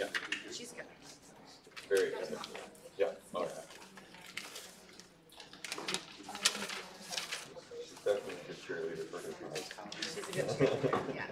Yeah. She's good. Very good. Yeah. Oh, yeah. She's definitely a good cheerleader for her class. She's a good cheerleader, yeah.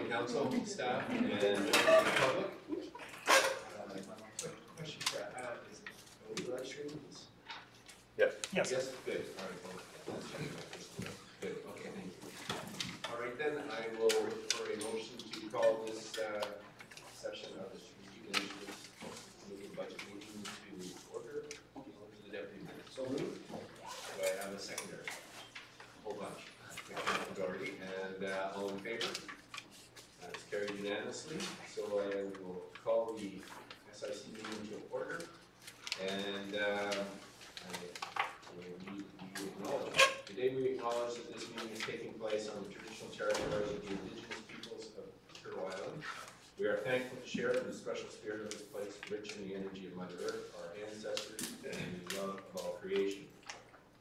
Council, staff, and public. Questions I have is, are we live streaming this? Yep. Yes. Yes, good. All right. Good. Okay, thank you. All right, then I will look for a motion to call this session of the strategic initiatives committee budget meeting to order. To the deputy mayor. So moved. Do I have a seconder? A whole bunch. Majority. And all in favor? It's carried unanimously, so I will call the SIC meeting to order, and we acknowledge. Today we acknowledge that this meeting is taking place on the traditional territory of the Indigenous peoples of Turtle Island. We are thankful to share in the special spirit of this place, rich in the energy of Mother Earth, our ancestors, and the love of all creation.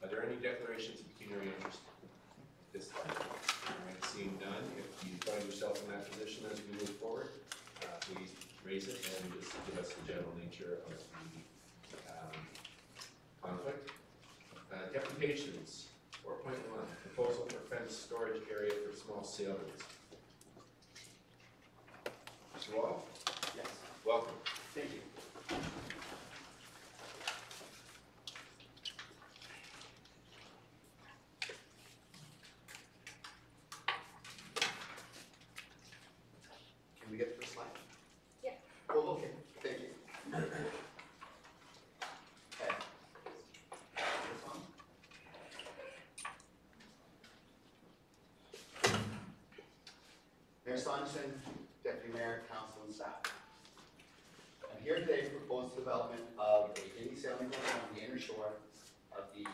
Are there any declarations of pecuniary interest at this time? Alright, seeing none, if you find yourself in that position as we move forward, please raise it and just give us the general nature of the conflict. Deputations, 4.1, proposal for fenced storage area for small sailboats. Mr. Wall? Yes. Welcome. Thank you. Can we get the first slide? Yeah. Oh, okay. Thank you. Okay. This one. Mayor Saunderson, Deputy Mayor, Council, and staff. I'm here today to propose the development of a dinghy sailing program on the inner shore of the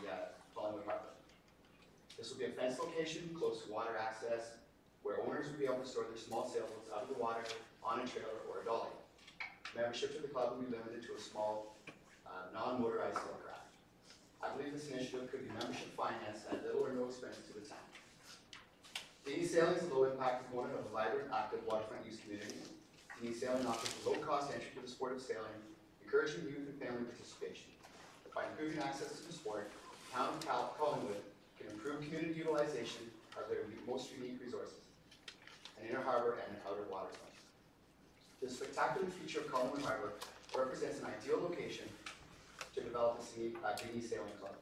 Collingwood Harbor. This will be a fenced location close to water access, where owners will be able to store their small sailboats out of the water on a trailer or a dolly. Membership to the club will be limited to a small, non-motorized sailcraft. I believe this initiative could be membership financed at little or no expense to the town. Dinghy sailing is a low-impact component of a vibrant, active waterfront use community. Dinghy sailing offers a low-cost entry to the sport of sailing, encouraging youth and family participation. By improving access to the sport, the town of Collingwood can improve community utilization of their most unique resources, an inner harbor and outer water zones. The spectacular feature of Collingwood Harbor represents an ideal location to develop a dinghy sailing club.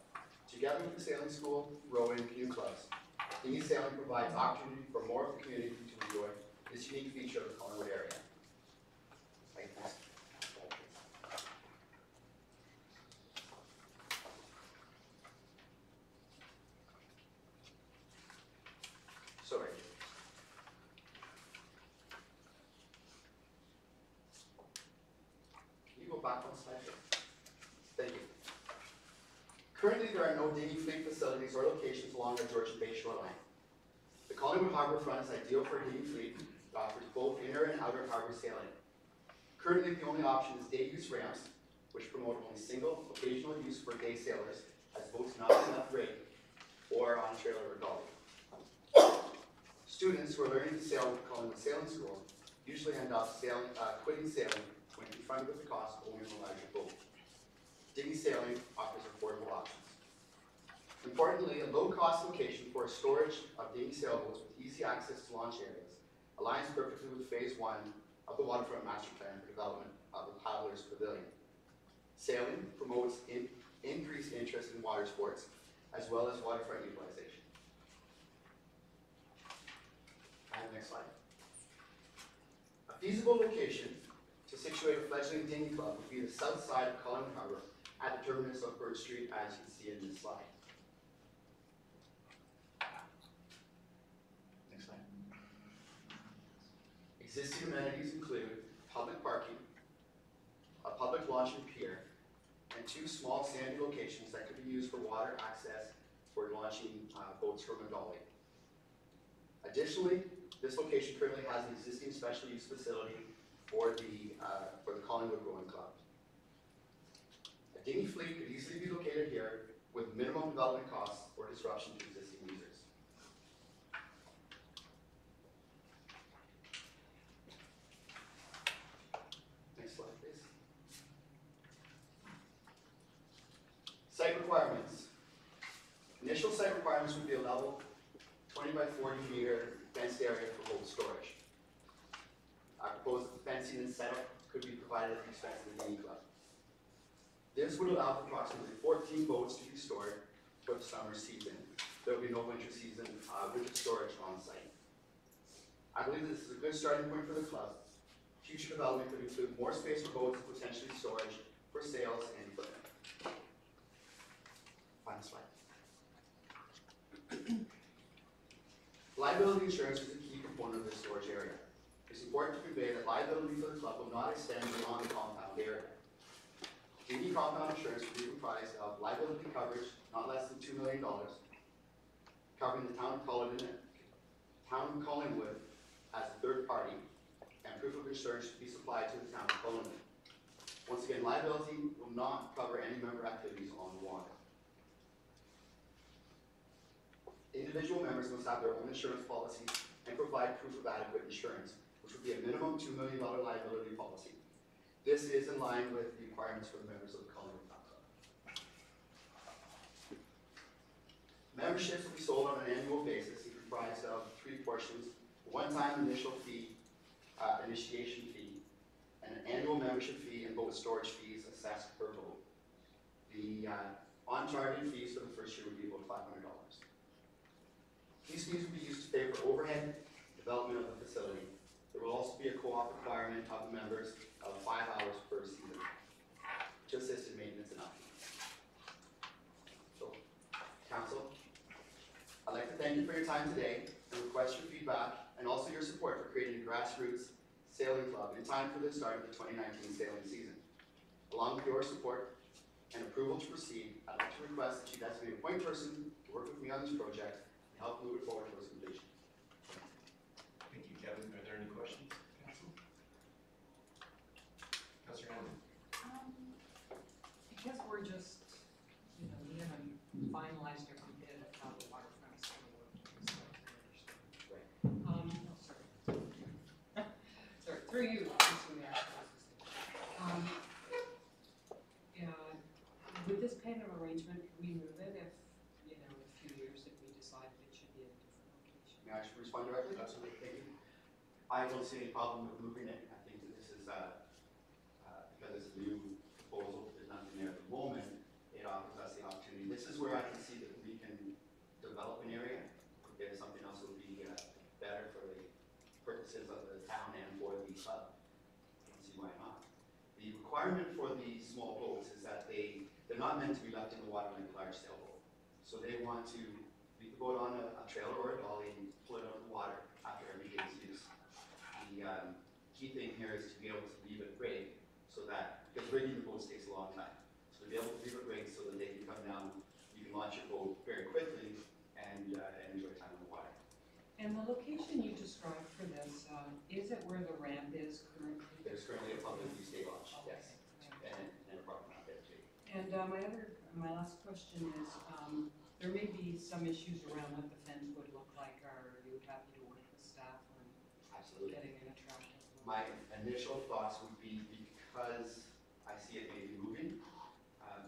Together with the sailing school, rowing, and canoe clubs, dinghy sailing provides opportunity for more of the community to enjoy this unique feature of the Collingwood area. Sorry. Can you go back one slide? Thank you. Currently, there are no dinghy fleet facilities or locations along the Georgian Bay shoreline. The Collingwood Harbour front is ideal for a dinghy fleet that offers both inner and outer harbour sailing. Currently, the only option is day-use ramps, which promote only single, occasional use for day sailors, as boats not enough rate, or on a trailer or dolly. Students who are learning to sail with Collingwood Sailing School usually end up quitting sailing when confronted with the cost of owning a larger boat. Dinghy sailing offers affordable options. Importantly, a low-cost location for storage of dinghy sailboats with easy access to launch areas aligns perfectly with Phase 1 of the Waterfront Master Plan for development of the Paddlers Pavilion. Sailing promotes increased interest in water sports, as well as waterfront utilization. And next slide. A feasible location to situate a fledgling dinghy club would be the south side of Collingwood Harbour at the terminus of Birch Street, as you can see in this slide. Next slide. Existing amenities include public parking, a public launch and pier, and 2 small sandy locations that could be used for water access for launching boats from a dolly. Additionally, this location currently has an existing special use facility for the Collingwood Rowing Club. A dinghy fleet could easily be located here with minimum development costs or disruption to existing users. Next slide, please. Site requirements. Initial site requirements would be a level 20 by 40 meter fenced area for boat storage. I propose that the fencing and setup could be provided at the expense of the dinghy club. This would allow for approximately 14 boats to be stored for the summer season. There will be no winter season winter storage on site. I believe this is a good starting point for the club. Future development could include more space for boats and potentially storage for sales and equipment. Final slide. Liability insurance is a key component of the storage area. It's important to convey that liability for the club will not extend beyond the compound area. Dinghy compound insurance will be comprised of liability coverage not less than $2 million, covering the town of Collingwood as a third party, and proof of insurance to be supplied to the town of Collingwood. Once again, liability will not cover any member activities on the water. Individual members must have their own insurance policies and provide proof of adequate insurance, which would be a minimum $2 million liability policy. This is in line with the requirements for the members of the Collingwood Club. Memberships will be sold on an annual basis and comprised of 3 portions: a one-time initial fee, initiation fee, and an annual membership fee and boat storage fees assessed per boat. The on-target fees for the first year would be about $500. These fees will be used to pay for overhead development of the facility. There will also be a co-op requirement of the members of 5 hours per season to assist in maintenance and upkeep. So, Council, I'd like to thank you for your time today and request your feedback and also your support for creating a grassroots sailing club in time for the start of the 2019 sailing season. Along with your support and approval to proceed, I'd like to request that you designate a point person to work with me on this project and help move it forward towards completion. Thank you, Kevin. Are there any questions, Council? Councilor Hanlon? Because we're just, we haven't finalized every bit of how the waterfront is going to work. Right. Sorry, through you, Mr. Mayor. With this kind of arrangement, can we move it if, in a few years, if we decide it should be at a different location? May I respond directly? Absolutely. Thank you. I don't see any problem with moving it. I think that this is, because it's a new proposal, there's nothing there at the moment, it offers us the opportunity. This is where I can see that we can develop an area, if something else would be better for the purposes of the town and for the club. I don't see why not. The requirement for the small boats is that they're not meant to be left in the water like a large sailboat. So they want to leave the boat on a trailer or a dolly and pull it out of the water after every day's use. The key thing here is to be able to leave it rigged so that, because rigging the boats takes a long time. So to be able to leave it rigged so that they can come down, you can launch your boat very quickly and enjoy time in the water. And the location you described for this, is it where the ramp is currently? There's currently a public use day launch, Okay. yes, and a parking lot there too. And my last question is, there may be some issues around what the fence would look like. Are you happy to work with staff on Absolutely. getting an attractive look? My initial thoughts would be, because I see it maybe moving,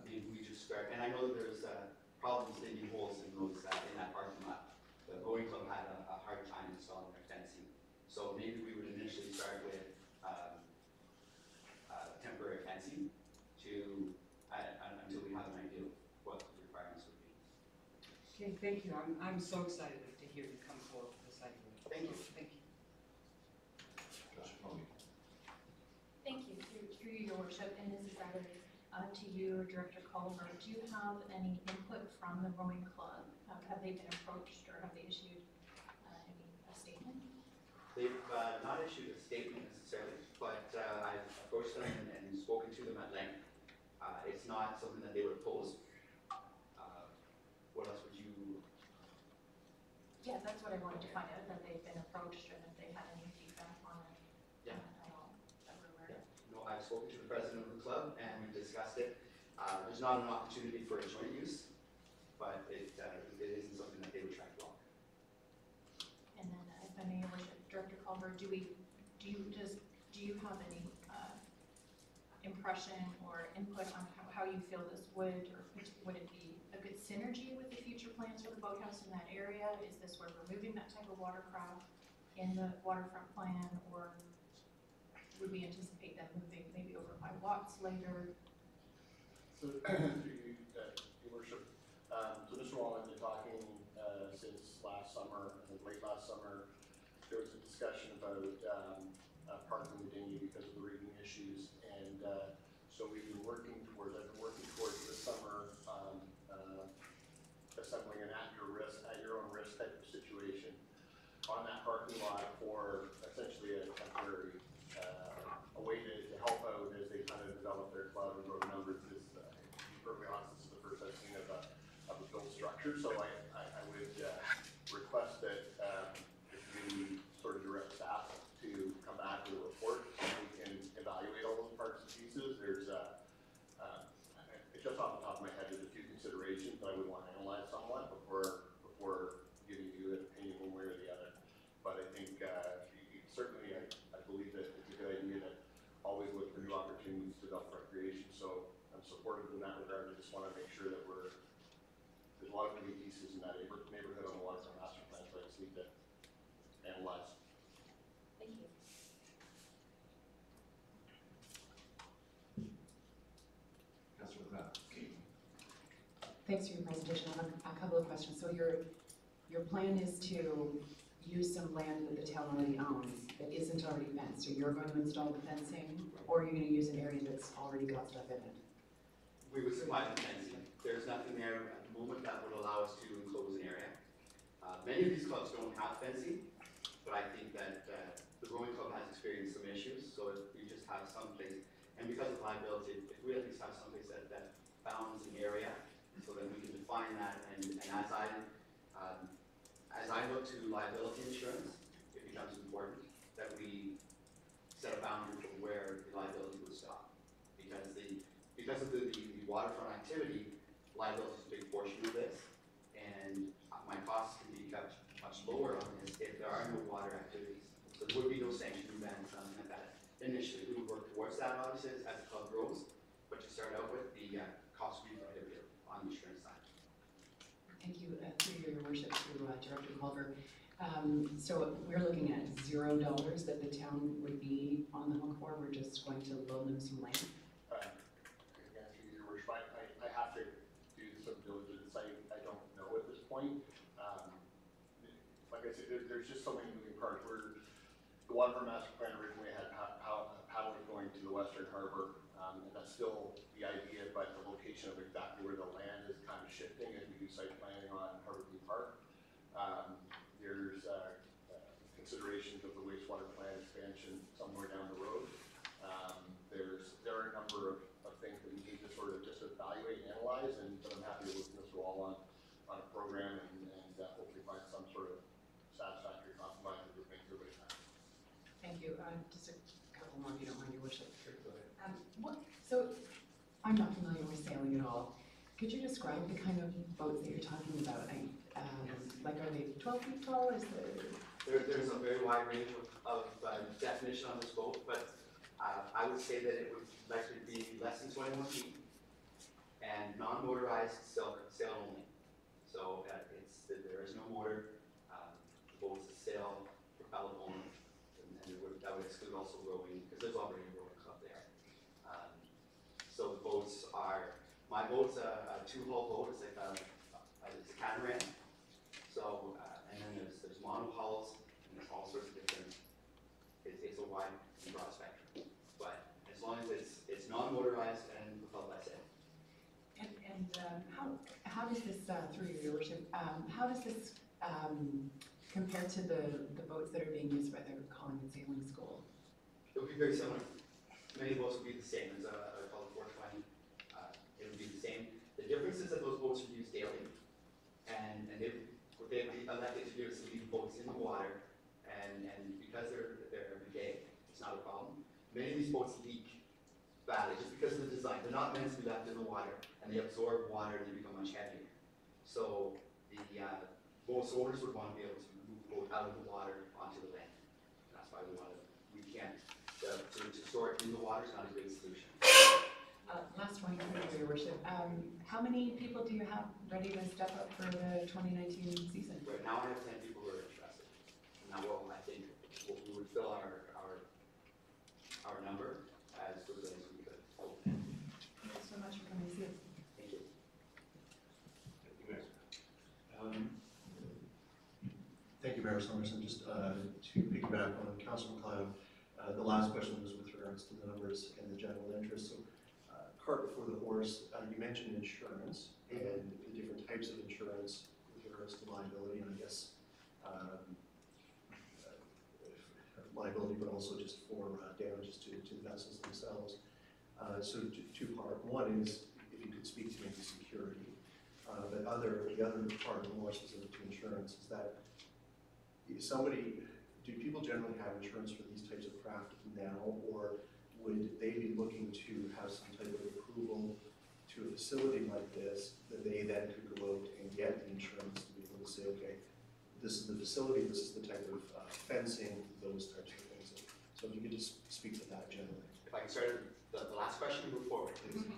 maybe we just start, and I know that there's problems digging holes in those, in that parking lot. The Rowing Club had a hard time installing their fencing. So maybe we would initially start with temporary fencing to Okay, thank you. I'm so excited to hear you come forward with this idea. Thank you. Thank you. Councillor Connolly. Thank you, through your worship, and this is either to you or Director Culver. Do you have any input from the rowing club? Have they been approached or have they issued a statement? They've not issued a statement necessarily, but I've approached them and spoken to them at length. It's not something that they would oppose. What else would you? Yeah, that's what I wanted to find out, that they've been approached and if they had any feedback on it. Yeah. At all, that we're aware of. No, I've spoken to the president of the club and we discussed it. There's not an opportunity for a joint use, but it isn't something that they would try to block. And then, if I may, your worship, Director Culver, do you have any impression or input on how you feel this would it be a good synergy with the future plans for the boathouse in that area? Is this where we're moving that type of watercraft in the waterfront plan, or would we anticipate them moving maybe over by Watts later? So, through you, your worship, so Mr. Wall and I have been talking since last summer, I think late last summer. There was a discussion about parking the dinghy because of the rigging issues, and so we've been working towards, I've been working towards this summer assembling an at your own risk type of situation on that parking lot for essentially a temporary a way to help out as they kind of develop their club and grow the numbers. Is to be perfectly honest, this is the first I've seen of a built structure, so I would request that if you sort of direct staff to come back with a report so we can evaluate all those parts and pieces. There's just off the top of my head, there's a few considerations that I would want to analyze somewhat before giving you an opinion one way or the other. But I think certainly I believe that it's a good idea to always look for new opportunities to develop recreation. So I'm supportive in that regard. I just want to make sure that there's a lot of moving pieces in that neighborhood on the waterfront master plan, so I just need to analyze. Thank you. Councillor McNabb. Thanks for your presentation. I have a couple of questions. So your plan is to use some land that the town already owns that isn't already fenced. So you're going to install the fencing, or are you going to use an area that's already got stuff in it? We would supply the fencing. There's nothing there at the moment that would allow us to enclose an area. Many of these clubs don't have fencing, but I think that the rowing club has experienced some issues, so if we just have someplace, and because of liability, if we at least have someplace that bounds an area, so that we can define that, and as I look to liability insurance, it becomes important that we set a boundary for where the liability would stop. Because of the waterfront activity, liability is a big portion of this, and my costs can be kept much lower on this if there are no water activities. So there would be no sanctioned events, something like that. Initially, we would work towards that, obviously, as the club grows, but to start out with, the cost would be prohibitive on the insurance side. Thank you. Through your worship, to Director Culver. So we're looking at $0 that the town would be on the hook for. We're just going to loan them some land. Again, through your worship, I have to do some diligence. I don't know at this point. Like I said, there's just so many moving parts. The waterfront master plan originally had paddling going to the western harbor, and that's still the idea, but the location of exactly where the land is kind of shifting as we do site planning on Harborview Park. There's considerations of the wastewater plant expansion somewhere down the road. There are a number of things that we need to sort of just evaluate and analyze, but I'm happy to work with Mr. Wall on a program and hopefully find some sort of satisfactory compromise that would make everybody happy. Thank you. Just a couple more, if you don't mind, your worship. Sure, go ahead. So I'm not familiar with sailing at all. Could you describe the kind of boats that you're talking about? Like, are they 12 feet tall? There's a very wide range of definition on this boat, but I would say that it would likely be less than 21 feet and non-motorized sail only. So there is no motor. The boat is a sail propelled only, and that would exclude also rowing because there's already a rowing club there. So the boats are, my boat's a two-hull boat. It's like it's a catamaran. So, and then there's monohulls, and there's all sorts of different, it's a wide and broad spectrum. But as long as it's non-motorized and propelled by sail. And how does this, through your worship, how does this compare to the boats that are being used by the Collingwood Sailing School? It would be very similar. Many boats would be the same. There's a called 420. It would be the same. The difference is that those boats are used daily, and they've elected to do is leave boats in the water, and because they're every day, it's not a problem. Many of these boats leak badly just because of the design. They're not meant to be left in the water, and they absorb water and they become much heavier. So the most owners would want to be able to move the boat out of the water onto the land. That's why we can't. To store it in the water is not a good solution. Last one for your worship. How many people do you have ready to step up for the 2019 season? Right now I have 10 people who are interested. Now, well, I think we would fill our number as quickly as we could. Thanks so much for coming to see us. Thank you. Thank you, Mayor Somerson. Just to piggyback on Councilor McLeod, the last question was with regards to the numbers and the general interest. So, cart before the horse, you mentioned insurance and the different types of insurance with regards to liability, and I guess liability, but also just for damages to the vessels themselves. So two-part. One is if you could speak to maybe security, but the other part, more specific to insurance, is that do people generally have insurance for these types of craft now, or would they be looking to have some type of approval to a facility like this that they then could go out and get the insurance to be able to say, okay, this is the facility, this is the type of fencing, those types of things. So if you could just speak to that generally. If I can start the last question and move forward,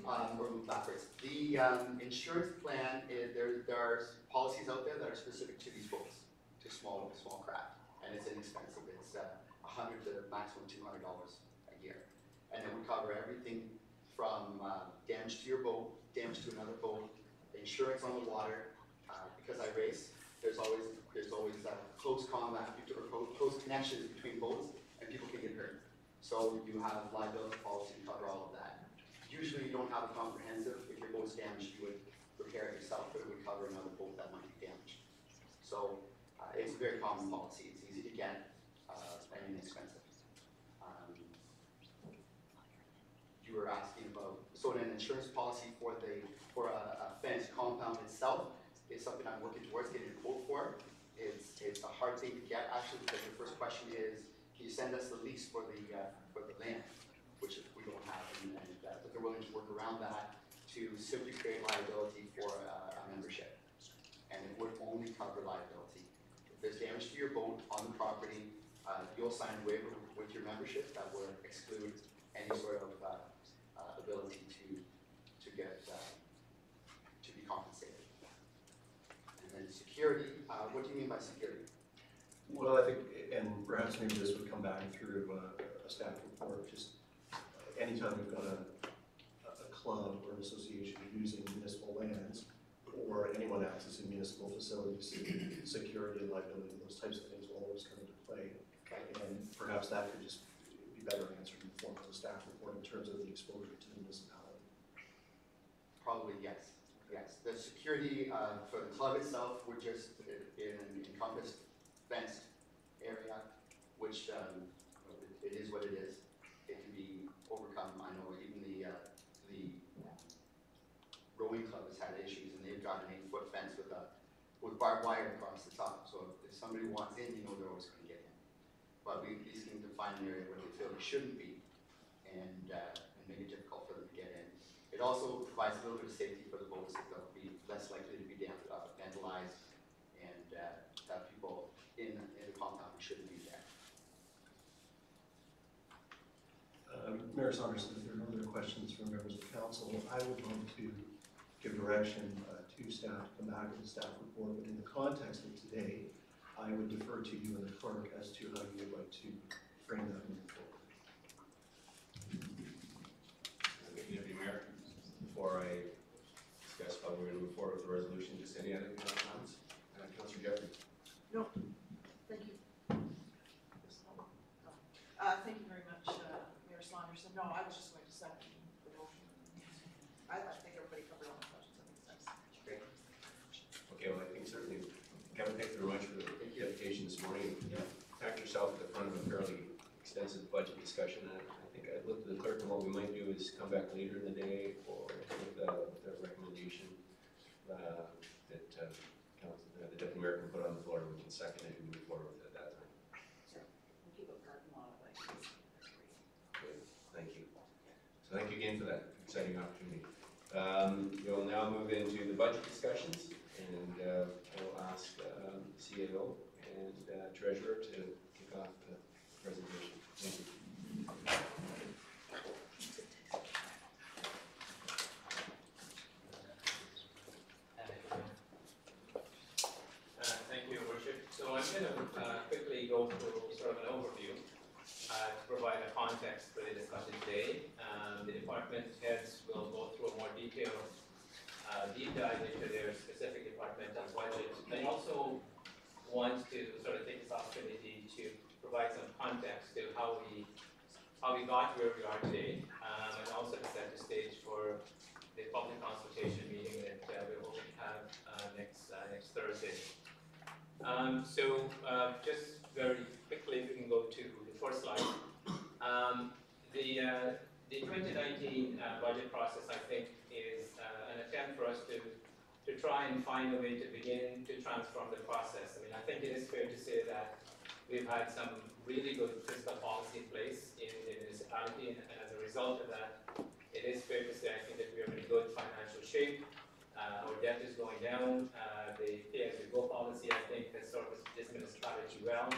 or move backwards. The insurance plan, there are policies out there that are specific to these boats, to small craft, and it's inexpensive. It's $100 to maximum $200 a year, and it would cover everything from damage to your boat, damage to another boat, insurance on the water. Because I race, there's always close combat or close connections between boats, and people can get hurt. So you have liability policy to cover all of that. Usually you don't have a comprehensive. If your boat's damaged, you would repair it yourself, but it would cover another boat that might be damaged. So it's a very common policy. It's easy to get and inexpensive. You were asking about, so an insurance policy for a fence compound itself is something I'm working towards getting a quote for. It's a hard thing to get actually, because the first question is, can you send us the lease for the land, which we don't have, but they're willing to work around that to simply create liability for a membership, and it would only cover liability. If there's damage to your boat on the property, you'll sign a waiver with your membership that will exclude any sort of ability to get to be compensated. And then security. What do you mean by security? Well, I think, and perhaps maybe this would come back through a staff report, just anytime we've got a club or an association using municipal lands, or anyone accessing municipal facilities, security and liability, those types of things will always come into play. Okay. And perhaps that could just be better answered in the form of a staff report in terms of the exposure to the municipality. Probably yes. Yes. The security for the club itself would just be an encompassed fenced area, which it is what it is. It can be overcome. I know even the rowing club has had issues, and they've got an 8-foot fence with barbed wire across the top. So if somebody wants in, you know they're always going to get in. But we at least need to find an area where they feel they shouldn't be, and make it difficult for them to get in. It also provides a little bit of safety for the boats, that they'll be less likely to be vandalized, and have people in the compound who shouldn't be there. Mayor Saunderson, if there are no other questions from members of council, I would love to give direction to staff to come back with a staff report, but in the context of today, I would defer to you and the clerk as to how you would like to frame that moving forward. Deputy Mayor, before I discuss how we're going to move forward with the resolution, just any other comments? Councilor Jeffrey. No, I was just going to second the motion. I think everybody covered all the questions, I think that's great. Okay, well, I think certainly, Kevin, thank you very much for the dedication this morning. You packed yourself at the front of a fairly extensive budget discussion, and I think I looked at the clerk, and what we might do is come back later in the day or with the recommendation that the deputy mayor can put on the floor, and we can second it and move forward with it at that time. We'll keep a parking lot like this. Good, thank you. So thank you again for that exciting opportunity. We'll now move into the budget discussions, and I will ask CAO and treasurer to kick off the presentation. Thank you. Thank you, Your Worship. So I'm going to quickly go through sort of an overview to provide a context for the discussion today. The department heads will go through a more detailed deep dive into their specific departmental budget. I also want to sort of take this opportunity to provide some context to how we got where we are today, and also to set the stage for the public consultation meeting that we're hoping to have next Thursday. Just very quickly, if we can go to the first slide. The 2019 budget process, I think, is an attempt for us to try and find a way to begin to transform the process. I mean, I think it is fair to say that we've had some really good fiscal policy in place in the municipality, and as a result of that, it is fair to say, I think, that we are in good financial shape. Our debt is going down. The pay-as-you-go policy, I think, has served this municipality well.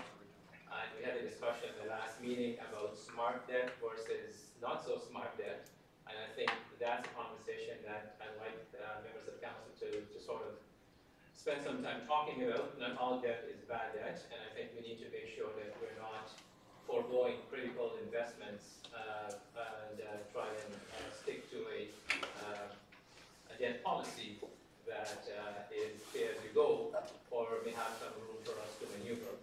And we had a discussion in the last meeting about smart debt versus not so smart debt. And I think that's a conversation that I'd like members of council to sort of spend some time talking about. Not all debt is bad debt, and I think we need to make sure that we're not foregoing critical investments and try and stick to a debt policy that is pay as you go, or may have some room for us to maneuver.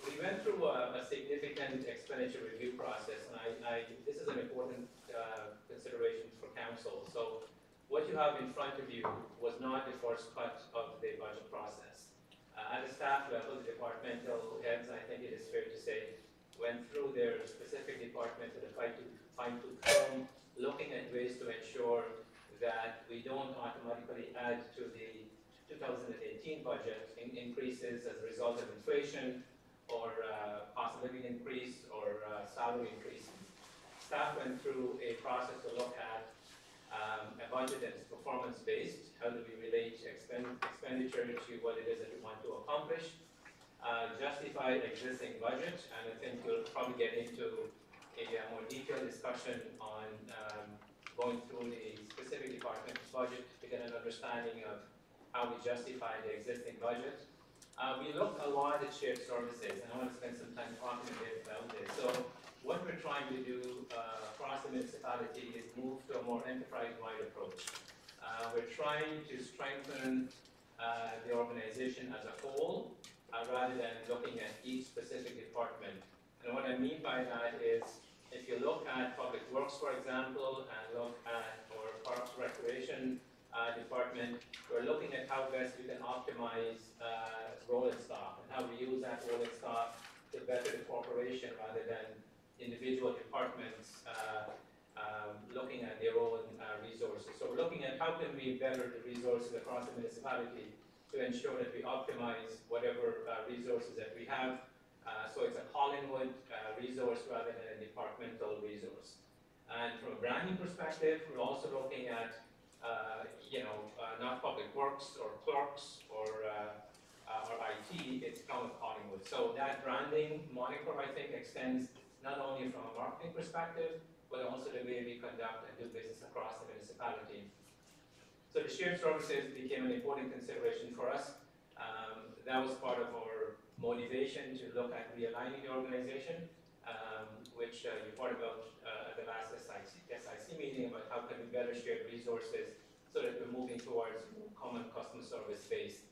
We went through a significant expenditure review process, and this is an important consideration for council. So what you have in front of you was not the first cut of the budget process. At the staff level, the departmental heads, I think it is fair to say, went through their specific department with a fine-tooth comb, looking at ways to ensure that we don't automatically add to the 2018 budget increases as a result of inflation or cost of living increase or salary increase. Staff went through a process to look at a budget that is performance-based. How do we relate expenditure to what it is that we want to accomplish? Justify existing budget, and I think we'll probably get into a more detailed discussion on going through the specific department's budget to get an understanding of how we justify the existing budget. We looked a lot at shared services, and I want to spend some time talking a bit about this. So what we're trying to do across the municipality is move to a more enterprise-wide approach. We're trying to strengthen the organization as a whole, rather than looking at each specific department. And what I mean by that is, if you look at Public Works, for example, and look at our Parks Recreation department, we're looking at how best we can optimize rolling stock and how we use that rolling stock to better the corporation rather than individual departments looking at their own resources. So we're looking at how can we better the resources across the municipality to ensure that we optimize whatever resources that we have. So it's a Collingwood resource rather than a departmental resource. And from a branding perspective, we're also looking at, not Public Works or Clerks or IT, it's come with Collingwood. So that branding moniker, I think, extends not only from a marketing perspective, but also the way we conduct and do business across the municipality. So the shared services became an important consideration for us. That was part of our motivation to look at realigning the organization, which you heard about at the last SIC meeting about how can we better share resources so that we're moving towards common customer service based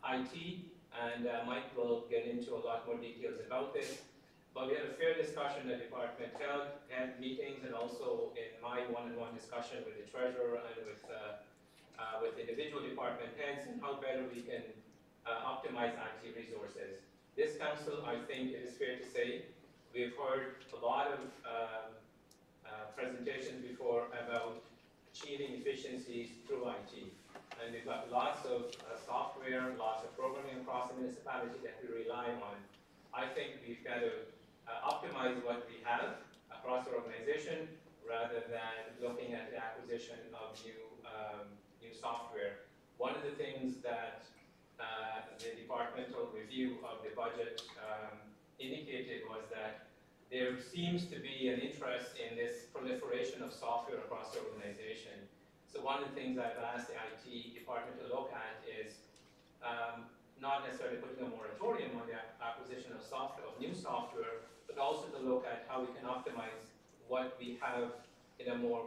IT, and Mike will get into a lot more details about this. but we had a fair discussion at department head meetings and also in my one-on-one discussion with the treasurer and with individual department heads and how better we can optimize IT resources. This council, I think it is fair to say, we've heard a lot of presentations before about achieving efficiencies through IT. And we've got lots of software, lots of programming across the municipality that we rely on. I think we've got to optimize what we have across our organization rather than looking at the acquisition of new software. One of the things that the departmental review of the budget indicated was that there seems to be an interest in this proliferation of software across the organization. So one of the things I've asked the IT department to look at is not necessarily putting a moratorium on the acquisition of software, of new software, but also to look at how we can optimize what we have in a more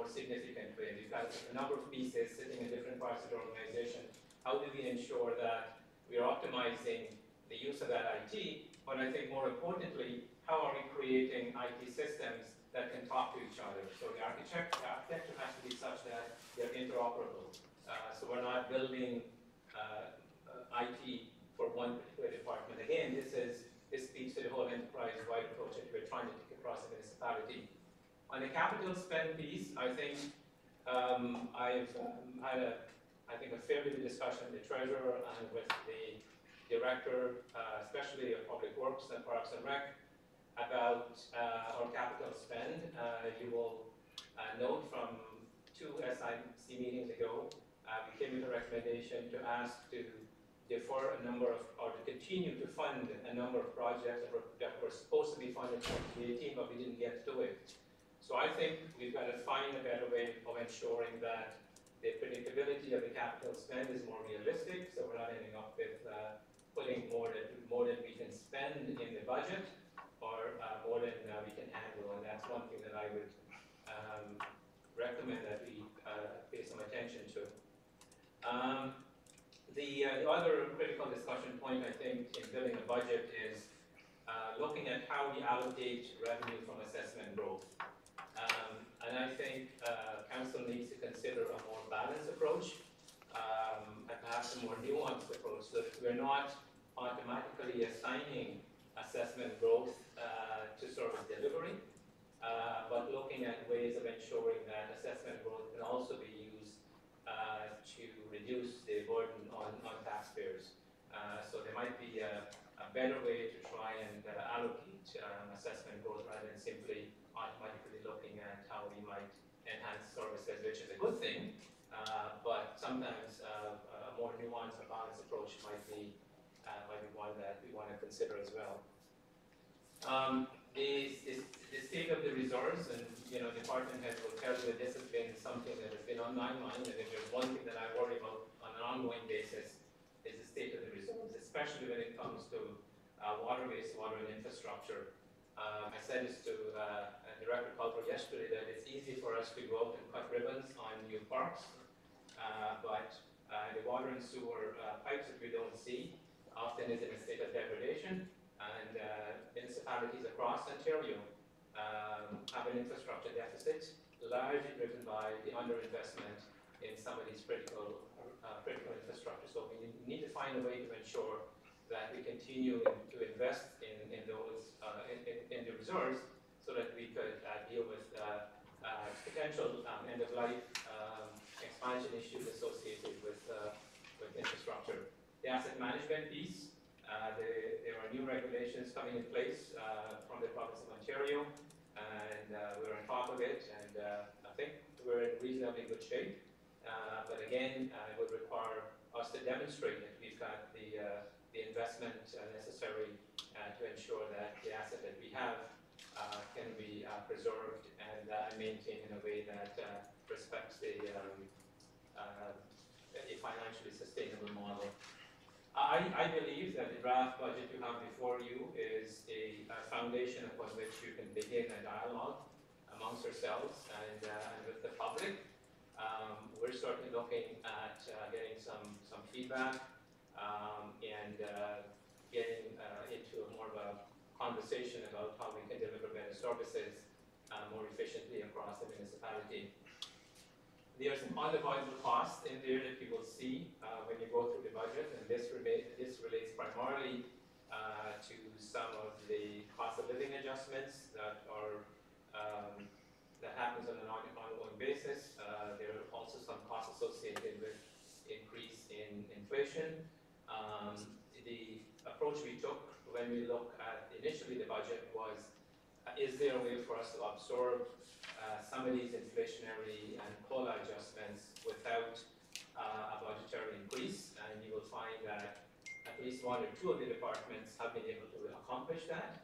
significant way. We've got a number of pieces sitting in different parts of the organization. How do we ensure that we are optimizing the use of that IT? But I think more importantly, how are we creating IT systems that can talk to each other? So the architecture has to be such that they're interoperable. So we're not building IT for one particular department. Again, this speaks to the whole enterprise-wide approach that we're trying to take across the municipality. On the capital spend piece, I think I've had a fair bit of discussion with the treasurer and with the director, especially of Public Works and Parks and Rec, about our capital spend. You will note from 2 SIC meetings ago, we came with a recommendation to ask to defer a number of, or to continue to fund a number of projects that were supposed to be funded in 2018, but we didn't get to it. So I think we've got to find a better way of ensuring that the predictability of the capital spend is more realistic, so we're not ending up with putting more than we can spend in the budget, or more than we can handle, and that's one thing that I would recommend that we pay some attention to. The other critical discussion point, I think, in building a budget is looking at how we allocate revenue from assessment growth. And I think council needs to consider a more balanced approach, and perhaps a more nuanced approach, so that we're not automatically assigning assessment growth to service delivery, but looking at ways of ensuring that assessment growth can also be used to reduce the burden on taxpayers. So there might be a better way to try and allocate assessment growth rather than simply automatically looking at how we might enhance services, which is a good thing, but sometimes a more nuanced or balanced approach might be one that we want to consider as well. The state of the reserves, and department heads will tell you that this has been something that has been on my mind, and if there's one thing that I worry about on an ongoing basis is the state of the reserves, especially when it comes to water, wastewater, and infrastructure. I said this to Director Culver yesterday, that it's easy for us to go out and cut ribbons on new parks, but the water and sewer pipes that we don't see often is in a state of degradation, and municipalities across Ontario have an infrastructure deficit, largely driven by the underinvestment in some of these critical infrastructure. So we need to find a way to ensure that we continue to invest in those in the reserves, so that we could deal with potential end-of-life expansion issues associated with infrastructure. The asset management piece, there are new regulations coming in place from the province of Ontario, and we're on top of it, and I think we're in reasonably good shape. But again, it would require us to demonstrate that we've got the investment necessary to ensure that the asset that we have can be preserved and maintained in a way that respects a financially sustainable model. I believe that the draft budget you have before you is a foundation upon which you can begin a dialogue amongst yourselves and with the public. We're certainly looking at getting some feedback and getting into more of a conversation conversation about how we can deliver better services more efficiently across the municipality. There's an unavoidable cost in there that you will see when you go through the budget, and this relates primarily to some of the cost of living adjustments that are that happens on an ongoing basis. There are also some costs associated with increase in inflation. The approach we took when we looked at initially the budget was, is there a way for us to absorb some of these inflationary and COLA adjustments without a budgetary increase? And you will find that at least one or two of the departments have been able to accomplish that.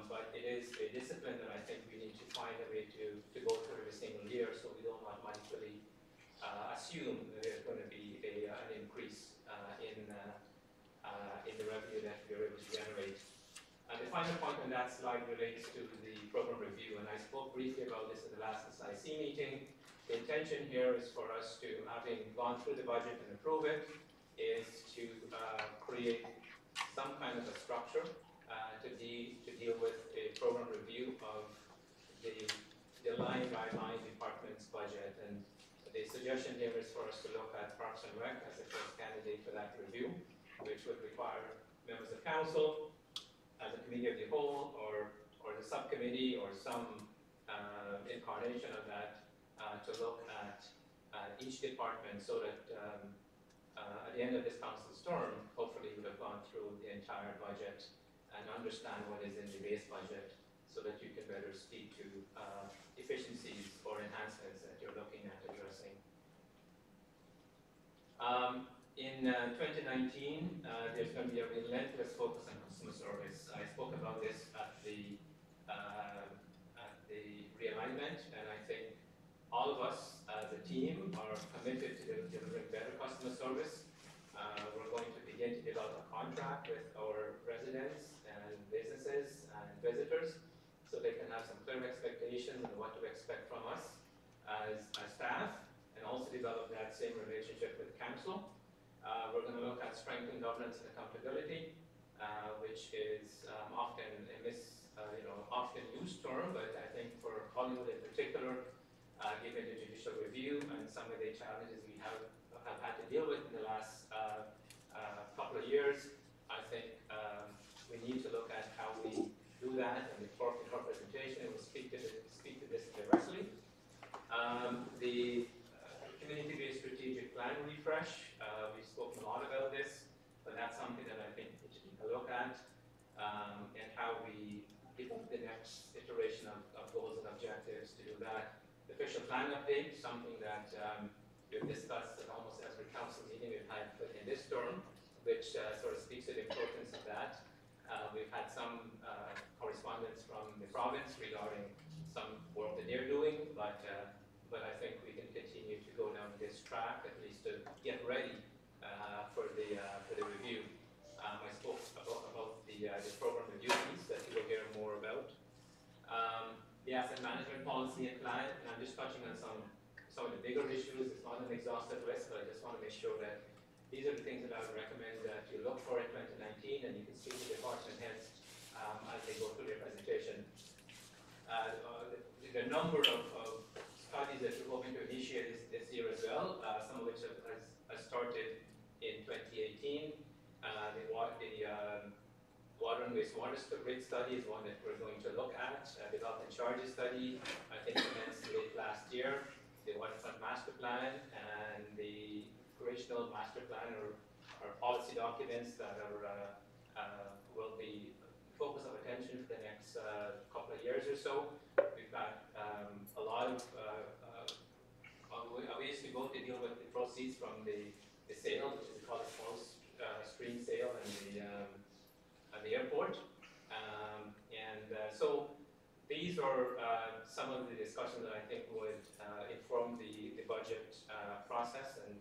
But it is a discipline that I think we need to find a way to go through every single year, so we don't automatically assume that there's going to be an increase in the revenue that we're able to generate. And the final point on that slide relates to the program review, and I spoke briefly about this at the last SIC meeting. The intention here is for us to, having gone through the budget and approve it, is to create some kind of a structure to deal with a program review of the line by line department's budget. And the suggestion here is for us to look at Parks and Rec as the first candidate for that review, which would require members of council, as a committee of the whole, or the subcommittee, or some incarnation of that, to look at each department, so that at the end of this council's term, hopefully we would have gone through the entire budget and understand what is in the base budget, so that you can better speak to efficiencies or enhancements that you're looking at addressing. In 2019, there's going to be a relentless focus on customer service. I spoke about this at the realignment, and I think all of us as a team are committed to delivering better customer service. We're going to begin to develop a contract with our residents and businesses and visitors, so they can have some clear expectations of what to expect from us as staff, and also develop that same relationship with council. We're going to look at strengthening governance and accountability, which is often often used term, but I think for Collingwood in particular, given the judicial review and some of the challenges we have had to deal with in the last couple of years, I think we need to look at how we do that, and the presentation will speak to this directly. The community-based strategic plan refresh, we've spoken a lot about this, but that's something that I think we should take a look at, and how we develop the next iteration of goals and objectives to do that. The official plan update, something that we've discussed at almost every council meeting we've had in this term, which sort of speaks to the importance of that. We've had some correspondence from the province regarding some work that they're doing, but I think we can continue to go down this track, at least to get ready for the review. I spoke about the program review piece that you will hear more about. The asset management policy and plan, and I'm just touching on some of the bigger issues. It's not an exhaustive list, but I just want to make sure that these are the things that I would recommend that you look for in 2019, and you can speak to the department heads as they go through their presentation. The number of studies that we're hoping to initiate this year as well, some of which has started in 2018. The water and wastewater grid study is one that we're going to look at. Development charges study, I think commenced late last year. The waterfront master plan and the operational master plan or policy documents that will be focus of attention for the next couple of years or so. We've got a lot of ways to go to deal with the proceeds from the sale, which is called a stream sale, and the airport. So these are some of the discussions that I think would inform the budget process. And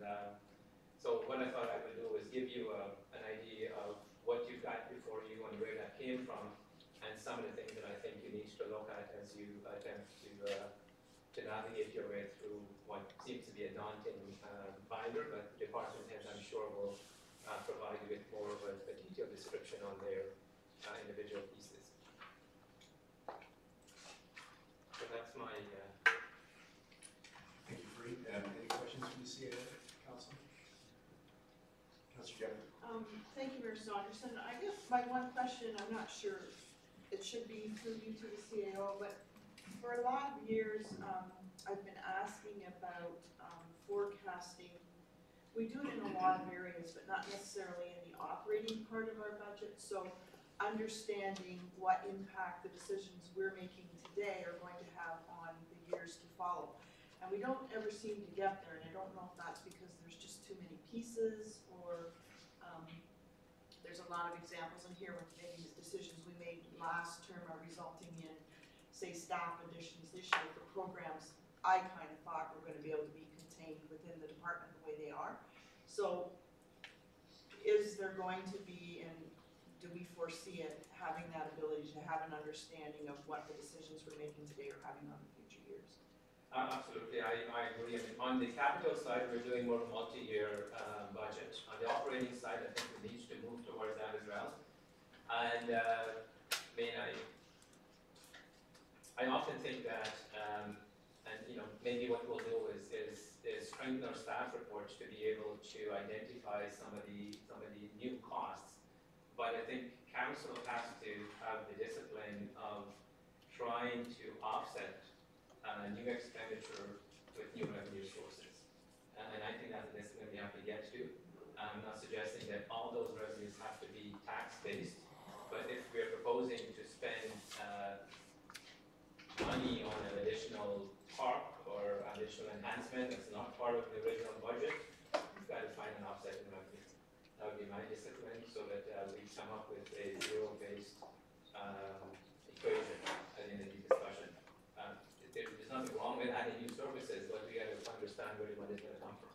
so what I thought I would do is give you an idea of what you've got before you and where that came from, and some of the things that I think you need to look at as you attempt to navigate your way through what seems to be a daunting binder, but the department heads, I'm sure, will provide you with more of a detailed description on their individual pieces. Thank you, Mayor Saunderson. I guess my one question, I'm not sure, it should be through you to the CAO, but for a lot of years, I've been asking about forecasting. We do it in a lot of areas, but not necessarily in the operating part of our budget. So understanding what impact the decisions we're making today are going to have on the years to follow. And we don't ever seem to get there, and I don't know if that's because there's just too many pieces, or there's a lot of examples in here where maybe the decisions we made last term are resulting in, say, staff additions this year for programs I kind of thought were going to be able to be contained within the department the way they are. So is there going to be, and do we foresee it, having that ability to have an understanding of what the decisions we're making today are having on the future years? Absolutely, I agree. I mean, on the capital side, we're doing more multi-year budget. On the operating side, I think we need to move towards that as well. And I mean, I often think that, and you know, maybe what we'll do is strengthen our staff reports to be able to identify some of the new costs. But I think council has to have the discipline of trying to offset new expenditure with new revenue sources. And I think that's a discipline we have to get to. I'm not suggesting that all those revenues have to be tax-based, but if we're proposing to spend money on an additional park or additional enhancement that's not part of the original budget, we've got to find an offset in revenue. That would be my discipline, so that we come up with a zero-based equation at the end of the discussion. There's nothing wrong with adding new services, but we got to understand where the money is going to come from.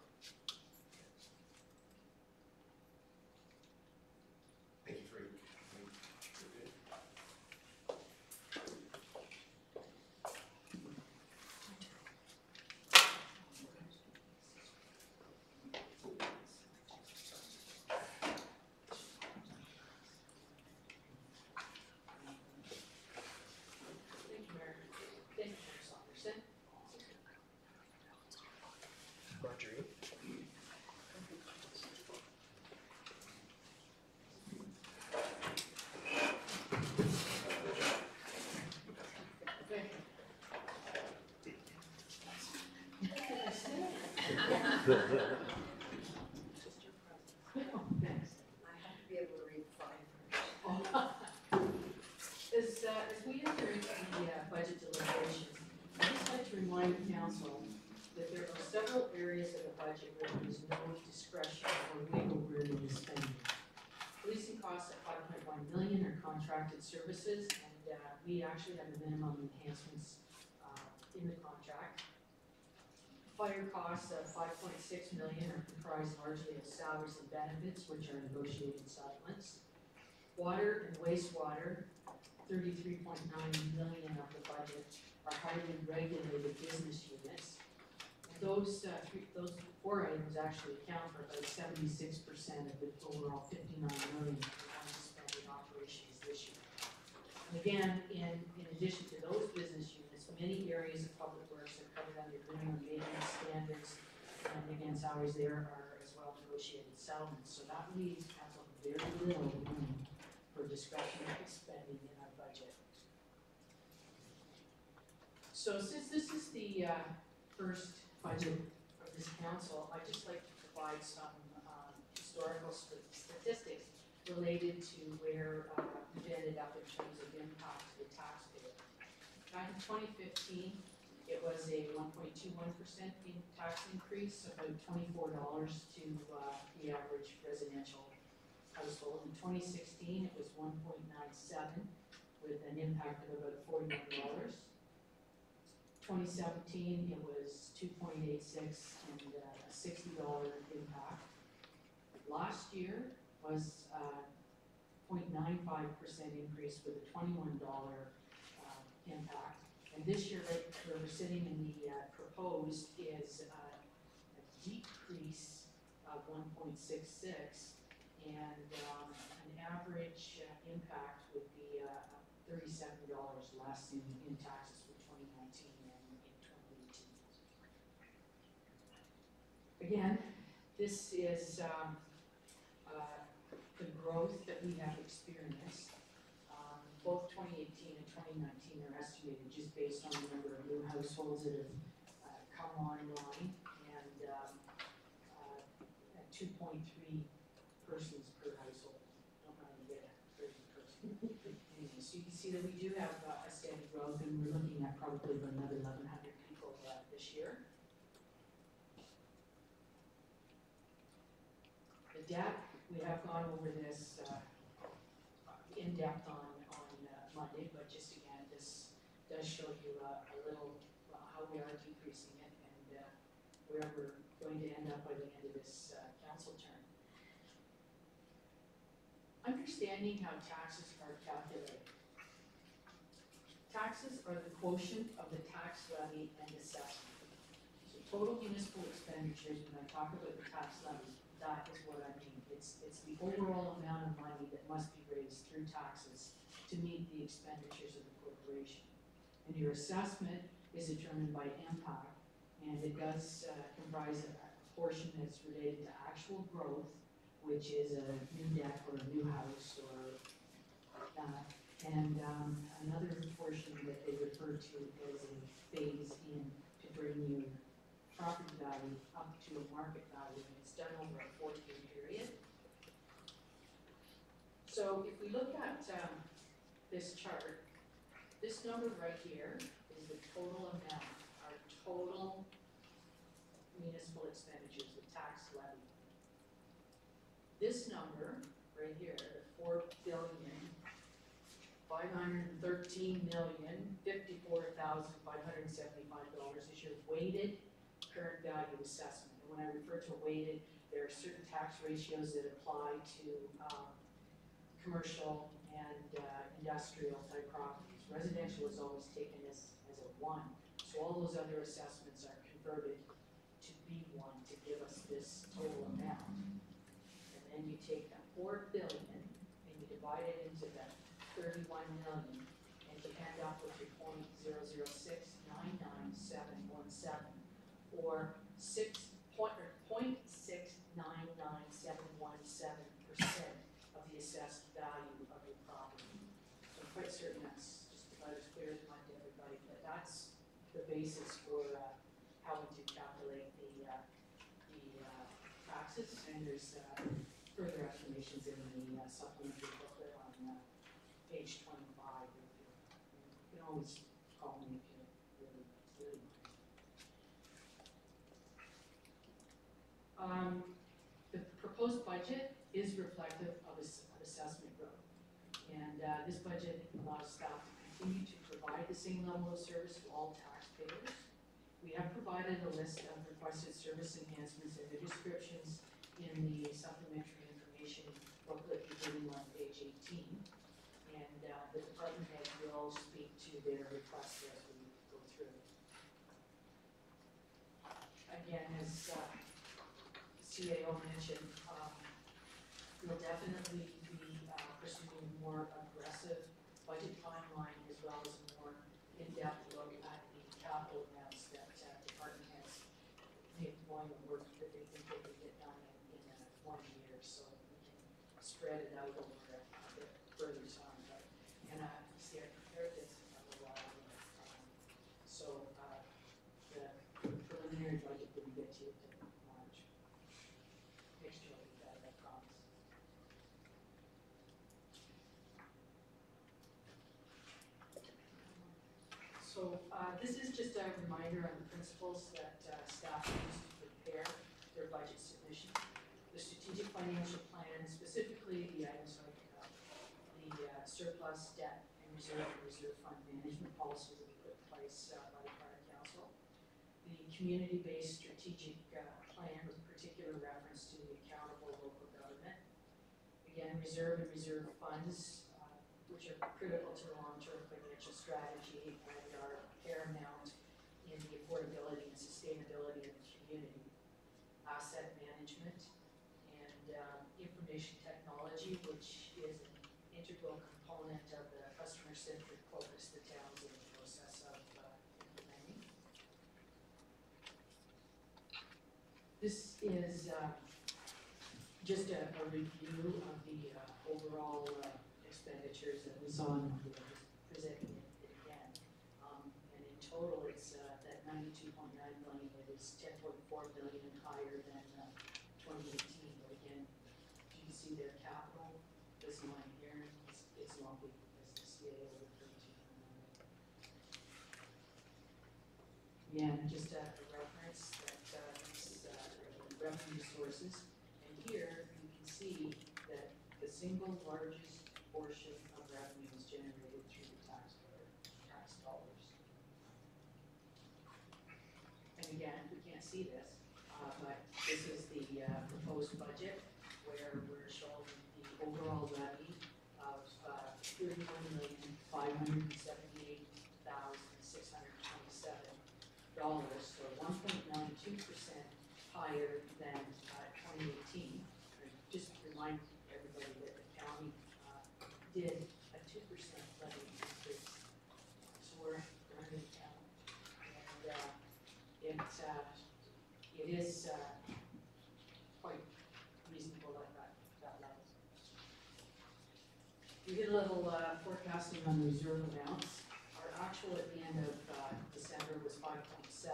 Thank you for your. Thank you, Mayor. Thank you, Mayor Saunderson. Marjorie. I have to be able to read fine. As we enter into the budget deliberations, I'd just like to remind the council that there are several areas of the budget where there is no discretion or wiggle room in spending. Policing costs at $5.1 million are contracted services, and we actually have the minimum enhancements in the contract. Fire costs of $5.6 million are comprised largely of salaries and benefits, which are negotiated settlements. Water and wastewater, $33.9 million of the budget are highly regulated business units. And those four items actually account for about 76% of the overall $59 million we're spent in operations this year. And again, in addition to those business units, many areas of public works are covered under minimum maintenance standards, and again, salaries there are as well negotiated settlements. So that leaves council very little room for discretionary spending in our budget. So since this is the first budget of this council, I'd just like to provide some historical statistics related to where we've ended up in terms of impact to the taxpayer. Back in 2015, it was a 1.21% tax increase, about $24 to the average residential household. In 2016, it was 1.97, with an impact of about $41. 2017, it was 2.86 and a $60 impact. Last year was 0.95% increase with a $21 impact. And this year, where we're sitting in the proposed is a decrease of 1.66, and an average impact would be $37 less in taxes for 2019 and in 2018. Again, this is the growth that we have experienced, both 2018 and 2019 are estimated just based on the number of new households that have come online, and at 2.3 persons per household. Don't mind get a crazy person. Anyway, so you can see that we do have a steady growth, and we're looking at probably about another 1,100 people this year. The debt, we have gone over this in depth on Monday, but just again, this does show you a little how we are decreasing it and where we're going to end up by the end of this council term. Understanding how taxes are calculated. Taxes are the quotient of the tax levy and assessment. So total municipal expenditures, when I talk about the tax levy, that is what I mean. It's the overall amount of money that must be raised through taxes to meet the expenditures of the corporation. And your assessment is determined by impact, and it does comprise a portion that's related to actual growth, which is a new deck or a new house or and another portion that they refer to as a phase in to bring your property value up to a market value, and it's done over a 4-year period. So if we look at this chart, this number right here is the total amount, our total municipal expenditures, the tax levy. This number right here, the $4,513,054,575 is your weighted current value assessment. And when I refer to weighted, there are certain tax ratios that apply to commercial and industrial type properties. Residential is always taken as a 1. So all those other assessments are converted to B1 to give us this total amount. And then you take that $4 billion and you divide it into that 31 million, and you end up with your 0.00699,717, or 0.699,717% of the assessed value of your property. So I'm quite certain that's just about as clear as mud to everybody, but that's the basis for how to calculate the taxes, and there's further explanations in the supplementary booklet on page 25. You can always call me if you really mind. The proposed budget is reflective of assessment growth, and this budget allows staff to continue to provide the same level of service to all taxpayers. We have provided a list of requested service enhancements and the descriptions in the supplementary information booklet beginning on page 18. And the department head will speak to their requests as we go through. Again, as CAO mentioned, we'll definitely be pursuing a more aggressive budget timeline as well as a more in-depth look at the capital amounts that department heads may want to work that they think they can get done in 1 year, so we can spread it out over a bit further time. But, and see, I prepared this a little while ago. So the preliminary budget didn't get to you until March. Next year will be better, I promise. So this is just a reminder on the principles that staff use to prepare their budget submission. The strategic financial plan, specifically the items like the surplus debt and reserve fund management policy that we put in place by the prior council. The community-based strategic plan with particular reference to the accountable local government. Again, reserve and reserve funds, which are critical to the long-term financial strategy and are paramount in the affordability and sustainability of the community. Asset management and information technology, which is an integral component of the customer-centric focus the town's in the process of implementing. This is just a review of the overall expenditures that was on, presenting it again. And in total, it's that 92.9 million, it is 10.4 million higher than 2018. But again, you can see their capital, this line here, is lumpy as the CAO referred to. Again, just a reference that these revenue sources. And here you can see that the single largest portion of revenue is generated through the tax dollars. And again, we can't see this, but this is the proposed budget where we're showing the overall levy of $31,578,627, so 1.92% higher than 2018. And just to remind everybody that the county did a 2% levy increase, so we're under the county. And it is quite reasonable at that level. We did a little forecasting on reserve amounts. Our actual at the end of December was 5.7,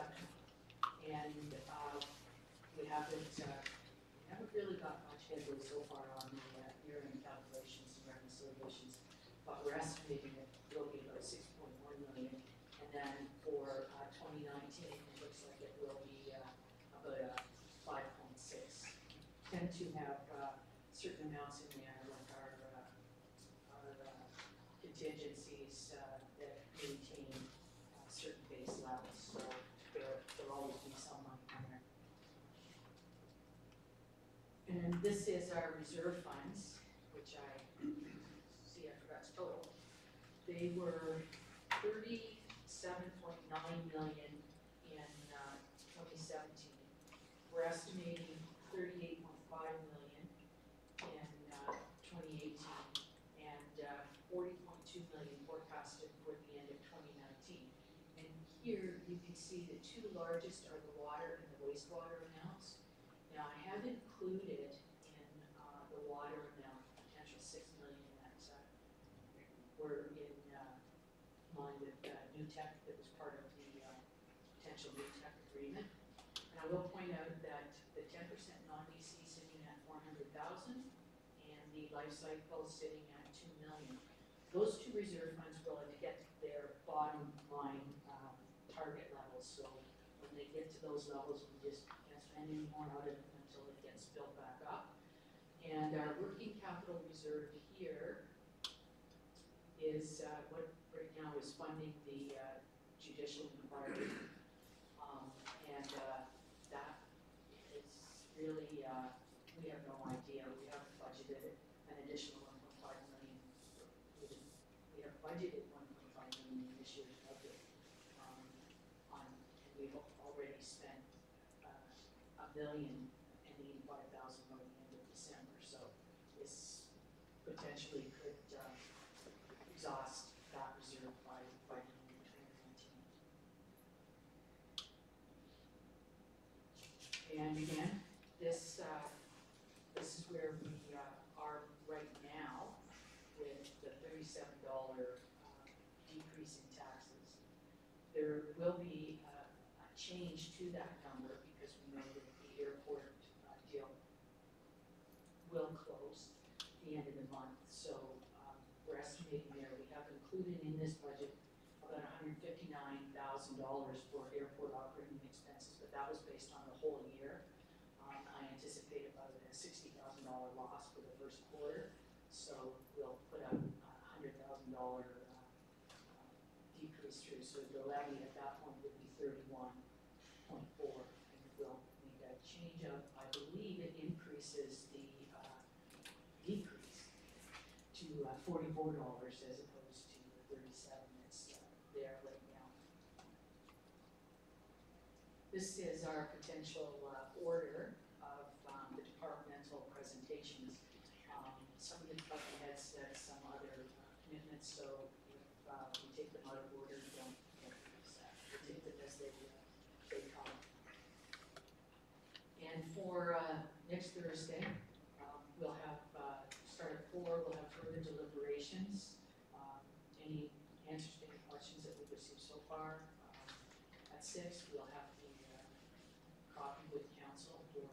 and we haven't really got much headway so far on the year-end calculations and reconciliations, but we're estimating it will be about 6.1 million, and then for 2019, it looks like it will be about 5.6. Tend to have certain amounts in there, like our contingencies that maintain certain base levels, so there'll always be some money in there. And this is our reserve funds, which I see I forgot to total. They were 37.9 million in 2017. We're estimating 38.5 million in 2018 and 40.2 million forecasted for the end of 2019. And here you can see the two largest are the water and the wastewater amounts. Now I have included in the water amount potential 6 million that were in line with New Tech that was part of the potential New Tech agreement. And I will point out that the 10% non-DC sitting at 400,000 and the life cycle sitting at 2 million. Those two reserve funds will get their bottom line target levels. So when they get to those levels, we just can't spend any more out of it until it gets built back up. And our working capital reserve here is what right now is funding the judicial inquiry. And that is really, we have no idea. We haven't budgeted an additional 1.5 million. We have budgeted 1.5 million in this year's budget. And we've already spent $1,085,000 by the end of December. So this potentially could exhaust that reserve by the end of 2019. And again, this is where we are right now with the $37 decrease in taxes. There will be a change to that number because we know that the airport deal will close the end of the month. So we're estimating there, we have included in this budget about $159,000 for airport operating expenses, but that was based on the whole year. I anticipate about a $60,000 loss for the first quarter, so we'll put a $100,000 decrease through. So the levy at that point would be 31.4, and we'll make a change of, I believe it increases the decrease to $44 as opposed to the 37 that's there right now. This is our potential order of the departmental presentations. Some of the department heads said some other commitments, so if we take them out of order, don't we'll take them as they come. And for next Thursday, We'll have, start at 4, we'll have further deliberations. Any answers to any questions that we've received so far. At 6, we'll have the coffee with council for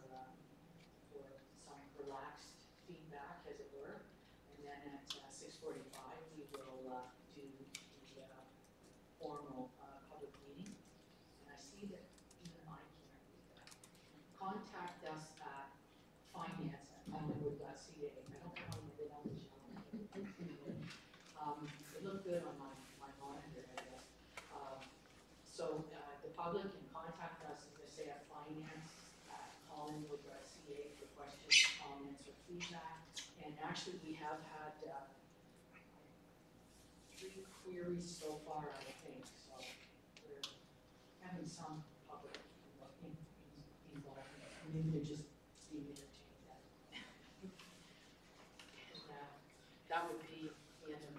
some relaxed feedback, as it were. And then at 6:45, we will do the formal public meeting. And I see that even I can't read that. Contact us at finance@collingwood.ca. I don't know how you did that, Michelle. It looked good on my monitor, I guess. So the public can contact us, as I say, at finance@collingwood.ca for questions, comments, or feedback. And actually, we have had 3 queries so far, I think. So we're having some public involvement. Maybe they're just being entertained. That would be the end of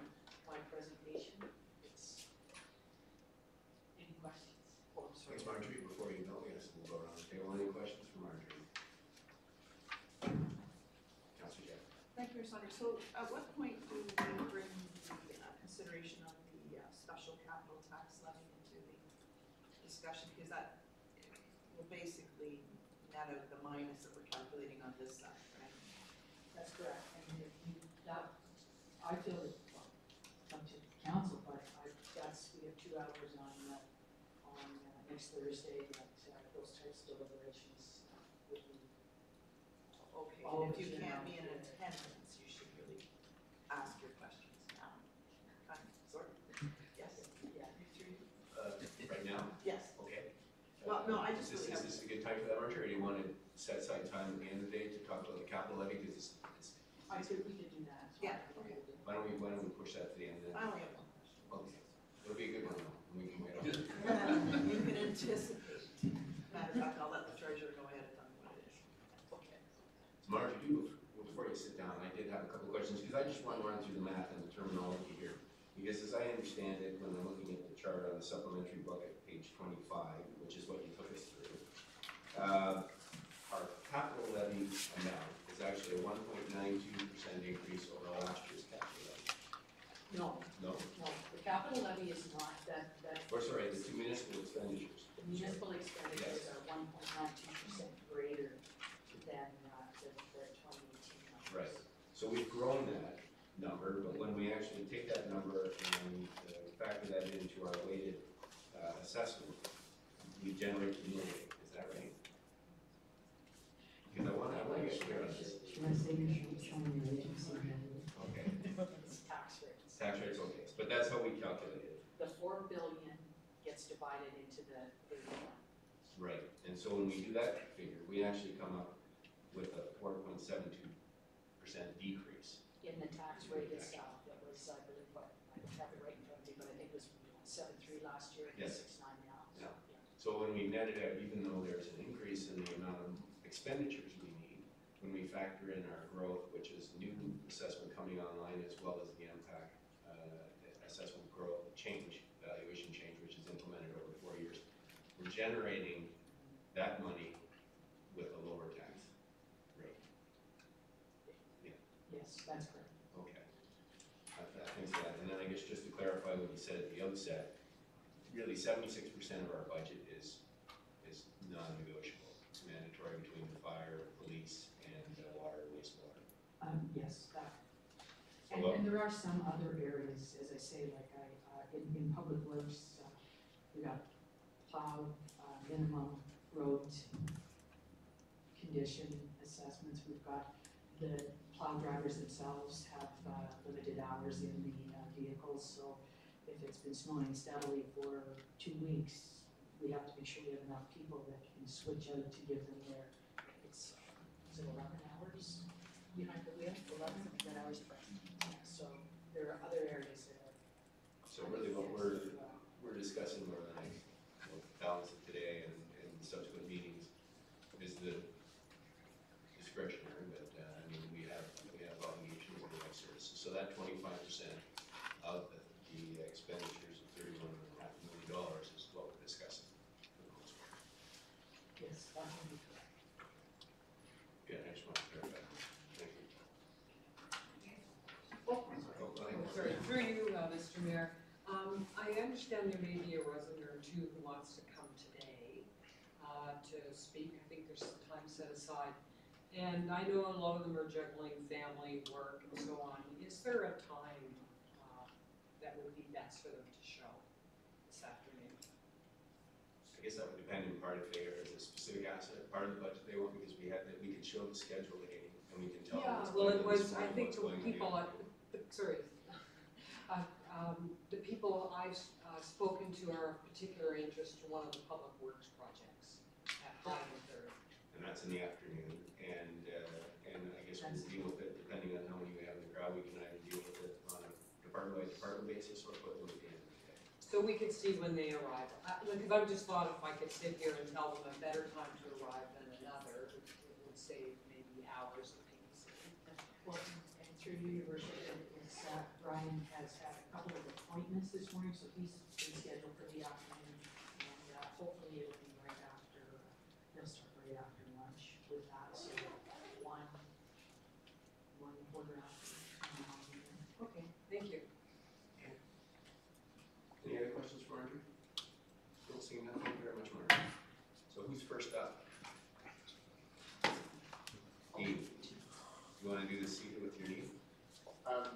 my presentation. Any questions? Oh, I'm sorry. Thanks, Marjorie. Before you go, yes, we'll go around the table. Any questions for Marjorie? Councillor Jeff. Thank you, Mr. Saunders. So at what point do we bring the consideration of the special capital tax levy into the discussion? Because that will basically net out the minus that we're calculating on this side, right? That's correct. And if you, that, I feel that, well, it's up to the council, but we have 2 hours on next Thursday, that those types of deliberations would be. Okay, All and if of you it, can't yeah. be in attendance, you should really ask your questions now. Kind of, sort of. Yes? Yeah. Right now? Yes. Okay. Well, no, I just Is really this a good time for that, Marjorie, or do you want to set aside time at the end of the day to talk about the capital levy? Because it's, I think we could do that. Yeah, okay. why don't we push that to the end of the I day? only have one question. Okay. It'll be a good one, though, and we can wait on it. You can anticipate. Matter of fact, I'll let the treasurer go ahead and tell me what it is. Okay. Marjorie, before you sit down, I did have a couple of questions, because I just want to run through the math and the terminology here. Because as I understand it, when I'm looking at the chart on the supplementary bucket, page 25, which is what you took us through, our capital levy amount is actually a 1.92% increase over last year's capital levy. No, No? the capital levy is not that, Or sorry, the 2 municipal expenditures. the municipal expenditures are 1.92% greater than the 2018 numbers. Right. So we've grown that number, but when we actually take that number and factor that into our weighted assessment, we generate the mill rate. Is that right? Because I want to get clear on this. Should I say you're showing your agency? Okay. It's tax rates. Tax rate's okay, but that's how we calculate it. The 4 billion gets divided into the 31. Right. And so when we do that figure, we actually come up with a 4.72% decrease. In the tax rate itself, that was, I believe, what, I don't have it right in front of me, but I think it was 7.3 last year, Yes. 6.9 now. So, Yeah. So when we net it out, even though there's an increase in the amount of expenditures we need, when we factor in our growth, which is new assessment coming online, as well as the impact assessment growth change, valuation change, which is implemented over 4 years, we're generating that money with a lower tax rate. Yes, that's correct. Okay. Thanks for that. And then I guess just to clarify what you said at the outset, really 76% of our budget is non-negotiable. It's mandatory between the fire, police, and water, wastewater. Yes, that. So, And there are some other areas, as I say, like in public works, we got plow, minimum road condition assessments. We've got the plow drivers themselves have limited hours in the vehicles, so if it's been snowing steadily for 2 weeks, we have to make sure we have enough people that can switch out to give them their, is it 11 hours behind the wheel? 11 hours. Yeah, so there are other areas that are. so really what we're discussing more than the balance of today and subsequent meetings is the discretionary, but I mean, we have obligations to provide services. So that 25% of the expenditures of $31.5 million is what we're discussing for the most part. Yes, that would be correct. Good, I just want to clarify. Thank you. I understand there may be a resident or two who wants to come today to speak. I think there's some time set aside. And I know a lot of them are juggling family, work, and so on. Is there a time that would be best for them to show this afternoon? I guess that would depend in part if there is a specific asset, part of the budget they want, because we can show the schedule and we can tell. Yeah, what's well, going it on this was, I morning, think what's the going on people, the the people I've spoken to are of particular interest to one of the public works projects at Collingwood. And that's in the afternoon, and I guess we'll deal with it, depending on how many we have in the crowd, we can either deal with it on a department by department basis or put them at the end of the day. So we could see when they arrive. Because I've just thought if I could sit here and tell them a better time to arrive than another, it would save maybe hours of babysitting. Well, and through you, Your Worship, Brian has had a couple of appointments this morning, so he's been scheduled for the afternoon. And hopefully it'll be right after, they'll start right after lunch with that, so one quarter after. Okay, thank you. Any other questions for Andrew? Don't see nothing. Thank you very much, Mark. So who's first up? Eve, you want to do the seat with your knee?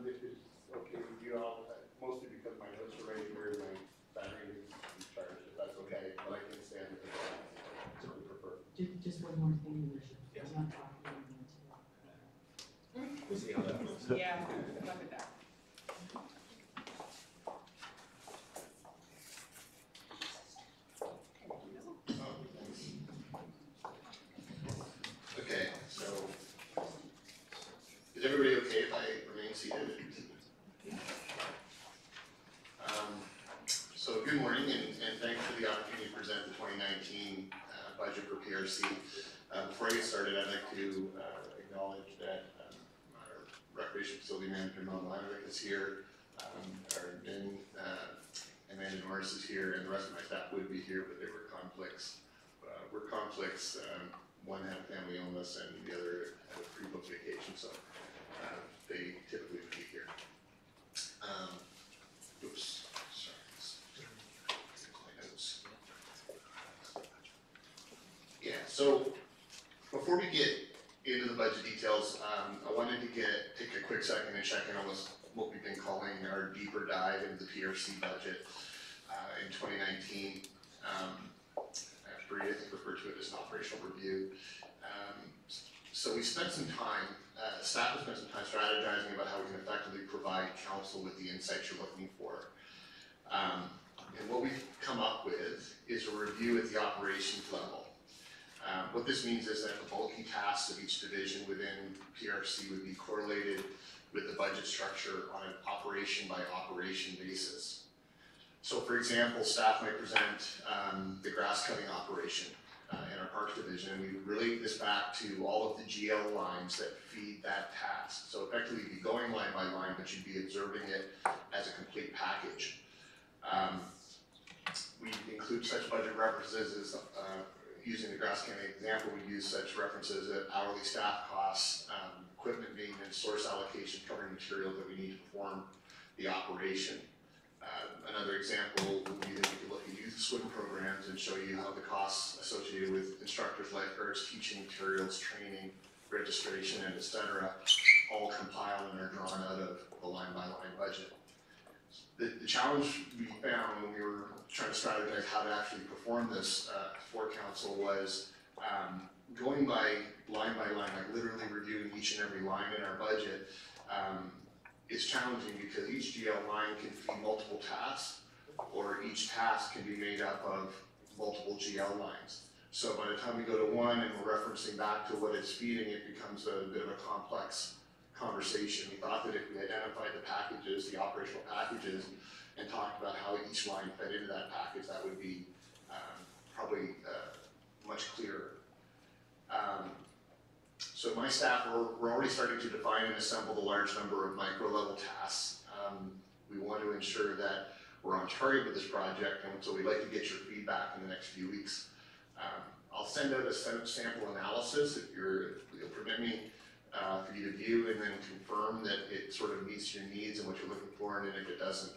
This is okay with you all, mostly because my notes are right here and my battery is charged, if that's okay, but I can stand if you prefer. Just one more thing, Your Worship. Yes. I'm not talking anymore today. We'll see how that goes. Yeah, good luck with that. Okay, so, is everybody okay if I remain seated? So good morning and thanks for the opportunity to present the 2019 budget for PRC. Before I get started, I'd like to acknowledge that our recreation facility manager, Mel Lanovic, is here. Our admin, Amanda Norris is here, and the rest of my staff would be here, but there were conflicts. One had family illness and the other had a pre-booked vacation, so they typically would be here. Oops, sorry. My notes. Yeah, so before we get into the budget details, I wanted to take a quick second and check in on what we've been calling our deeper dive into the PRC budget in 2019. I think referred to it as an operational review. So we spent some time, staff has spent some time strategizing about how we can effectively provide council with the insights you're looking for. And what we've come up with is a review at the operations level. What this means is that the bulky tasks of each division within PRC would be correlated with the budget structure on an operation by operation basis. So for example, staff might present the grass cutting operation in our parks division, and we relate this back to all of the GL lines that feed that task. So effectively you'd be going line by line, but you'd be observing it as a complete package. We include such budget references as, using the grass cutting example, we use such references as hourly staff costs, equipment maintenance, source allocation, covering material that we need to perform the operation. Another example would be that we could look at youth swim programs and show you how the costs associated with instructors, lifeguards, teaching materials, training, registration, and etc. all compile and are drawn out of the line-by-line budget. The challenge we found when we were trying to strategize how to actually perform this for council was going by line, like literally reviewing each and every line in our budget. Is challenging because each GL line can feed multiple tasks, or each task can be made up of multiple GL lines. So by the time we go to one and we're referencing back to what it's feeding, it becomes a bit of a complex conversation. We thought that if we identified the packages, the operational packages, and talked about how each line fed into that package, that would be probably much clearer. So my staff, we're already starting to define and assemble the large number of micro-level tasks. We want to ensure that we're on target with this project, and so we'd like to get your feedback in the next few weeks. I'll send out a sample analysis if you'll permit me for you to view and then confirm that it sort of meets your needs and what you're looking for, and then if it doesn't,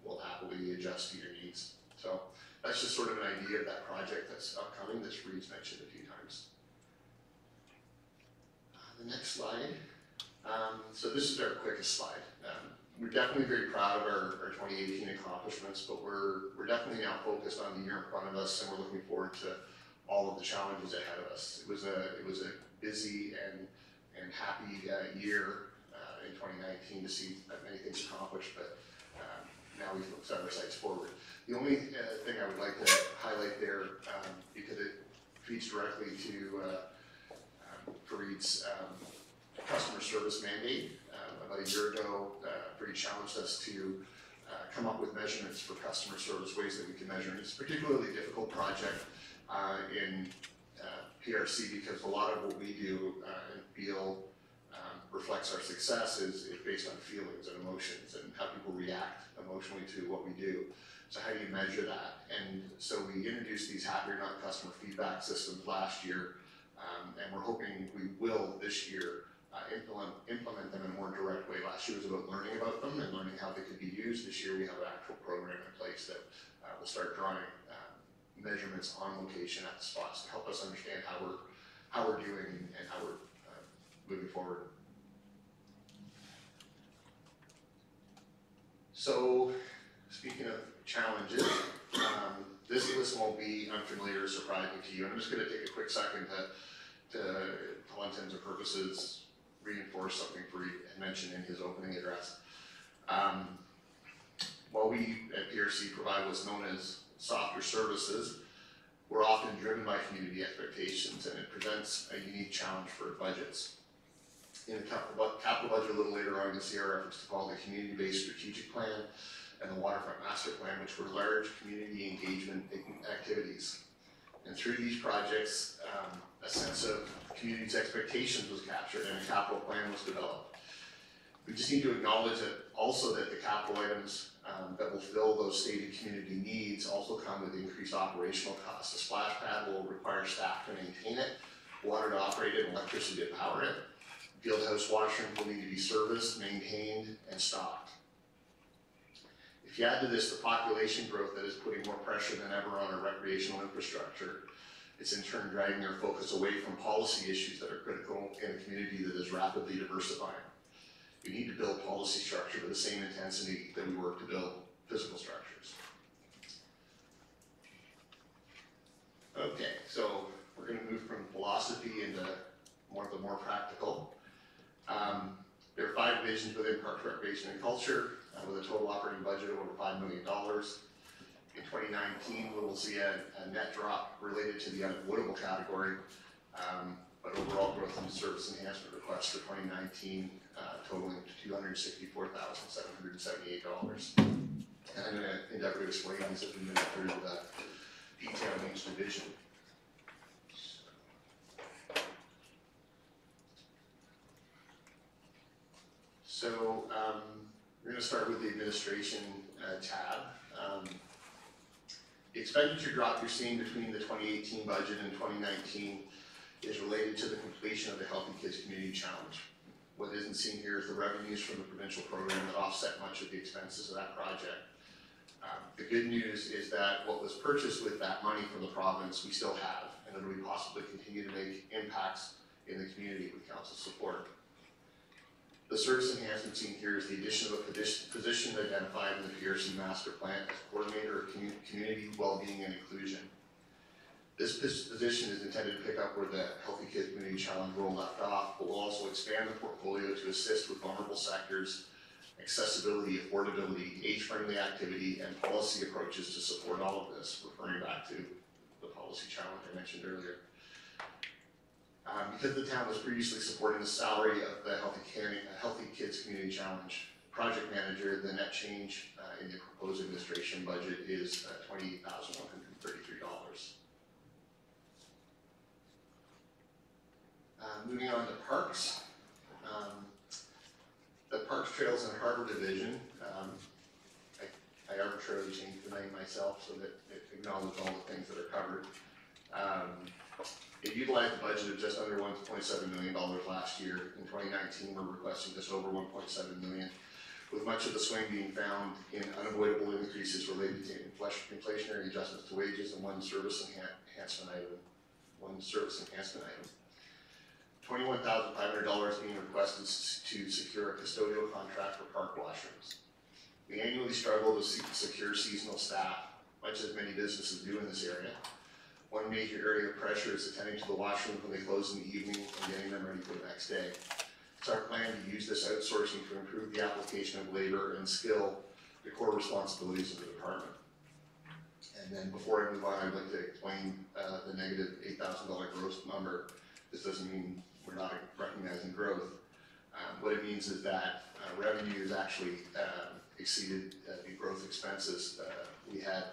will happily adjust to your needs. So that's just sort of an idea of that project that's upcoming that Reed's mentioned a few times. The next slide. So this is our quickest slide. We're definitely very proud of our 2018 accomplishments, but we're definitely now focused on the year in front of us, and we're looking forward to all of the challenges ahead of us. It was a busy and happy year in 2019 to see many things accomplished, but now we've set our sights forward. The only thing I would like to highlight there, because it feeds directly to Fareed's customer service mandate. About a year ago, Fareed challenged us to come up with measurements for customer service, ways that we can measure. And it's a particularly difficult project in PRC because a lot of what we do and feel reflects our success is based on feelings and emotions and how people react emotionally to what we do. So how do you measure that? And so we introduced these Happier Not customer feedback systems last year, and we're hoping we will this year implement them in a more direct way. Last year was about learning about them and learning how they could be used. This year we have an actual program in place that will start drawing measurements on location at the spots to help us understand how we're doing and how we're moving forward. So, speaking of challenges, this list won't be unfamiliar or surprising to you. I'm just going to take a quick second to all intents and purposes, reinforce something Fareed had mentioned in his opening address. While we at PRC provide what's known as softer services, we're often driven by community expectations, and it presents a unique challenge for budgets. In the capital budget a little later on, you'll see our efforts to follow the community-based strategic plan and the waterfront master plan, which were large community engagement activities. And through these projects, a sense of community's expectations was captured and a capital plan was developed. We just need to acknowledge that also that the capital items that will fill those stated community needs also come with increased operational costs. The splash pad will require staff to maintain it, water to operate it, and electricity to power it. Field house washrooms will need to be serviced, maintained, and stocked. If you add to this the population growth that is putting more pressure than ever on our recreational infrastructure, it's in turn dragging our focus away from policy issues that are critical in a community that is rapidly diversifying. We need to build policy structure with the same intensity that we work to build physical structures. Okay, so we're going to move from philosophy into the more practical. There are 5 divisions within Parks, Recreation, and Culture with a total operating budget of over $5 million. In 2019, we will see a net drop related to the unavoidable category, but overall growth in service enhancement requests for 2019 totaling $264,778. And I'm going to endeavor to explain these as we move through the detail of each division. So we're going to start with the administration tab. The expenditure drop you're seeing between the 2018 budget and 2019 is related to the completion of the Healthy Kids Community Challenge. What isn't seen here is the revenues from the provincial program that offset much of the expenses of that project. The good news is that what was purchased with that money from the province we still have, and that we possibly continue to make impacts in the community with council support. The service enhancement seen here is the addition of a position identified in the PRC Master Plan as Coordinator of Community Wellbeing and Inclusion. This position is intended to pick up where the Healthy Kids Community Challenge role left off, but will also expand the portfolio to assist with vulnerable sectors, accessibility, affordability, age-friendly activity, and policy approaches to support all of this, referring back to the policy challenge I mentioned earlier. Because the town was previously supporting the salary of the Healthy Kids Community Challenge project manager, the net change in the proposed administration budget is $28,133. Moving on to Parks. The Parks, Trails, and Harbor Division, I arbitrarily changed the name myself so that it acknowledges all the things that are covered. It utilized a budget of just under $1.7 million last year. In 2019, we're requesting just over $1.7 million. with much of the swing being found in unavoidable increases related to inflationary adjustments to wages and one service enhancement item. $21,500 being requested to secure a custodial contract for park washrooms. We annually struggle to secure seasonal staff, much as many businesses do in this area. One major area of pressure is attending to the washrooms when they close in the evening and getting them ready for the next day. It's our plan to use this outsourcing to improve the application of labor and skill, the core responsibilities of the department. And then before I move on, I'd like to explain the negative $8,000 gross number. This doesn't mean we're not recognizing growth. What it means is that revenue has actually exceeded the growth expenses. We had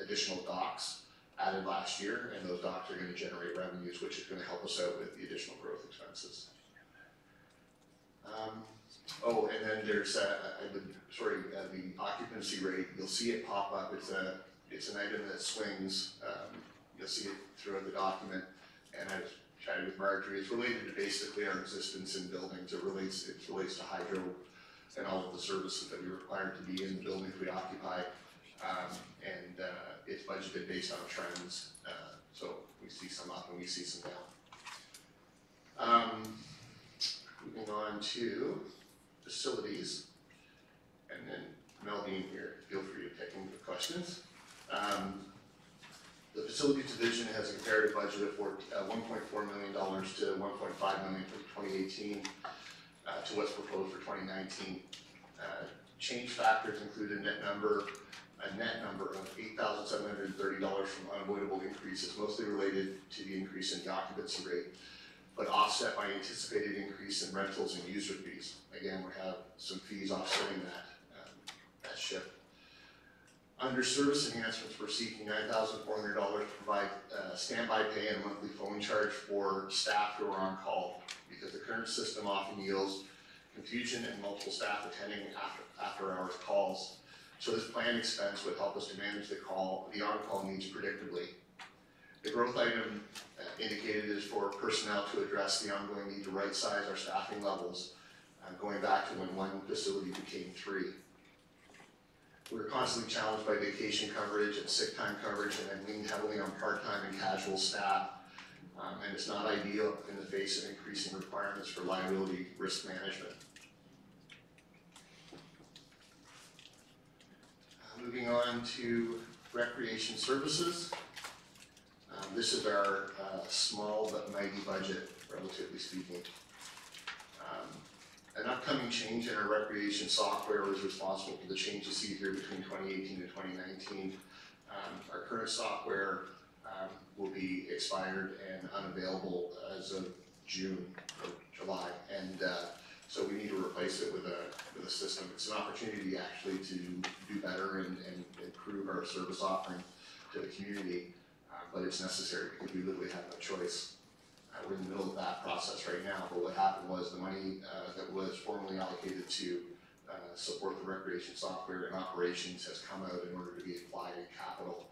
additional docks added last year, and those docks are going to generate revenues, which is going to help us out with the additional growth expenses. And then there's the occupancy rate. You'll see it pop up. It's an item that swings. You'll see it throughout the document, and I've chatted with Marjorie. It's related to basically our existence in buildings. It relates to hydro and all of the services that we require to be in the buildings we occupy, and it's budgeted based on trends. So we see some up and we see some down. Moving on to facilities, and then Melvin here, feel free to take into the questions. The facilities division has a comparative budget of $1.4 million to $1.5 million for 2018 to what's proposed for 2019. Change factors include a net number of $8,730 from unavoidable increases, mostly related to the increase in the occupancy rate, but offset by anticipated increase in rentals and user fees. Again, we have some fees offsetting that shift. Under service enhancements, we're seeking $9,400 to provide standby pay and a monthly phone charge for staff who are on call, because the current system often yields confusion and multiple staff attending after-hours calls. So this planned expense would help us to manage the on-call needs predictably. The growth item indicated is for personnel to address the ongoing need to right-size our staffing levels, going back to when one facility became 3. We're constantly challenged by vacation coverage and sick time coverage, and have leaned heavily on part-time and casual staff, and it's not ideal in the face of increasing requirements for liability risk management. Moving on to recreation services. This is our small but mighty budget, relatively speaking. An upcoming change in our recreation software is responsible for the change you see here between 2018 and 2019. Our current software will be expired and unavailable as of June or July, and so we need to replace it with a system. It's an opportunity actually to do better and improve our service offering to the community, but it's necessary because we literally have no choice. We're in the middle of that process right now, but what happened was the money that was formerly allocated to support the recreation software and operations has come out in order to be applied in capital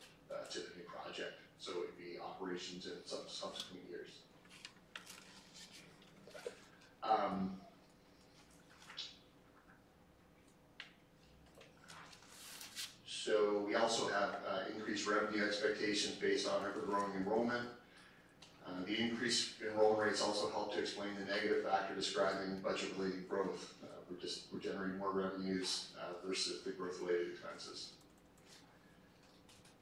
to the new project. So it would be operations in subsequent years. So we also have increased revenue expectations based on ever-growing enrollment. The increased enrollment rates also help to explain the negative factor describing budget-related growth. We're generating more revenues versus the growth-related expenses.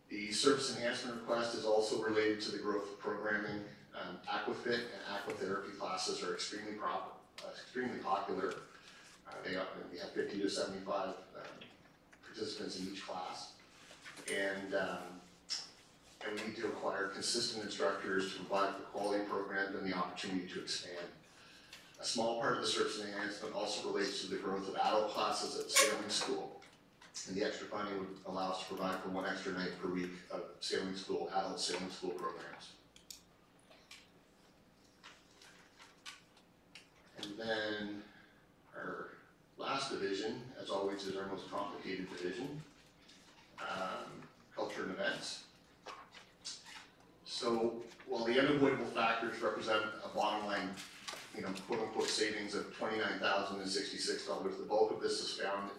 The service enhancement request is also related to the growth of programming. Aquafit and aquatherapy classes are extremely popular. We have 50 to 75 participants in each class, and we need to acquire consistent instructors to provide the quality programs and the opportunity to expand. A small part of the service enhancement also relates to the growth of adult classes at sailing school, and the extra funding would allow us to provide for 1 extra night per week of adult sailing school programs. And then our last division, as always, is our most complicated division, culture and events. So while the unavoidable factors represent a bottom line quote-unquote savings of $29,066. The bulk of this is found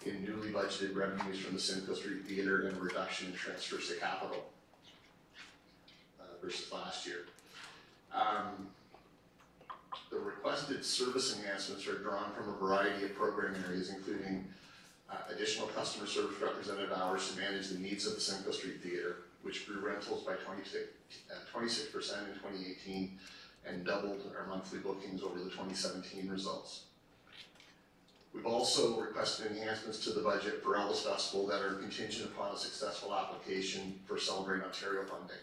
in newly budgeted revenues from the Simcoe Street Theatre and a reduction in transfers to capital versus last year. The requested service enhancements are drawn from a variety of program areas, including additional customer service representative hours to manage the needs of the Simcoe Street Theatre, which grew rentals by 26% in 2018 and doubled our monthly bookings over the 2017 results. We've also requested enhancements to the budget for Elvis Festival that are contingent upon a successful application for Celebrate Ontario funding.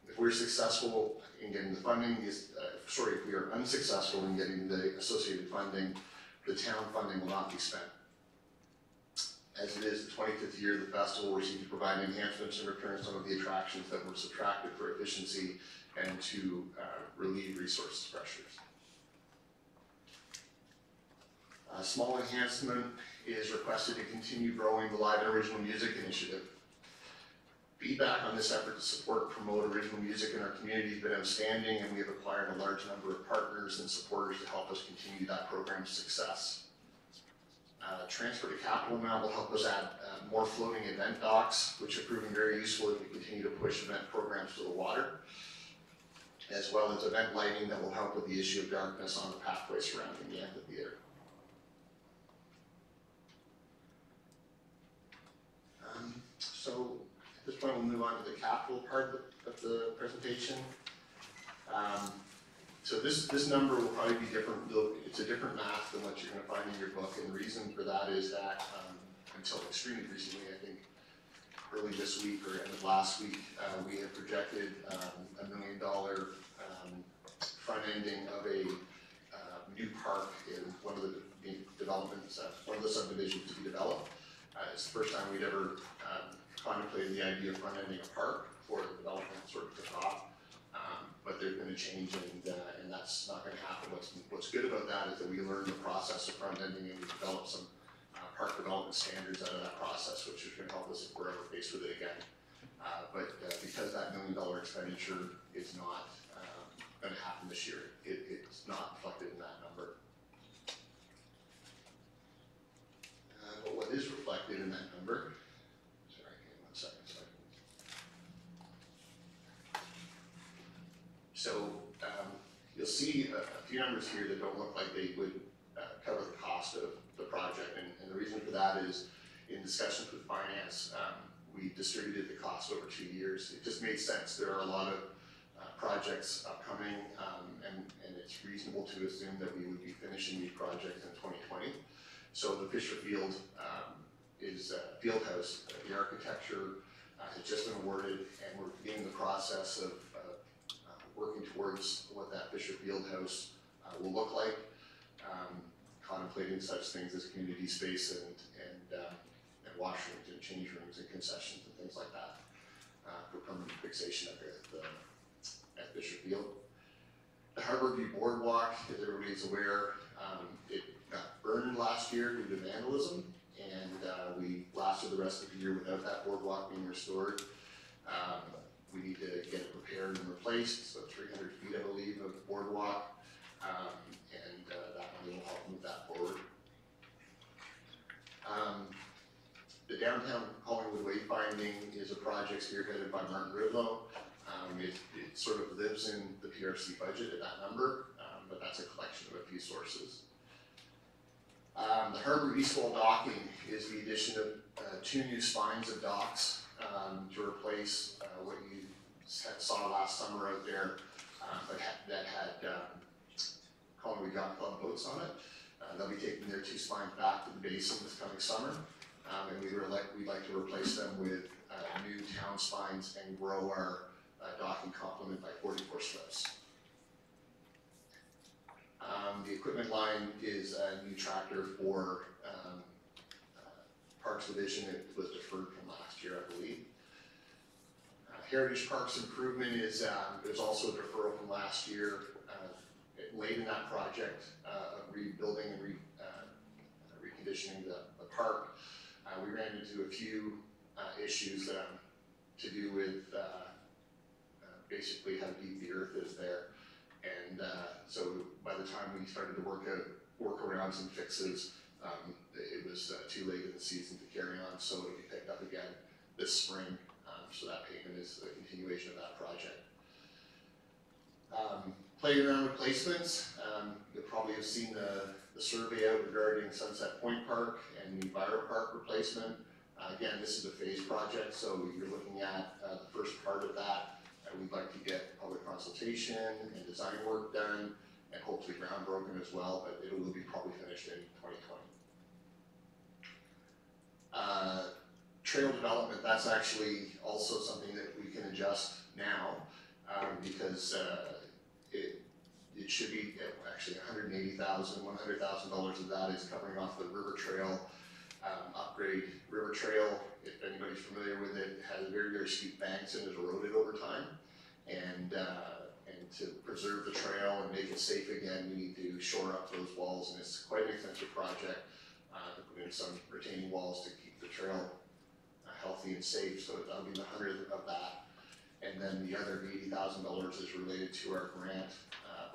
If we're successful in getting the funding, if we are unsuccessful in getting the associated funding, the town funding will not be spent. As it is the 25th year of the festival, we're seeking to provide enhancements and return some of the attractions that were subtracted for efficiency and to relieve resource pressures. A small enhancement is requested to continue growing the live and original music initiative. Feedback on this effort to support and promote original music in our community has been outstanding, and we have acquired a large number of partners and supporters to help us continue that program's success. Transfer to capital amount will help us add more floating event docks, which are proving very useful as we continue to push event programs to the water, as well as event lighting that will help with the issue of darkness on the pathway surrounding the amphitheater. So at this point, we'll move on to the capital part of the presentation. So this number will probably be different. It's a different math than what you're going to find in your book, and the reason for that is that until extremely recently, I think early this week or end of last week, we have projected $1 million front ending of a new park in one of the developments, one of the subdivisions to be developed. It's the first time we'd ever contemplated the idea of front ending a park before the development sort of took off. But there's been a change, and that's not going to happen. What's good about that is that we learned the process of front ending, and we developed some park development standards out of that process, which is going to help us if we're ever faced with it again. But because that $1 million expenditure is not going to happen this year, it's not reflected in that number. But what is reflected in that number? Sorry, give me 1 second. So you'll see a few numbers here that don't look like they would cover the cost of the project, and the reason for that is in discussions with finance, we distributed the cost over 2 years. It just made sense. There are a lot of projects upcoming, and it's reasonable to assume that we would be finishing these projects in 2020. So the Fisher Field is Field House. The architecture has just been awarded, and we're beginning the process of working towards what that Fisher Field House will look like, contemplating such things as community space and washrooms and change rooms and concessions and things like that for permanent fixation at Fisher Field. The Harbour View Boardwalk, as everybody's aware, it got burned last year due to vandalism, and we lasted the rest of the year without that boardwalk being restored. We need to get it repaired and replaced. It's about 300 feet, I believe, of boardwalk, and that money will help move that forward. The downtown Collingwood wayfinding is a project spearheaded by Martin Ridlow. It sort of lives in the PRC budget at that number, but that's a collection of a few sources. The Harbour East Wall docking is the addition of 2 new spines of docks to replace what you saw last summer out there, but that had Collingwood Yacht Club boats on it. They'll be taking their 2 spines back to the basin this coming summer, and we'd like to replace them with new town spines and grow our docking complement by 44 slips. The equipment line is a new tractor for Parks Division. It was deferred from last year, I believe. Heritage Parks improvement is there's also a deferral from last year. Late in that project of rebuilding and reconditioning the park, we ran into a few issues to do with basically how deep the earth is there, and so by the time we started to work around some fixes, it was too late in the season to carry on, so it'll be picked up again this spring. So that payment is a continuation of that project. Playground replacements, you'll probably have seen the survey out regarding Sunset Point Park and the Byron Park replacement. Again, this is a phase project, so you're looking at the first part of that. We'd like to get public consultation and design work done, and hopefully ground broken as well, but it will be probably finished in 2020. Trail development, that's actually also something that we can adjust now, because it should be actually $180,000, $100,000 of that is covering off the river trail upgrade. River trail, if anybody's familiar with it, has very, very steep banks and is eroded over time. And to preserve the trail and make it safe again, we need to shore up those walls, and it's quite an expensive project to put in some retaining walls to keep the trail healthy and safe. So that'll be the 100th of that. And then the other $80,000 is related to our grant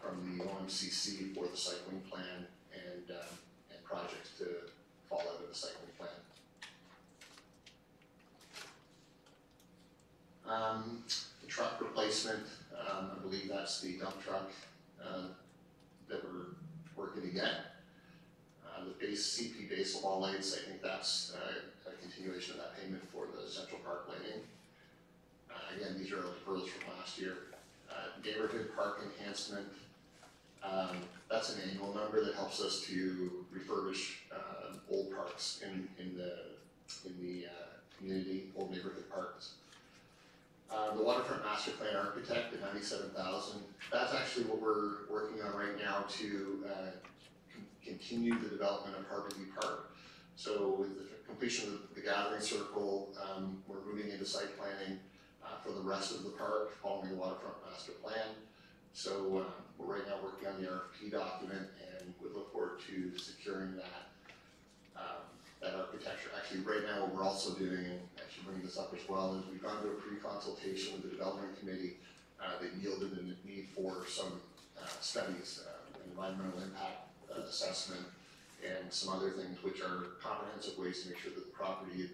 from the OMCC for the cycling plan and projects to fall out of the cycling plan. The truck replacement, I believe that's the dump truck that we're working to get. The base CP base wall lights, I think that's a continuation of that payment for the Central Park lighting. Again, these are deferrals from last year. Neighborhood park enhancement, that's an annual number that helps us to refurbish old parks in the community, old neighborhood parks. The waterfront master plan architect at $97,000. That's actually what we're working on right now to continue the development of Harborview Park. So with the completion of the gathering circle, we're moving into site planning for the rest of the park following the waterfront master plan. So we're right now working on the RFP document, and we look forward to securing that that architecture. Actually, right now what we're also doing, and I should bring this up as well, is we've gone to a pre-consultation with the development committee that yielded a need for some studies, environmental impact assessment, and some other things which are comprehensive ways to make sure that the property is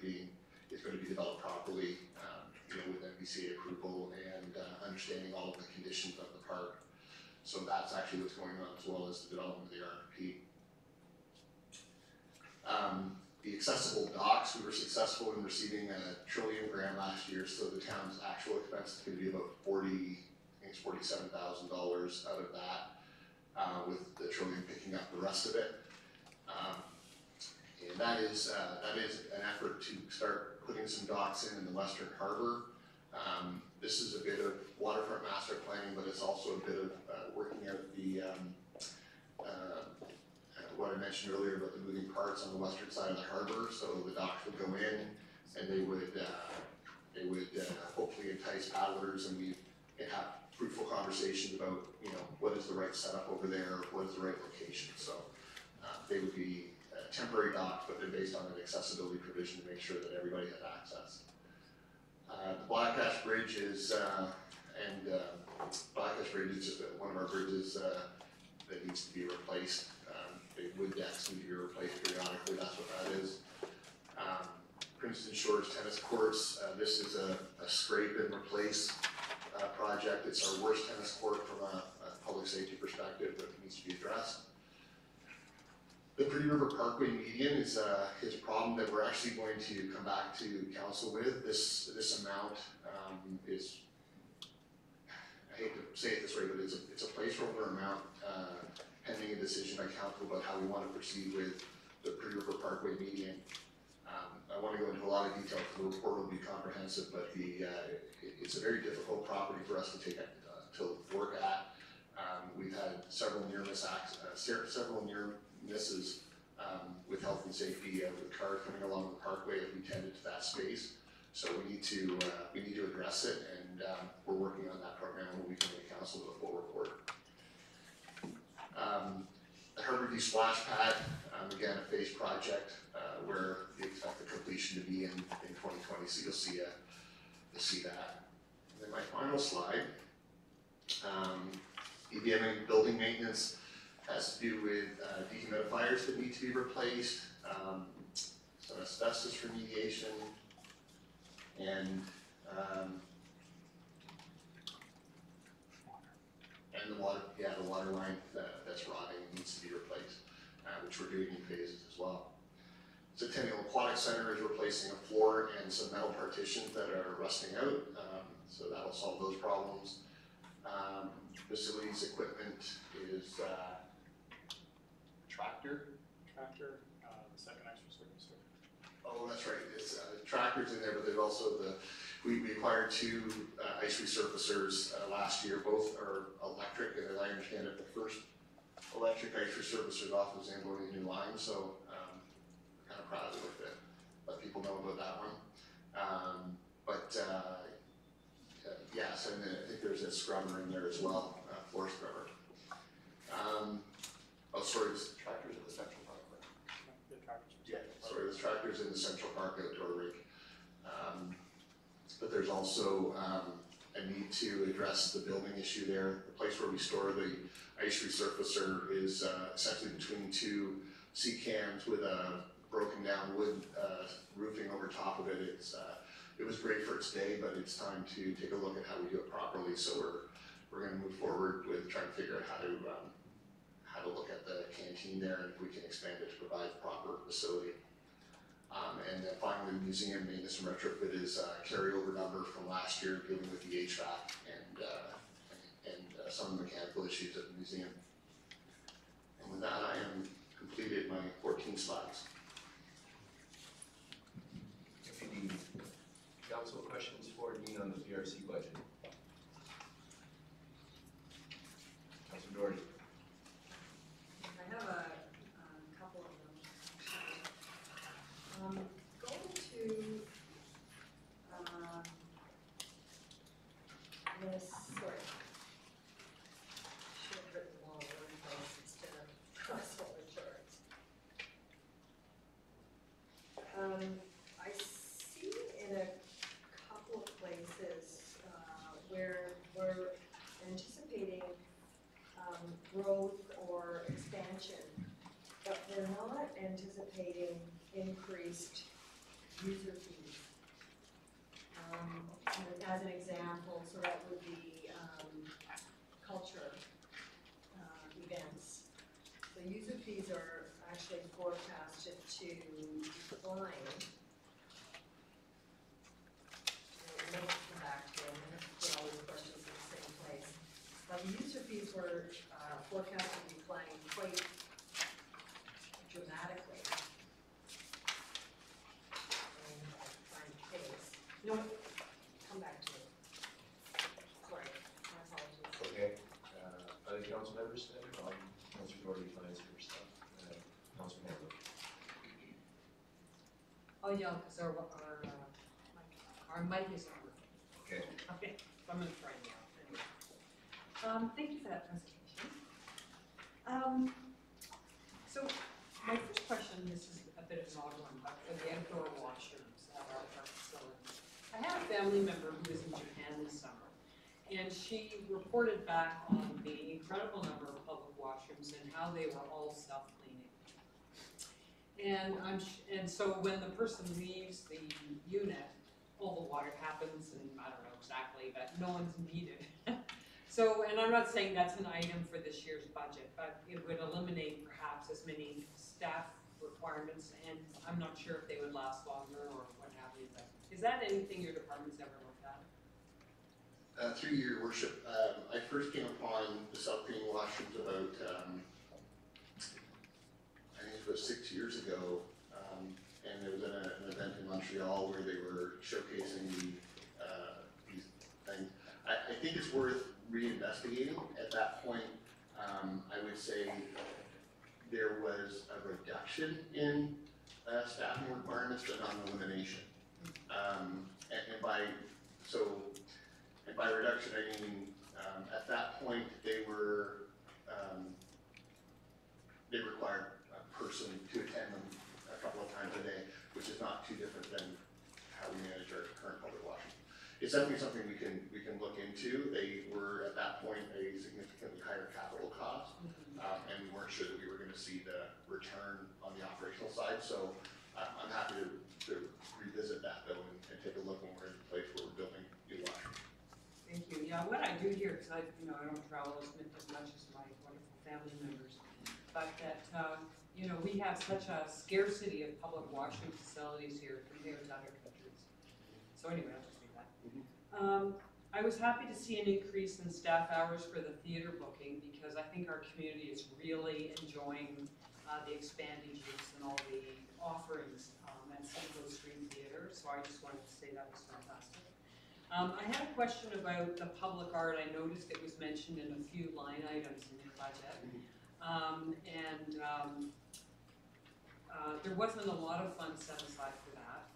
going to be developed properly, with MBCA approval and understanding all of the conditions of the park. So that's actually what's going on, as well as the development of the RFP. The accessible docks, we were successful in receiving a Trillium grant last year, so the town's actual expense is going to be about $47,000 out of that, with the Trillium picking up the rest of it. And that is an effort to start putting some docks in the Western Harbor. This is a bit of waterfront master planning, but it's also a bit of working out the what I mentioned earlier about the moving parts on the western side of the harbor. So the docks would go in, and they would hopefully entice paddlers, and we have fruitful conversations about what is the right setup over there, what is the right location. So they would be temporary docks, but they're based on an accessibility provision to make sure that everybody has access. The Black Ash Bridge is Black Ash Bridge is just one of our bridges that needs to be replaced. The wood decks need to be replaced periodically. That's what that is. Princeton Shores tennis courts. This is a scrape and replace project. It's our worst tennis court from a public safety perspective, but it needs to be addressed. The Pretty River Parkway median is a problem that we're actually going to come back to council with. This amount is, I hate to say it this way, but it's a placeholder amount pending a decision by council about how we want to proceed with the Pretty River Parkway median. I want to go into a lot of detail because the report will be comprehensive, but it's a very difficult property for us to work at. We've had several near misses with health and safety with cars coming along the parkway as we tended to that space. So we need to address it, and we're working on that program. We'll be coming to council with a full report. The Harborview Splash Pad, again, a phase project where we expect the completion to be in 2020. So you'll see that. And then my final slide, EBM building maintenance. has to do with dehumidifiers that need to be replaced, some asbestos remediation, and the water line that's rotting and needs to be replaced, which we're doing in phases as well. Centennial Aquatic Center is replacing a floor and some metal partitions that are rusting out, so that'll solve those problems. Facilities equipment is tractor. The second extra service. Oh, that's right, it's tractors in there, but there's also we acquired 2 ice resurfacers last year. Both are electric, and as I understand it, the first electric ice resurfacers off of Zamboni new line, so kind of proud of it, let people know about that one. Yes, and then I think there's a scrubber in there as well, floor scrubber. Sorry, the tractors at the Central Park. Yeah, sorry, the tractors in the Central Park outdoor rink. But there's also a need to address the building issue there. The place where we store the ice resurfacer is essentially between 2 sea cans with a broken down wood roofing over top of it. It was great for its day, but it's time to take a look at how we do it properly. So we're going to move forward with trying to figure out how to look at the canteen there and if we can expand it to provide a proper facility. And then finally, the museum maintenance and retrofit is a carryover number from last year dealing with the HVAC and some mechanical issues at the museum. And with that, I am completed my 14 slides. Deputy Council, questions for Dean on the PRC budget? Councilor Doherty. I have a couple of them. Going to this, sorry. Should have written them all in one place instead of across all the charts. I see in a couple of places where we're anticipating growth or expansion, but we're not anticipating increased user fees. As an example, so that would be culture events. The user fees are actually forecasted to decline. I'm going to come back to it, I'm going to put all these questions in the same place. But the user fees were forecasted to decline quite dramatically. Find the case. No, come back to it. Sorry, my apologies. Okay. Other council members then? Councilor Doherty, finance first. Councilor Handler. Oh, yeah, because our mic is not working. Okay. Okay, so I'm gonna try now. Anyway. Thank you for that presentation. So my first question, this is a bit of an odd one, but for the outdoor washrooms at our facility. I had a family member who was in Japan this summer, and she reported back on the incredible number of public washrooms and how they were all self-cleaning. And so when the person leaves the unit, all the water happens, and I don't know exactly, but no one's needed. So, and I'm not saying that's an item for this year's budget, but it would eliminate perhaps as many staff requirements, and I'm not sure if they would last longer or what have you, but is that anything your department's ever looked at? Through your worship, I first came upon the self-cleaning washrooms about, I think it was 6 years ago, and there was an event in Montreal where they were showcasing these things. I think it's worth reinvestigating. At that point, I would say there was a reduction in staffing requirements, but not an elimination. And by reduction, I mean at that point they required a person to attend them a couple of times a day, which is not too different than how we manage our current public washroom. It's definitely something we can look into. They were at that point a significantly higher capital cost, and we gonna see the return on the operational side, so I'm happy to revisit that though and take a look when we're in a place where we're building new washrooms. Thank you. Yeah, what I do here, because I don't travel as much as my wonderful family members, but that, we have such a scarcity of public washroom facilities here compared to other countries. So anyway, I'll just leave that. I was happy to see an increase in staff hours for the theater booking because I think our community is really enjoying the expanded use and all the offerings at Simcoe Street Theater. So I just wanted to say that was fantastic. I had a question about the public art. I noticed it was mentioned in a few line items in your budget. There wasn't a lot of funds set aside for that.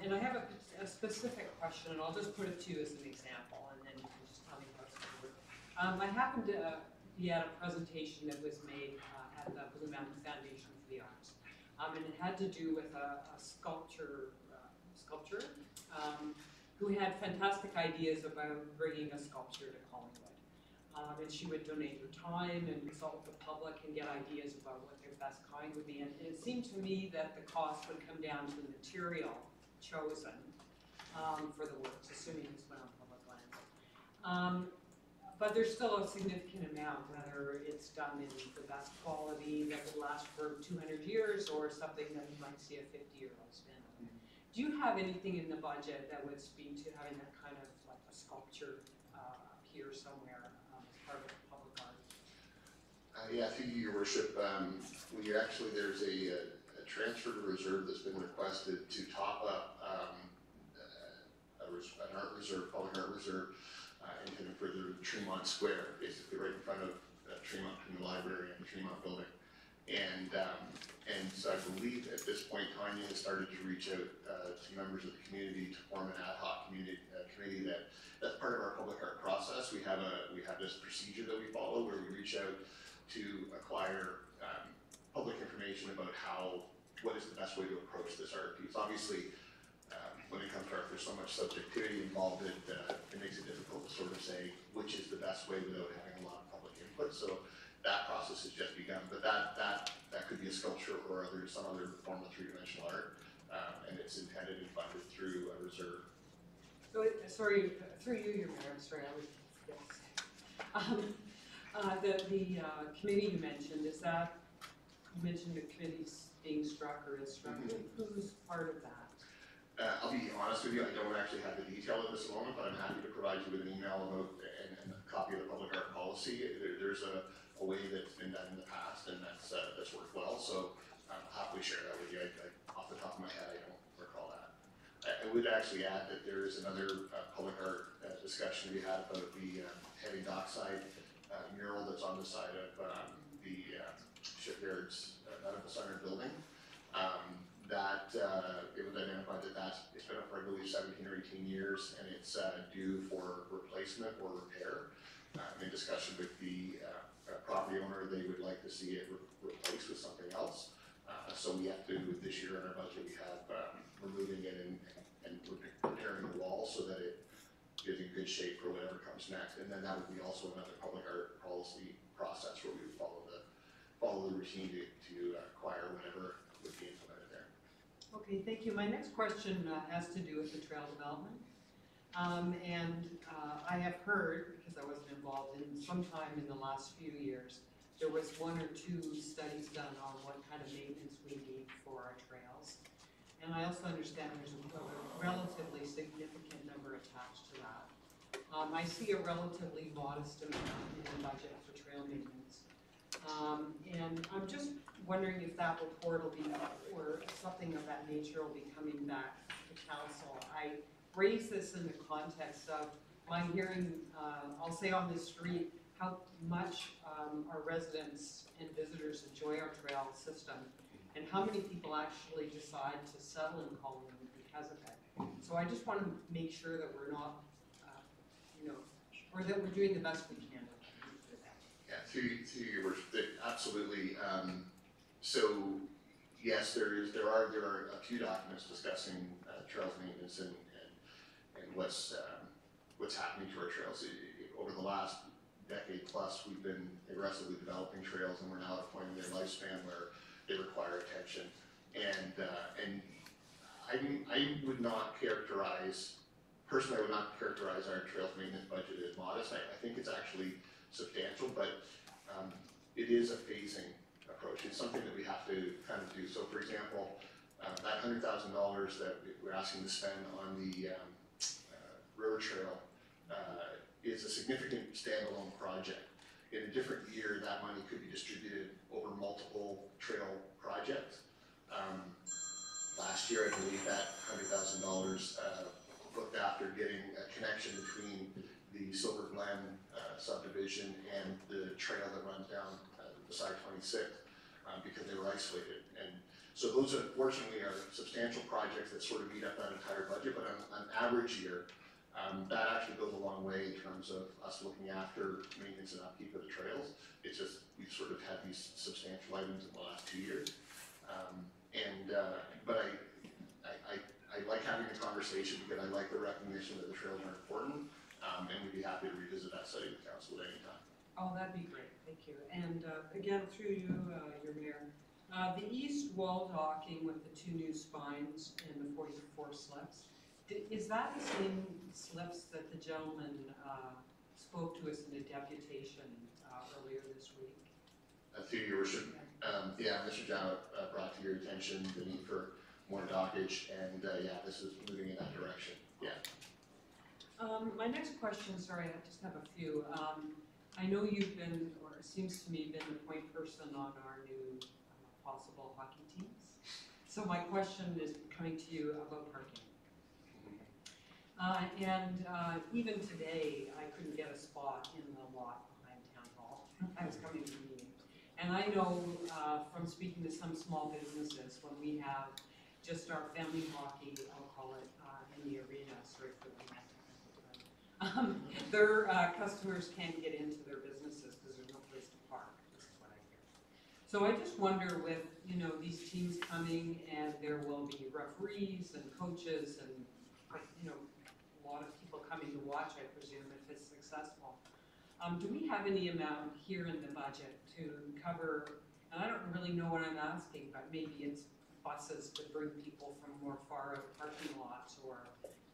And I have a specific question, and I'll just put it to you as an example, and then you can just tell me how it's going to work. I happened to be at a presentation that was made at the Blue Mountain Foundation for the Arts. And it had to do with a sculptor who had fantastic ideas about bringing a sculpture to Collingwood. And she would donate her time and consult with the public and get ideas about what their best kind would be. And it seemed to me that the cost would come down to the material chosen for the works, assuming this went on public land. But there's still a significant amount, whether it's done in the best quality that will last for 200 years or something that you might see a 50-year-old spend on. Do you have anything in the budget that would speak to having that kind of like a sculpture appear somewhere as part of public art? Yeah, through your worship, there's a transfer to reserve that's been requested to top up an art reserve, public art reserve, intended for the Tremont Square, basically right in front of Tremont, between the library and the Tremont building. And so I believe at this point, Tanya has started to reach out to members of the community to form an ad hoc committee that's part of our public art process. We have this procedure that we follow where we reach out to acquire public information about what is the best way to approach this art piece. Obviously, when it comes to art, there's so much subjectivity involved that it makes it difficult to sort of say which is the best way without having a lot of public input. So that process has just begun, but that could be a sculpture or some other form of three-dimensional art, and it's intended and funded through a reserve. So, sorry, through you, Your Mayor, I'm sorry, I was, yes. The committee you mentioned, you mentioned the committee's being struck or is struck. Who's part of that? I'll be honest with you, I don't actually have the detail at this moment, but I'm happy to provide you with an email about and a copy of the public art policy. There's a way that's been done in the past, and that's worked well. So I'll happily share that with you. Off the top of my head, I don't recall that. I would actually add that there is another public art discussion we had about the heavy dockside mural that's on the side of the shipyard's medical center building. It was identified that it's been up for, I believe, 17 or 18 years, and it's due for replacement or repair. In discussion with the property owner, they would like to see it replaced with something else. So we have to, this year in our budget, we have removing it and repairing the wall so that it is in good shape for whatever comes next. And then that would be also another public art policy process where we would follow the routine to acquire whatever would be implemented there. Okay, thank you. My next question has to do with the trail development. I have heard, because I wasn't involved in sometime in the last few years, there was 1 or 2 studies done on what kind of maintenance we need for our trails. And I also understand there's a relatively significant number attached to that. I see a relatively modest amount in the budget for trail maintenance. And I'm just wondering if that report will be, or something of that nature will be coming back to council. I raise this in the context of my hearing, I'll say on the street, how much our residents and visitors enjoy our trail system, and how many people actually decide to settle in Collingwood because of it. So I just want to make sure that we're not, or that we're doing the best we can. Yeah, through your worship, absolutely. So yes, there are a few documents discussing trails maintenance and what's happening to our trails. Over the last decade plus, we've been aggressively developing trails, and we're now at a point in their lifespan where they require attention. And I would not characterize, personally, I would not characterize our trails maintenance budget as modest. I think it's actually substantial, but it is a phasing approach. It's something that we have to kind of do. So for example, that $100,000 that we're asking to spend on the river trail is a significant standalone project. In a different year, that money could be distributed over multiple trail projects. Last year, I believe that $100,000 looked after getting a connection between the Silver Glen subdivision and the trail that runs down beside 26th because they were isolated. And so those, unfortunately, are substantial projects that sort of eat up that entire budget, but on an average year, that actually goes a long way in terms of us looking after maintenance and upkeep of the trails. It's just, we've sort of had these substantial items in the last 2 years. But I like having the conversation because I like the recognition that the trails are important, and we'd be happy to revisit that study with council at any time. Oh, that'd be great, thank you. And again, through you, your mayor, the east wall docking with the 2 new spines and the 44 slips, is that the same slips that the gentleman spoke to us in a deputation earlier this week? Through your worship, yeah, Mr. Jowett brought to your attention the need for more dockage, and yeah, this is moving in that direction, yeah. My next question, sorry, I just have a few. I know you've been, or it seems to me, been the point person on our new possible hockey teams. So my question is coming to you about parking. Even today, I couldn't get a spot in the lot behind Town Hall. I was coming to the meeting. And I know from speaking to some small businesses, when we have just our family hockey, I'll call it, in the arena, sorry for the their customers can't get into their businesses because there's no place to park. This is what I hear. So I just wonder with, you know, these teams coming and there will be referees and coaches and, you know, a lot of people coming to watch, I presume, if it's successful. Do we have any amount here in the budget to cover, and I don't really know what I'm asking, but maybe it's buses to bring people from more far out parking lots, or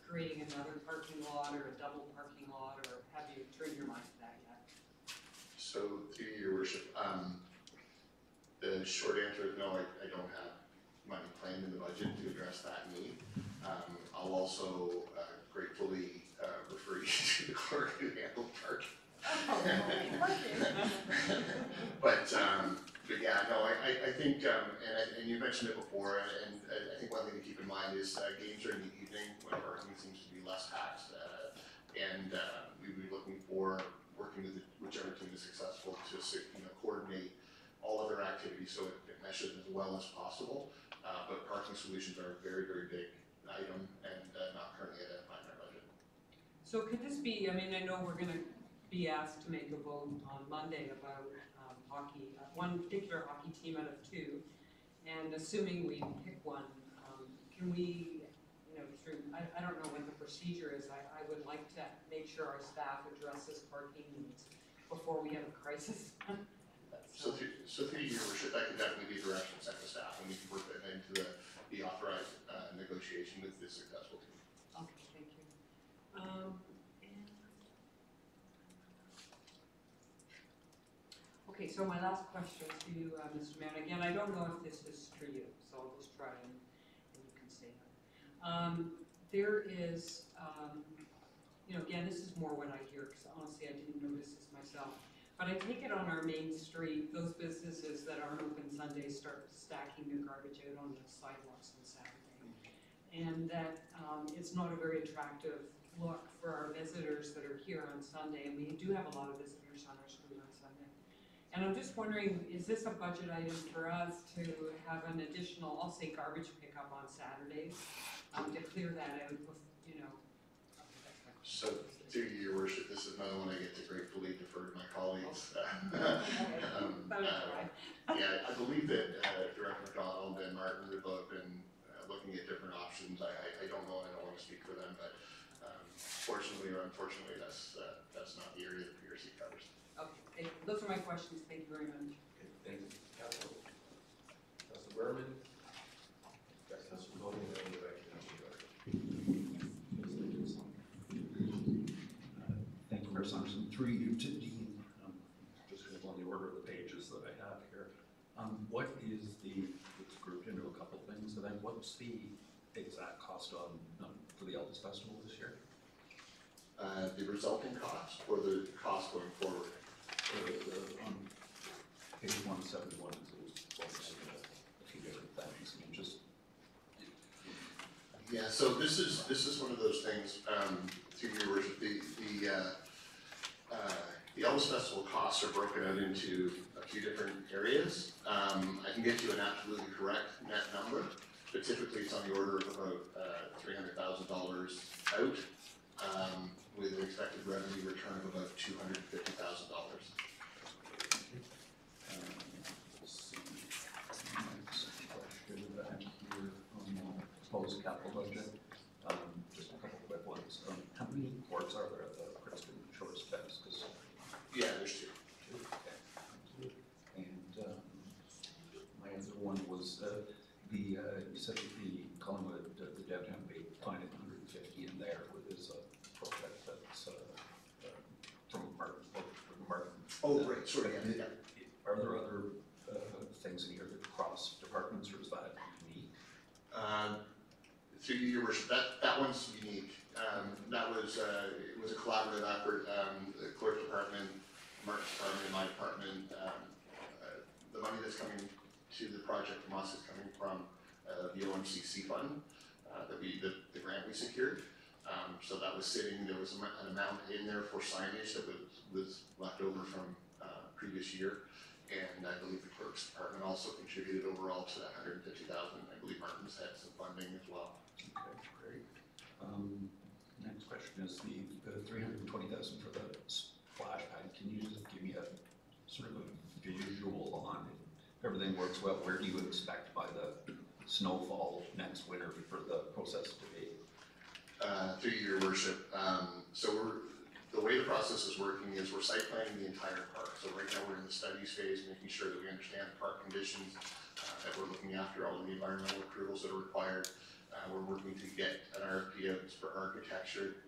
creating another parking lot or a double parking lot, or have you turned your mind to that yet? So, to your worship, the short answer is no, I don't have money planned in the budget to address that need. I'll also gratefully refer you to the clerk who handled parking. But yeah, no, I think, and you mentioned it before, and I think one thing to keep in mind is games during the evening when parking seems to be less taxed, and we would be looking for working with whichever team is successful to coordinate all of their activities so it meshes as well as possible. But parking solutions are a very, very big item and not currently identified in our budget. So could this be, I mean, I know we're going to be asked to make a vote on Monday about hockey, one particular hockey team out of 2, and assuming we pick one, can we, you know, through, I don't know what the procedure is, I would like to make sure our staff addresses parking needs before we have a crisis. So through your worship, that could definitely be direction sent to staff, and we can work that into the authorized negotiation with the successful team. Okay, thank you. Okay, so my last question to you, Mr. Mayor, again, I don't know if this is for you, so I'll just try and you can say that. There is, you know, again, this is more what I hear, because honestly I didn't notice this myself, but I take it on our main street, those businesses that aren't open Sundays start stacking their garbage out on the sidewalks on Saturday. And that it's not a very attractive look for our visitors that are here on Sunday, and we do have a lot of visitors on our street on Sunday. And I'm just wondering, is this a budget item for us to have an additional, I'll say garbage pickup on Saturdays, to clear that out with, you know? So, through your worship, this is another one I get to gratefully defer to my colleagues. Yeah, I believe that Director McDonald and Martin have both been looking at different options. I don't know, and I don't want to speak for them, but fortunately or unfortunately, that's not the area that PRC covers. Those are my questions, thank you very much. Okay, thank you, Council. Council Berman. Council Bowman, and the right Thank you, Mayor Sampson. Through you to Dean, just going to go on the order of the pages that I have here. What is it's grouped into a couple things, and then what's the exact cost on for the Elvis Festival this year? The resulting cost or the cost going forward? On page 171, there's a few different things. I mean, just Yeah, so this is one of those things, through your worship, the Elvis Festival costs are broken out into a few different areas. I can get you an absolutely correct net number, but typically it's on the order of about $300,000 out, with an expected revenue return of about $250,000. Let's see. Next question back here on the proposed capital budget. Just a couple quick ones. How many courts are there at the Princeton Shores Fence? Yeah, there's two. Okay. And my other one was you said that the Collingwood, the downtown bay, finding 150 in there is a project that's from Martin. Oh, right, sorry, yeah. Are there other things in here that cross departments, or is that unique? Through your worship, that one's unique. That was, it was a collaborative effort, the clerk department, Mark's department, and my department. The money that's coming to the project from us is coming from the OMCC fund, the grant we secured. So that was sitting, there was an amount in there for signage that was left over from previous year. And I believe the clerk's department also contributed overall to that $150,000. I believe Martin's had some funding as well. Okay, great. Next question is the $320,000 for the splash pad. Can you just give me a sort of a visual on it? If everything works well, where do you expect by the snowfall next winter for the process to be? Through your worship, the way the process is working is we're site planning the entire park. So right now we're in the studies phase, making sure that we understand the park conditions, that we're looking after all of the environmental approvals that are required. We're working to get an RFP out for architecture.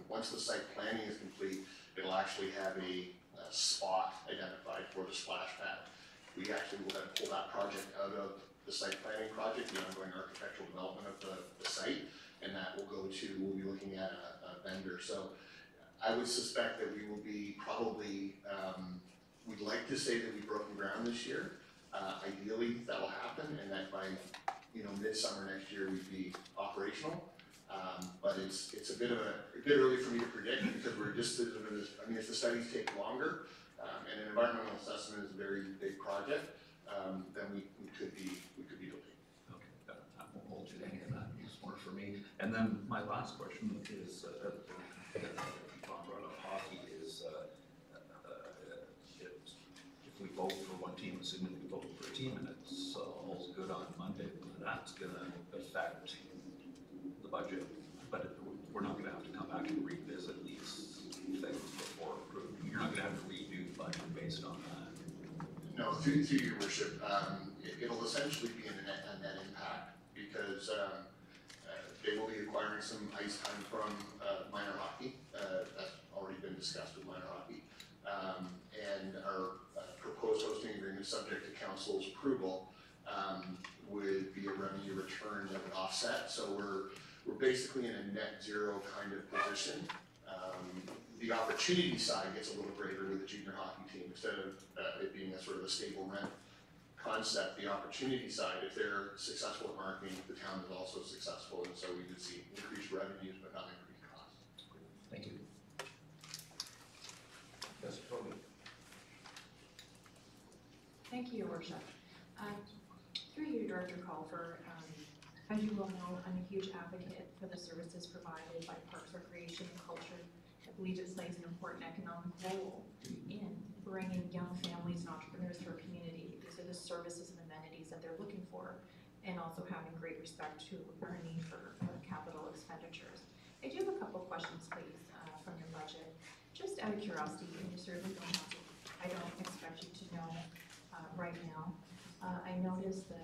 Once the site planning is complete, it'll actually have a spot identified for the splash pad. We actually will then pull that project out of the site planning project, the ongoing architectural development of the site, and that will go to, we'll be looking at a vendor. So I would suspect that we will be probably, we'd like to say that we've broken ground this year. Ideally, that'll happen, and that by midsummer next year we'd be operational. But it's a bit early for me to predict because we're just, I mean, if the studies take longer, and an environmental assessment is a very big project, then we could be delayed. Okay, I won't hold you to any of that. It's more for me. And then my last question is, Tom brought up hockey, is if we vote for one team, assuming we vote for a team and it's all's good on Monday, that's going to affect the budget. But we're not going to have to come back and revisit these things before approving. You're not going to have to redo the budget based on that. No, through your worship, it'll essentially be a net impact because they will be acquiring some ice time from minor hockey. That's already been discussed with minor hockey. And our proposed hosting agreement, subject to council's approval, would be a revenue return that would offset. So we're basically in a net zero kind of position. The opportunity side gets a little greater with the junior hockey team. Instead of it being a sort of a stable rent concept, the opportunity side, if they're successful at marketing, the town is also successful, and so we would see increased revenues but not increased costs. Thank you. Yes, Toby. Thank you, Your Worship. Through you, Director Calfer, as you well know, I'm a huge advocate for the services provided by Parks, Recreation, and Culture. I believe it plays an important economic role in bringing young families and entrepreneurs to our community. These are the services and amenities that they're looking for, and also having great respect to our need for capital expenditures. I do have a couple questions, please, from your budget. Just out of curiosity, and you certainly don't have to I don't expect you to know right now. I noticed the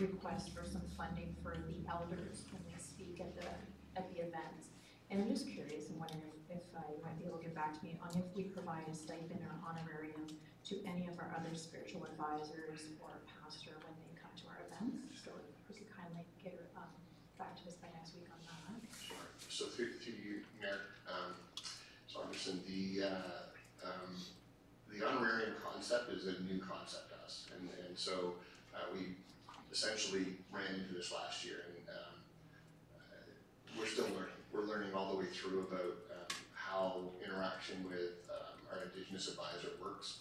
request for some funding for the elders when they speak at the events. And I'm just curious and wondering if you might be able to get back to me on if we provide a stipend or honorarium to any of our other spiritual advisors or pastor when they come to our events. So if we could kindly get back to us by next week on that. Sure. So through you, Mayor, so Anderson, the honorarium concept is a new concept to us, and so we essentially ran into this last year, and we're still learning. We're learning all the way through about how interaction with our Indigenous advisor works.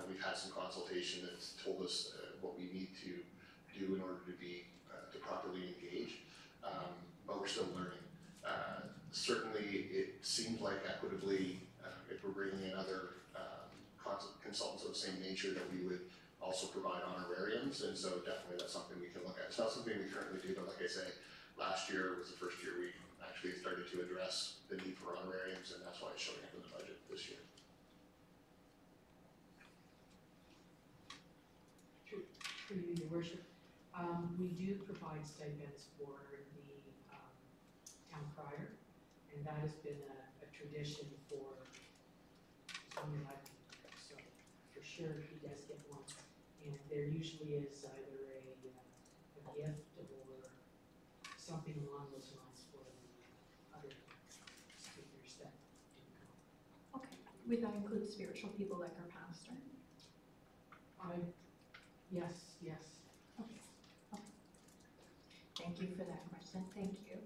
We've had some consultation that's told us what we need to do in order to be to properly engage, but we're still learning. Certainly, it seems like equitably, if we're bringing in other consultants of the same nature, that we would also provide honorariums, and so definitely that's something we can look at. It's not something we currently do, but like I say, last year was the first year we actually started to address the need for honorariums, and that's why it's showing up in the budget this year. Through you, Your Worship, we do provide stipends for the town crier, and that has been a tradition for as long as I've been here. So for sure, he does get one, and there usually is either a gift or something along those lines for the other speakers that do come. Okay, would that include spiritual people like our pastor? Yes, yes. Okay, okay. Thank you for that question, thank you.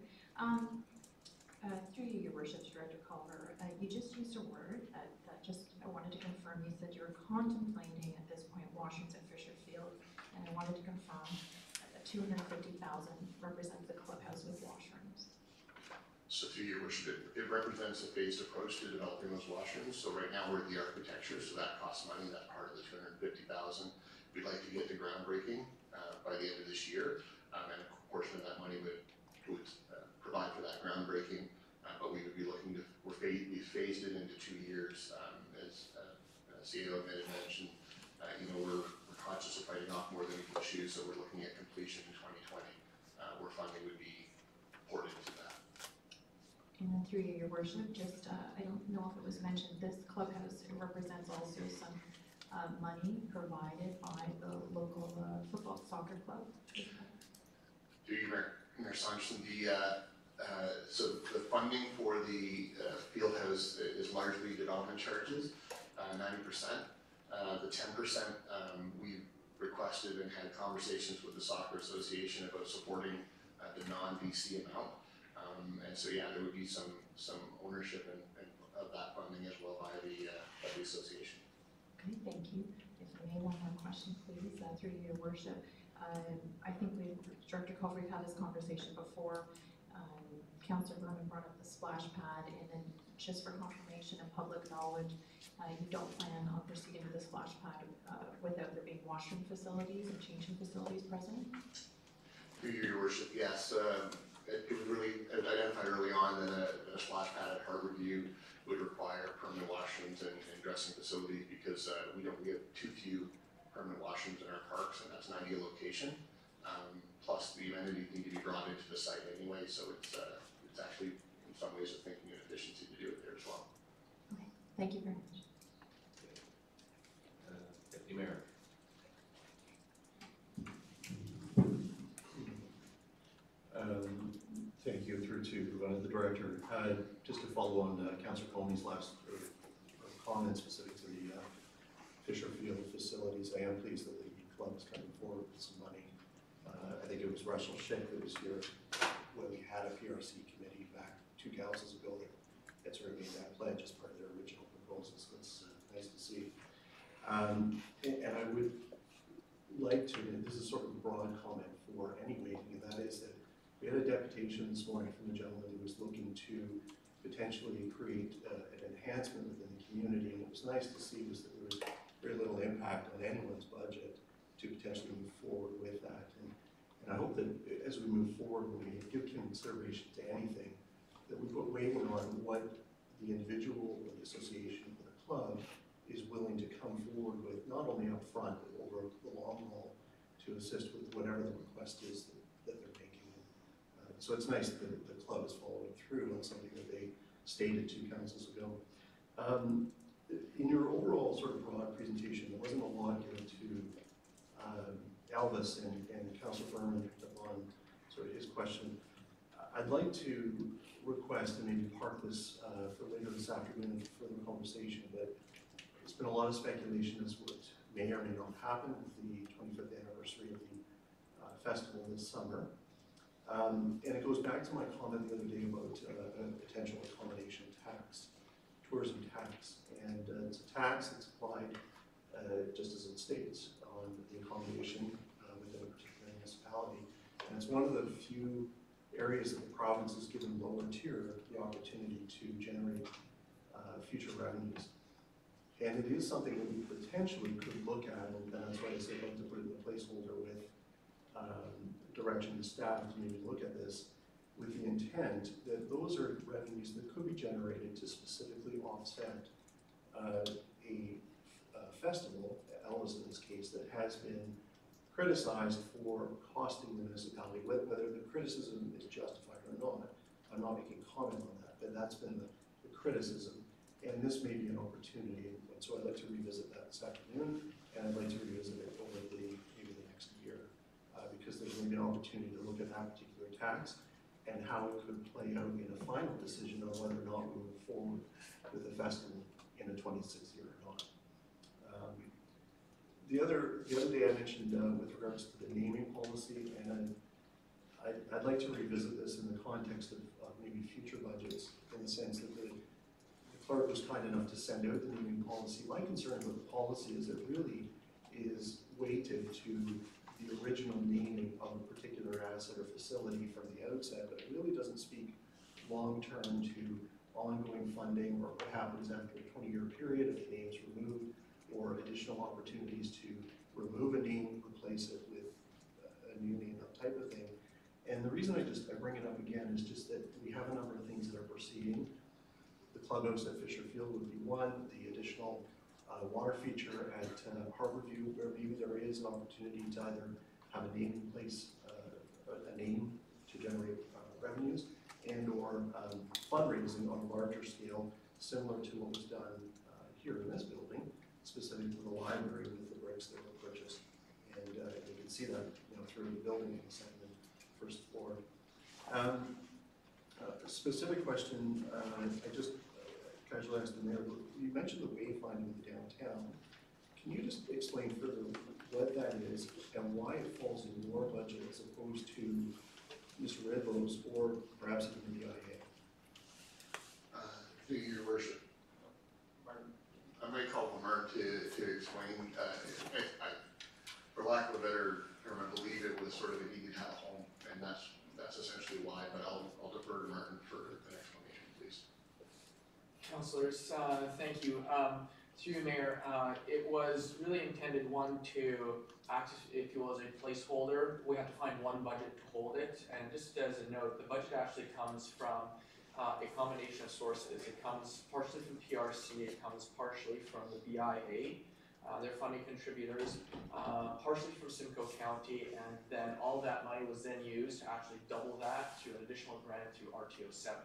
Through you, Your Worship, Director Culver, you just used a word that I wanted to confirm. You said you're contemplating at this point washrooms at Fisher Field, and I wanted to confirm that 250,000 represents the clubhouse with washrooms. So through Your Worship, it represents a phased approach to developing those washrooms. So right now we're at the architecture, so that costs money. That's part of the 250,000. We'd like to get to groundbreaking by the end of this year, and a portion of that money would provide for that groundbreaking. But we would be looking to, we phased it into 2 years, as CEO had mentioned. We're conscious of biting off more than we can chew, so we're looking at completion in 2020, where funding would be poured into that. And then through you, Your Worship, just, I don't know if it was mentioned, this clubhouse represents also some money provided by the local football soccer club. Through you, Mayor Sanderson, so the funding for the field house is largely development charges, 90%. The 10% we requested and had conversations with the Soccer Association about supporting the non-BC amount. And so yeah, there would be some ownership of that funding as well by the association. Okay, thank you. If I may, one more question, please, through Your Worship. I think Director Culver, we've had this conversation before. Councillor Berman brought up the splash pad, and then just for confirmation and public knowledge, you don't plan on proceeding with the splash pad without there being washroom facilities and changing facilities present? Through Your Worship, yes. It was really identified early on that a splash pad at Harborview would require permanent washrooms and dressing facilities because we have too few permanent washrooms in our parks, and that's an ideal location. Plus, the amenities need to be brought into the site anyway, so it's actually, in some ways, a thinking and efficiency to do it there as well. Okay, thank you very much. Deputy Mayor. Thank you, through to the Director. Just to follow on Councillor Comey's last comment specific to the Fisher Field facilities, I am pleased that the club is coming forward with some money. I think it was Russell Schick that was here when we had a PRC committee back 2 councils ago that sort of made that pledge as part of their original proposals. So it's nice to see. And I would like to, and this is sort of a broad comment for any meeting, and that is that we had a deputation this morning from a gentleman who was looking to potentially create an enhancement within the community, and it was nice to see was that there was very little impact on anyone's budget to potentially move forward with that. And I hope that as we move forward, when we give consideration to anything, that we put weight on what the individual or the association or the club is willing to come forward with, not only upfront, but over the long haul, to assist with whatever the request is that they're making. So it's nice that the club is following through on something that they stated 2 councils ago. In your overall sort of broad presentation, there wasn't a lot given to Elvis, and Councillor Berman picked up on sort of his question. I'd like to request, and maybe park this for later this afternoon for further conversation, but there's been a lot of speculation as what may or may not happen with the 25th anniversary of the festival this summer. And it goes back to my comment the other day about a potential accommodation tax, tourism tax. And it's a tax that's applied, just as it states, on the accommodation within a particular municipality. And it's one of the few areas that the province has given lower tier the opportunity to generate future revenues. And it is something that we potentially could look at, and that's why I say I'd like to put it in a placeholder with direction to staff to maybe look at this, with the intent that those are revenues that could be generated to specifically offset a festival, Elvis in this case, that has been criticized for costing the municipality, whether the criticism is justified or not. I'm not making comment on that, but that's been the criticism. And this may be an opportunity, and so I'd like to revisit that this afternoon, and I'd like to revisit it over maybe the next year, because there's going to be an opportunity to look at that particular tax and how it could play out in a final decision on whether or not we move forward with the festival in the 26th year or not. The other day I mentioned with regards to the naming policy, and I'd like to revisit this in the context of maybe future budgets, in the sense that the clerk was kind enough to send out the naming policy. My concern with the policy is it really is weighted to the original naming of a particular asset or facility from the outset, but it really doesn't speak long-term to ongoing funding or what happens after a 20-year period if the name's removed, or additional opportunities to remove a name, replace it with a new name, that type of thing. And the reason I bring it up again is just that we have a number of things that are proceeding. The clubhouse at Fisher Field would be one, the additional water feature at Harborview, where maybe there is an opportunity to either have a name in place, a name to generate revenues, and or fundraising on a larger scale, similar to what was done here in this building, specific to the library with the bricks that were purchased. And you can see that through the building in the second and first floor. A specific question, I just casually asked the mayor, you mentioned the wayfinding of the downtown. Can you just explain further what that is and why it falls in your budget as opposed to Mr. Redlow's or perhaps even the IA? Thank you, Your Worship. I may call Lamar to explain. For lack of a better term, I believe it was sort of a needed at home, and that's essentially why. But I'll defer to Martin for an explanation, please. Councillors, thank you. Through you, Mayor, it was really intended, one, to act, if you will, as a placeholder. We have to find one budget to hold it. And just as a note, the budget actually comes from a combination of sources. It comes partially from PRC, it comes partially from the BIA, their funding contributors, partially from Simcoe County, and then all that money was then used to actually double that through an additional grant through RTO 7.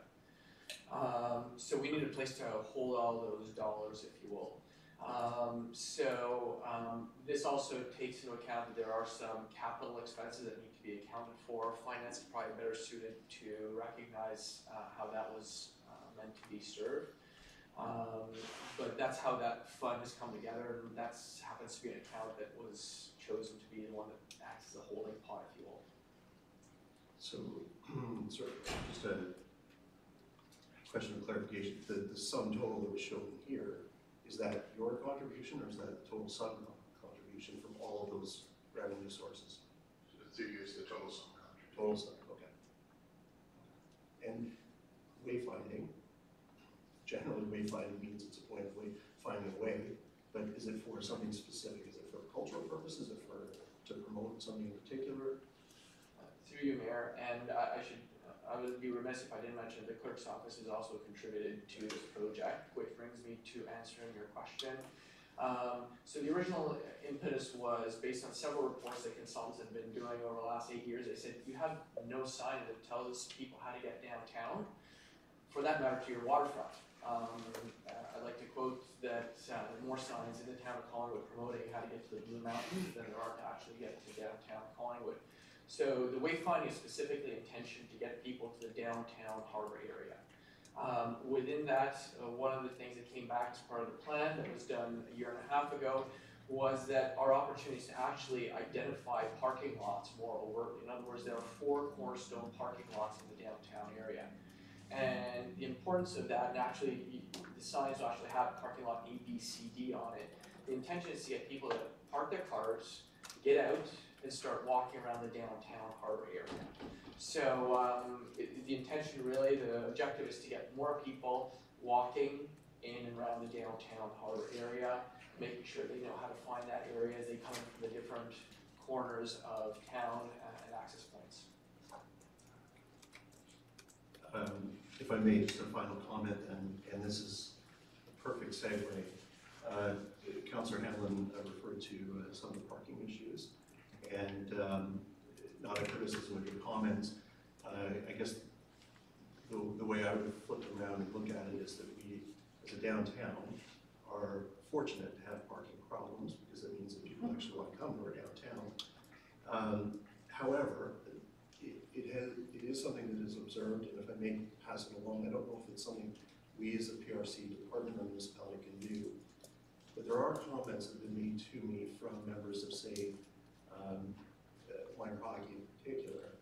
So we needed a place to hold all those dollars, if you will. This also takes into account that there are some capital expenses that need to be accounted for. Finance is probably better suited to recognize how that was meant to be served. But that's how that fund has come together, and that happens to be an account that was chosen to be the one that acts as a holding pot, if you will. So, just a question of clarification. The sum total that was shown here, is that your contribution or is that the total sum contribution from all of those revenue sources? To use the total sum contribution. Total sum, okay. And wayfinding, generally wayfinding means it's a point of finding a way, but is it for something specific? Is it for cultural purposes? Is it to promote something in particular? Through you, Mayor, and I would be remiss if I didn't mention the clerk's office has also contributed to this project, which brings me to answering your question. So the original impetus was based on several reports that consultants have been doing over the last 8 years. They said, you have no sign that tells people how to get downtown, for that matter to your waterfront. I'd like to quote that there are more signs in the town of Collingwood promoting how to get to the Blue Mountains than there are to actually get to downtown Collingwood. So the wayfinding is specifically intentioned to get people to the downtown harbor area. Within that, one of the things that came back as part of the plan that was done a year and a half ago was that our opportunities to actually identify parking lots more overtly. In other words, there are 4 cornerstone parking lots in the downtown area. And the importance of that, and actually the signs will actually have parking lot A, B, C, D on it. The intention is to get people to park their cars, get out, and start walking around the downtown harbor area. So the intention really, the objective is to get more people walking in and around the downtown harbor area, making sure they know how to find that area as they come in from the different corners of town and access points. If I may, just a final comment, and this is a perfect segue. Councillor Hanlon referred to some of the parking issues, and not a criticism of your comments. I guess the way I would flip it around and look at it is that we, as a downtown, are fortunate to have parking problems because it means that people actually want to come to our downtown. However, it is something that is observed, and if I may pass it along, I don't know if it's something we as a PRC department or municipality can do, but there are comments that have been made to me from members of, say, minor hockey in particular,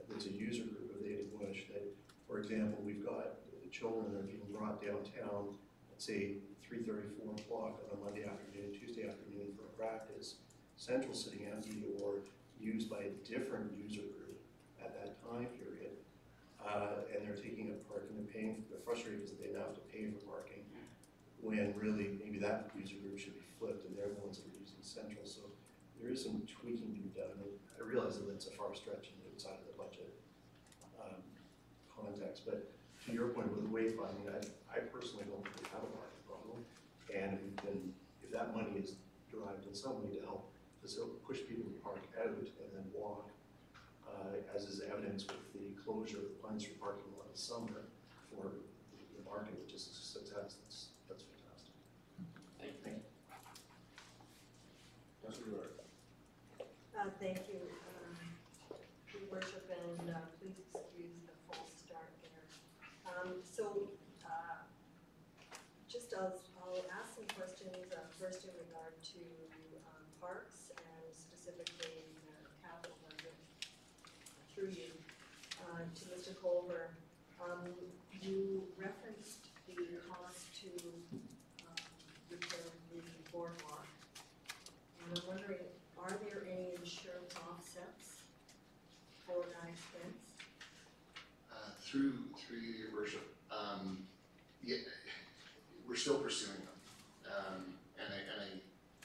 that's a user group of the Ada Bush, that, for example, we've got the children that are being brought downtown at, say, 3:30, 4 o'clock on a Monday afternoon, Tuesday afternoon for a practice, central sitting empty or used by a different user group at that time period, and they're taking up parking and paying, they're frustrated because they now have to pay for parking, when really maybe that user group should be flipped and they're the ones that are using central. So there is some tweaking to be done. I realize that that's a far stretch inside of the budget context, but to your point with the wayfinding, I personally don't think we have a parking problem, and if that money is derived in some way to help push people to park out and then walk, as is evidenced with the closure of the Pine Street parking lot this summer for the market, which is a success. That's fantastic. Thank you. Thank you. Councillor Ward. Thank you, Your Worship, and please excuse the false start there. I'll ask some questions first in regard to parks and specifically the capital budget through you to Mr. Culver. You referenced the cost to repair the boardwalk, and I'm wondering, are there any insurance offsets for that expense? Through your worship, yeah, we're still pursuing them. And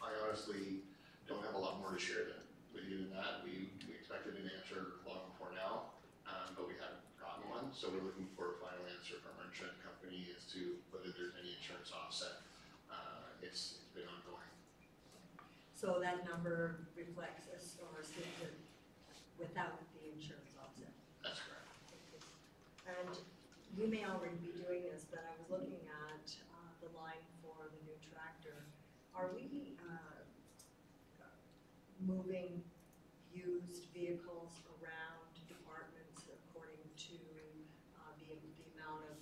I honestly don't have a lot more to share with you than that. We expected an answer long before now, but we haven't gotten one. So we're looking for a final answer from our insurance company as to whether there's any insurance offset. It's been ongoing. So that number reflects or assumes it without the insurance offset? That's correct. And you may already be doing this, but I was looking at the line for the new tractor. Are we moving used vehicles around departments according to the amount of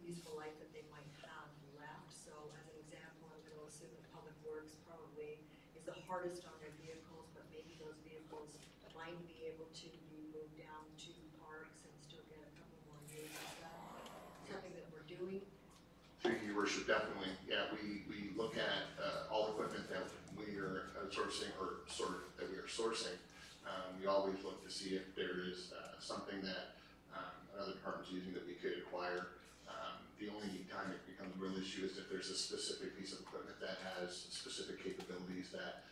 useful life that they might have left? So as an example, I'm going to assume that Public Works probably is the hardest on their vehicles, but maybe those vehicles might be able to be moved down to parks and still get a couple more years. Is that something that we're doing? Through your worship, definitely. Yeah, we look at all equipment that we are outsourcing or that we are sourcing. We always look to see if there is something that another department's using that we could acquire. The only time it becomes a real issue is if there's a specific piece of equipment that has specific capabilities that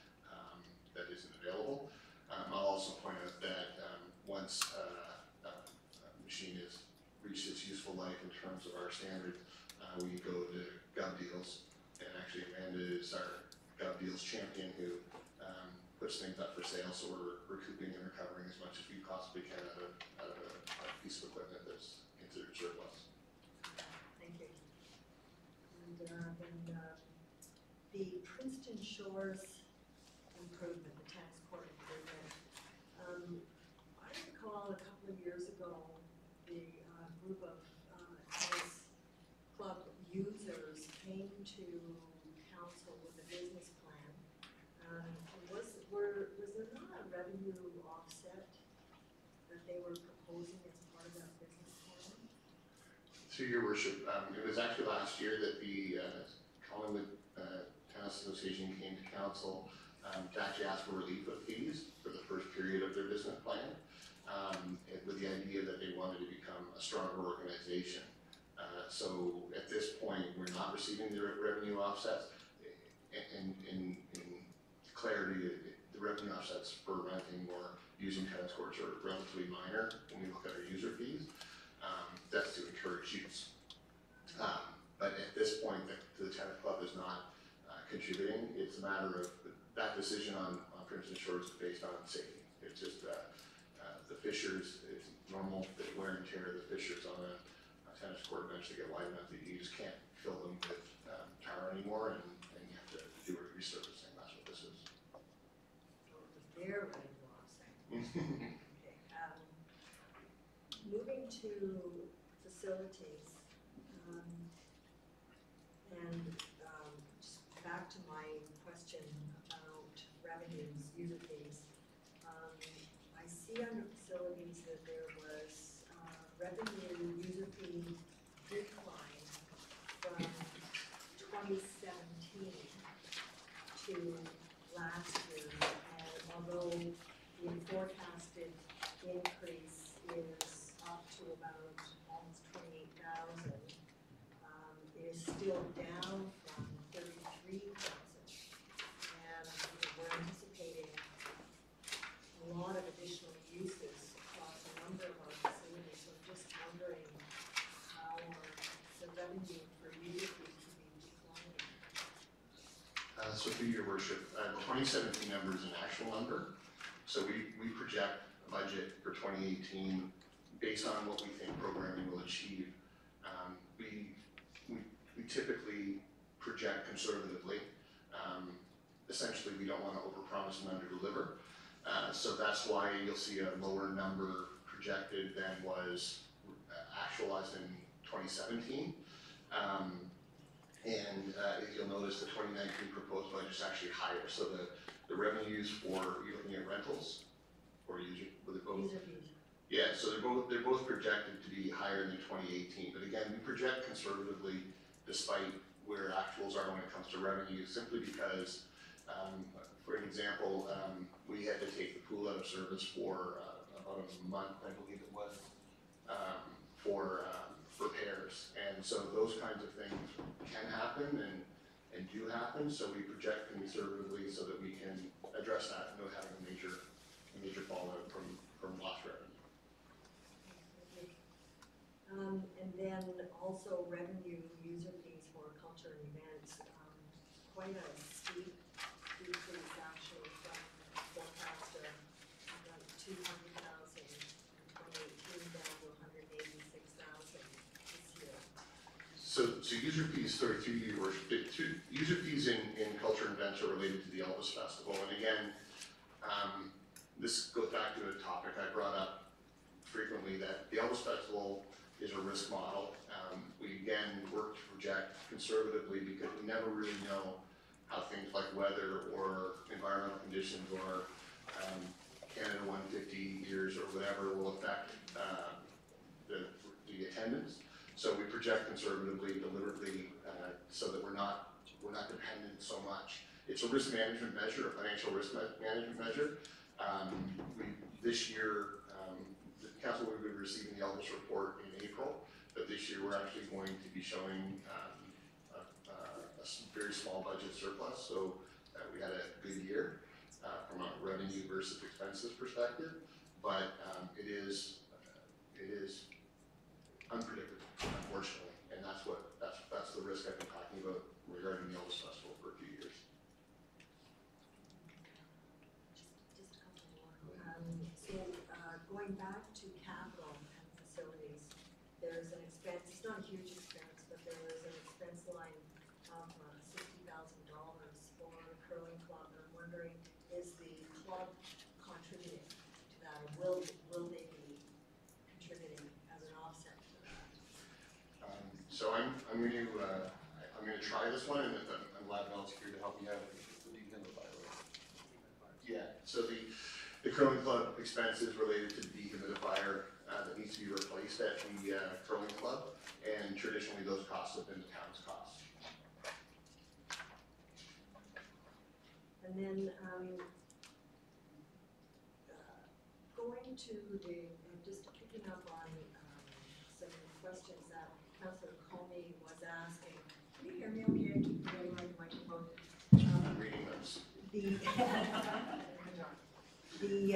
isn't available. I'll also point out that once a machine has reached its useful life in terms of our standards, we go to gov deals, and actually Amanda is our Gov Deals champion who puts things up for sale, so we're recouping and recovering as much as we possibly can out of a piece of equipment that's considered surplus. Thank you. And then the Princeton Shores improvement, the tennis court improvement. I recall a couple of years ago, the group of tennis club users came to council with a business plan. Was there not a revenue offset that they were proposing as part of that business plan? Through your worship, it was actually last year that the Collingwood Tennis Association came to council to actually ask for relief of fees for the first period of their business plan, with the idea that they wanted to become a stronger organization. So at this point, we're not receiving the revenue offsets. In clarity, the revenue offsets for renting or using tennis courts are relatively minor when we look at our user fees. That's to encourage use. But at this point, the tennis club is not contributing. It's a matter of that decision on Princeton Shores is based on safety. It's just the fissures, it's normal wear and tear of the fissures on a tennis court eventually get wide enough that you just can't fill them with tar anymore, and you have to do a resurfacing. That's what this is. They're revenue offset. Okay. Moving to facilities, and just back to my question about revenues, user fees. I see under facilities that there was revenue user fee decline from 2017 to last year, and although the forecasted increase is up to about almost 28,000, it is still down from 33,000, and we're anticipating a lot of additional uses across a number of our facilities. So I'm just wondering how the revenue for user fees could be declining. So through your worship, the 2017 number is an actual number. So we project a budget for 2018 based on what we think programming will achieve. We typically project conservatively. Essentially, we don't want to overpromise and underdeliver. So that's why you'll see a lower number projected than was actualized in 2017. And if you'll notice, the 2019 proposed budget is actually higher. So the revenues for, you're looking at rentals or user, were they both? User fees. Yeah, so they're both projected to be higher than 2018. But again, we project conservatively despite where actuals are when it comes to revenue, simply because, for an example, we had to take the pool out of service for about a month, I believe it was, for repairs. And so those kinds of things can happen and do happen, so we project conservatively so that we can address that without having a major fallout from lost revenue. And then also revenue user fees for culture and events, quite a steep decrease actually from forecast of about 200,000 in 2018 down to 186,000 this year. So user fees, sorry, through your worship, user fees in culture and events are related to the Elvis Festival. And again, this goes back to a topic I brought up frequently, that the Elvis Festival is a risk model. We again work to project conservatively because we never really know how things like weather or environmental conditions or Canada 150 years or whatever will affect the attendance. So we project conservatively, deliberately, so that we're not dependent so much. It's a risk management measure, a financial risk management measure. This year, the council will be receiving the Elvis report in April, but this year we're actually going to be showing a very small budget surplus. So we had a good year from a revenue versus expenses perspective, but it is unpredictable, unfortunately, and that's the risk I've been talking about regarding the Elvis Festival for a few years. I'm gonna try this one, and I'm glad Mel's here to help me out. Yeah, so the curling club expenses related to the dehumidifier that needs to be replaced at the curling club, and traditionally those costs have been the town's costs. And then, going to just picking up on, some questions that Councillor Comey was asking. Can you hear me okay? I keep forgetting my microphone. I'm reading those. The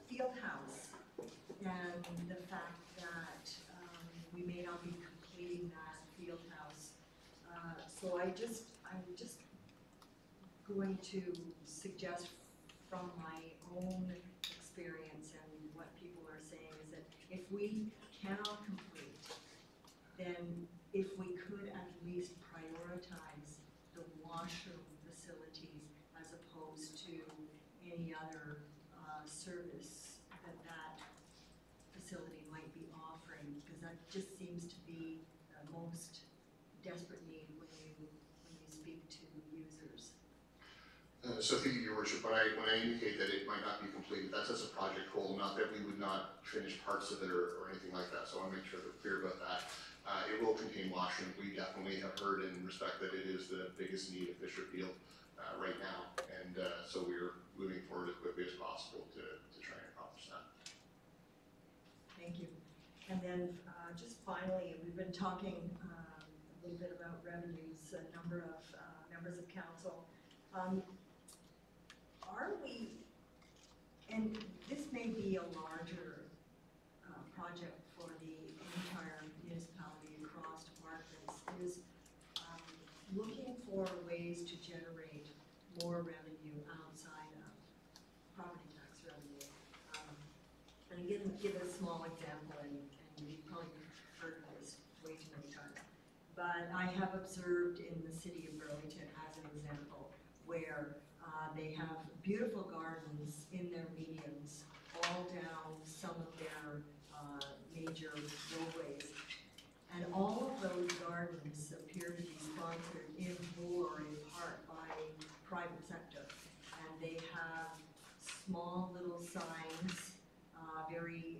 field house and the fact that, we may not be completing that field house. So I'm just going to suggest from my own experience and what people are saying is that if we cannot complete, then if we could at least prioritize the washroom facilities as opposed to any other service that facility might be offering, because that just seems to be the most desperate need when you speak to users. So through your worship, when I indicate that it might not be completed, that's as a project whole, not that we would not finish parts of it or anything like that. So I want to make sure that we're clear about that. It will contain washroom. We definitely have heard and respect that it is the biggest need of Fisher Field right now, and so we're moving forward as quickly as possible to try and accomplish that. Thank you. And then just finally, we've been talking a little bit about revenues, a number of members of council. Are we, and this may be a larger project for the entire municipality across departments, is looking for ways to generate more revenue outside of property tax revenue. And again, give a small example, and you've probably heard this way too many times, but I have observed in the city of Burlington as an example, where they have beautiful gardens in their medians, all down some of their major roadways. And all of those gardens appear to be sponsored in whole or in part by private sector. And they have small little signs, very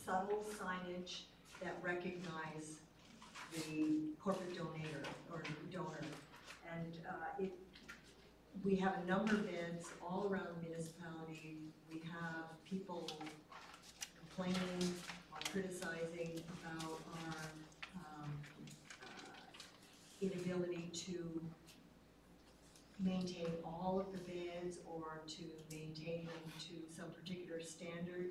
subtle signage that recognize the corporate donator or donor. And we have a number of beds all around the municipality. We have people complaining or criticizing about our inability to maintain all of the beds or to maintain them to some particular standard.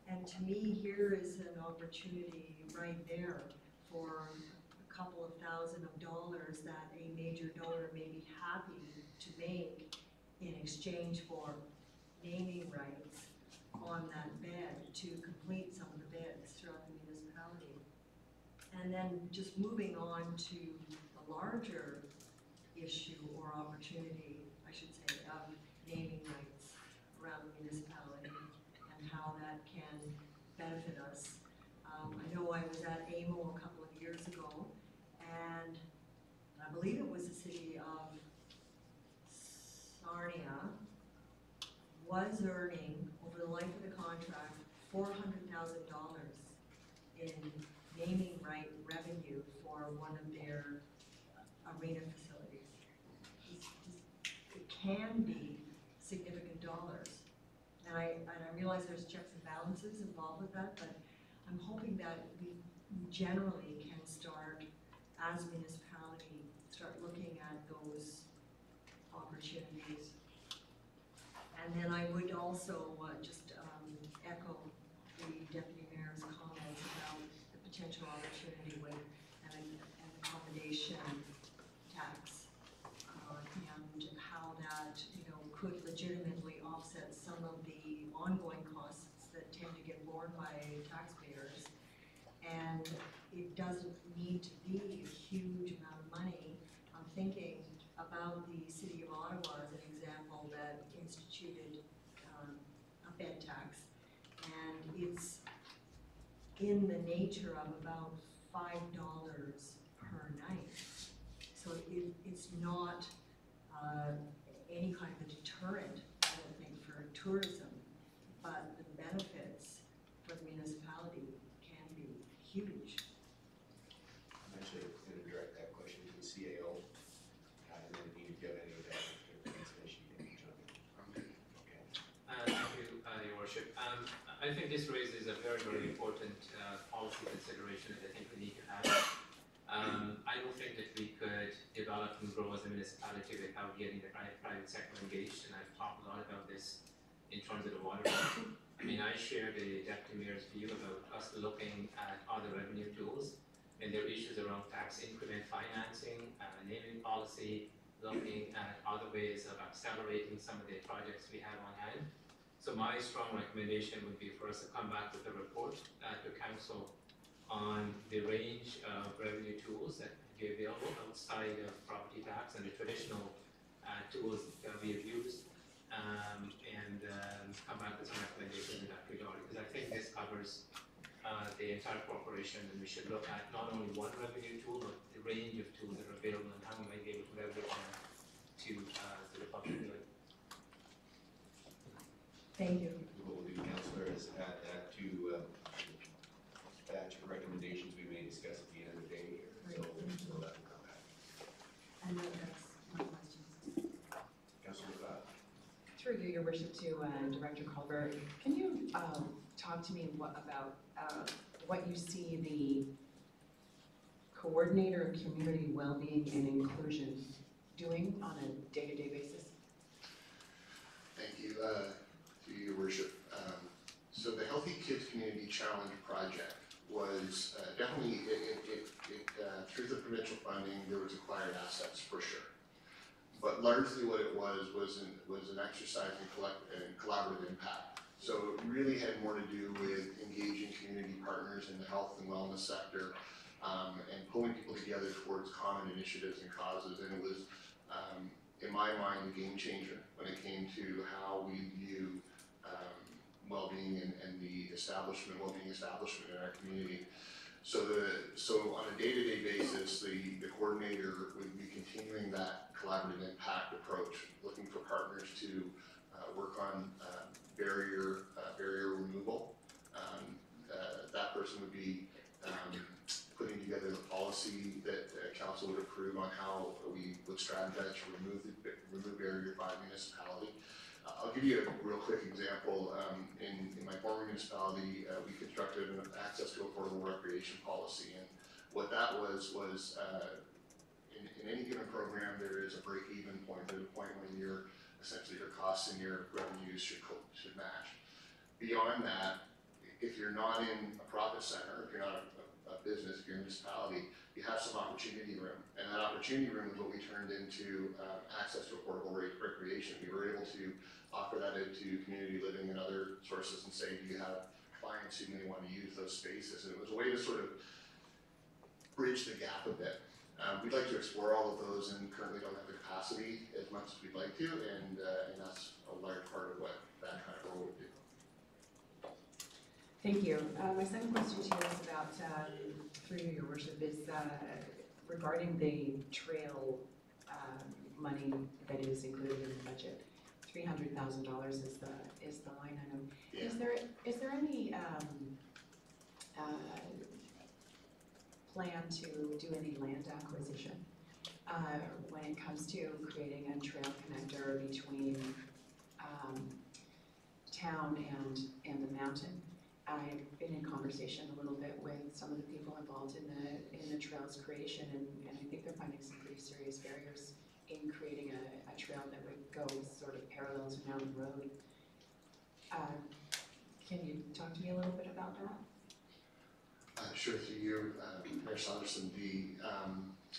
And to me, here is an opportunity right there for a couple of $1,000s that a major donor may be happy to make in exchange for naming rights on that bed to complete some of the beds throughout the municipality. And then just moving on to the larger issue or opportunity, I should say, of naming rights around the municipality and how that can benefit us. I know I was at AMO a couple of years ago, and I believe it was the city of Sarnia was earning, over the life of the contract, $400,000 in naming right revenue for one of their arena facilities. It can be significant dollars. And I realize there's checks and balances involved with that, but I'm hoping that we generally can start, as a municipality, start looking at those opportunities. And then I would also just echo the Deputy Mayor's comments about the potential opportunity with an accommodation tax and how that, could legitimately offset some of the ongoing costs that tend to get borne by taxpayers. And it doesn't need to be a huge amount of money. I'm thinking about the city of Ottawa as an example that instituted a bed tax. And it's in the nature of about $5 per night. So it's not any kind of a deterrent, I don't think, for tourism, but the benefits for the municipality can be huge. I'm actually going to direct that question to the CAO, and then if you have any of that information, you can jump in. Okay. Thank you, Your Worship. I think this raises a very, very important policy consideration that I think we need to have. I don't think that we could develop and grow as a municipality without getting the private sector engaged, and I've talked a lot about this in terms of the water. I mean, I share the Deputy Mayor's view about us looking at other revenue tools, and there are issues around tax increment financing, naming policy, looking at other ways of accelerating some of the projects we have on hand. So my strong recommendation would be for us to come back with a report to council on the range of revenue tools that would be available outside of property tax and the traditional tools that we have used, and come back with some recommendations in that regard, because I think this covers the entire corporation, and we should look at not only one revenue tool, but the range of tools that are available and how we might be able to leverage them to the public good. Thank you. What we'll do, Councillor, is add that to batch of recommendations we may discuss at the end of the day here. So that will come back. And that's my questions. Councillor Scott. Through you, Your Worship, to Director Culver, can you talk to me about what you see the coordinator of community well-being and inclusion doing on a day-to-day basis? Thank you, to Your Worship. So the Healthy Kids Community Challenge project was definitely, through the provincial funding, there was acquired assets for sure. But largely what it was an exercise in collaborative impact. So it really had more to do with engaging community partners in the health and wellness sector, and pulling people together towards common initiatives and causes. And it was, in my mind, a game changer when it came to how we view well-being and the well-being establishment in our community. So on a day-to-day basis, the coordinator would be continuing that collaborative impact approach, looking for partners to work on barrier removal. That person would be putting together the policy that council would approve on how we would strategize to remove barrier by municipality. I'll give you a real quick example. In my former municipality, we constructed an access to affordable recreation policy, and what that was in any given program, there is a break-even point. There's a point when essentially your costs and your revenues should match. Beyond that, if you're not in a profit center, if you're not a business, if you're a municipality, you have some opportunity room, and that opportunity room is what we turned into access to affordable recreation. We were able to offer that into community living and other sources and say, do you have clients who may want to use those spaces? And it was a way to sort of bridge the gap a bit. We'd like to explore all of those and currently don't have the capacity as much as we'd like to, and that's a large part of what that kind of role would do. Thank you. My second question to you is about, through you, Your Worship, is regarding the trail money that is included in the budget. $300,000 is the line item. Yeah. Is there any plan to do any land acquisition when it comes to creating a trail connector between town and the mountain? I've been in conversation a little bit with some of the people involved in the trail's creation, and I think they're finding some pretty serious barriers in creating a trail that would go sort of parallel to Mountain Road. Can you talk to me a little bit about that? Sure, through you, Mayor Saunderson.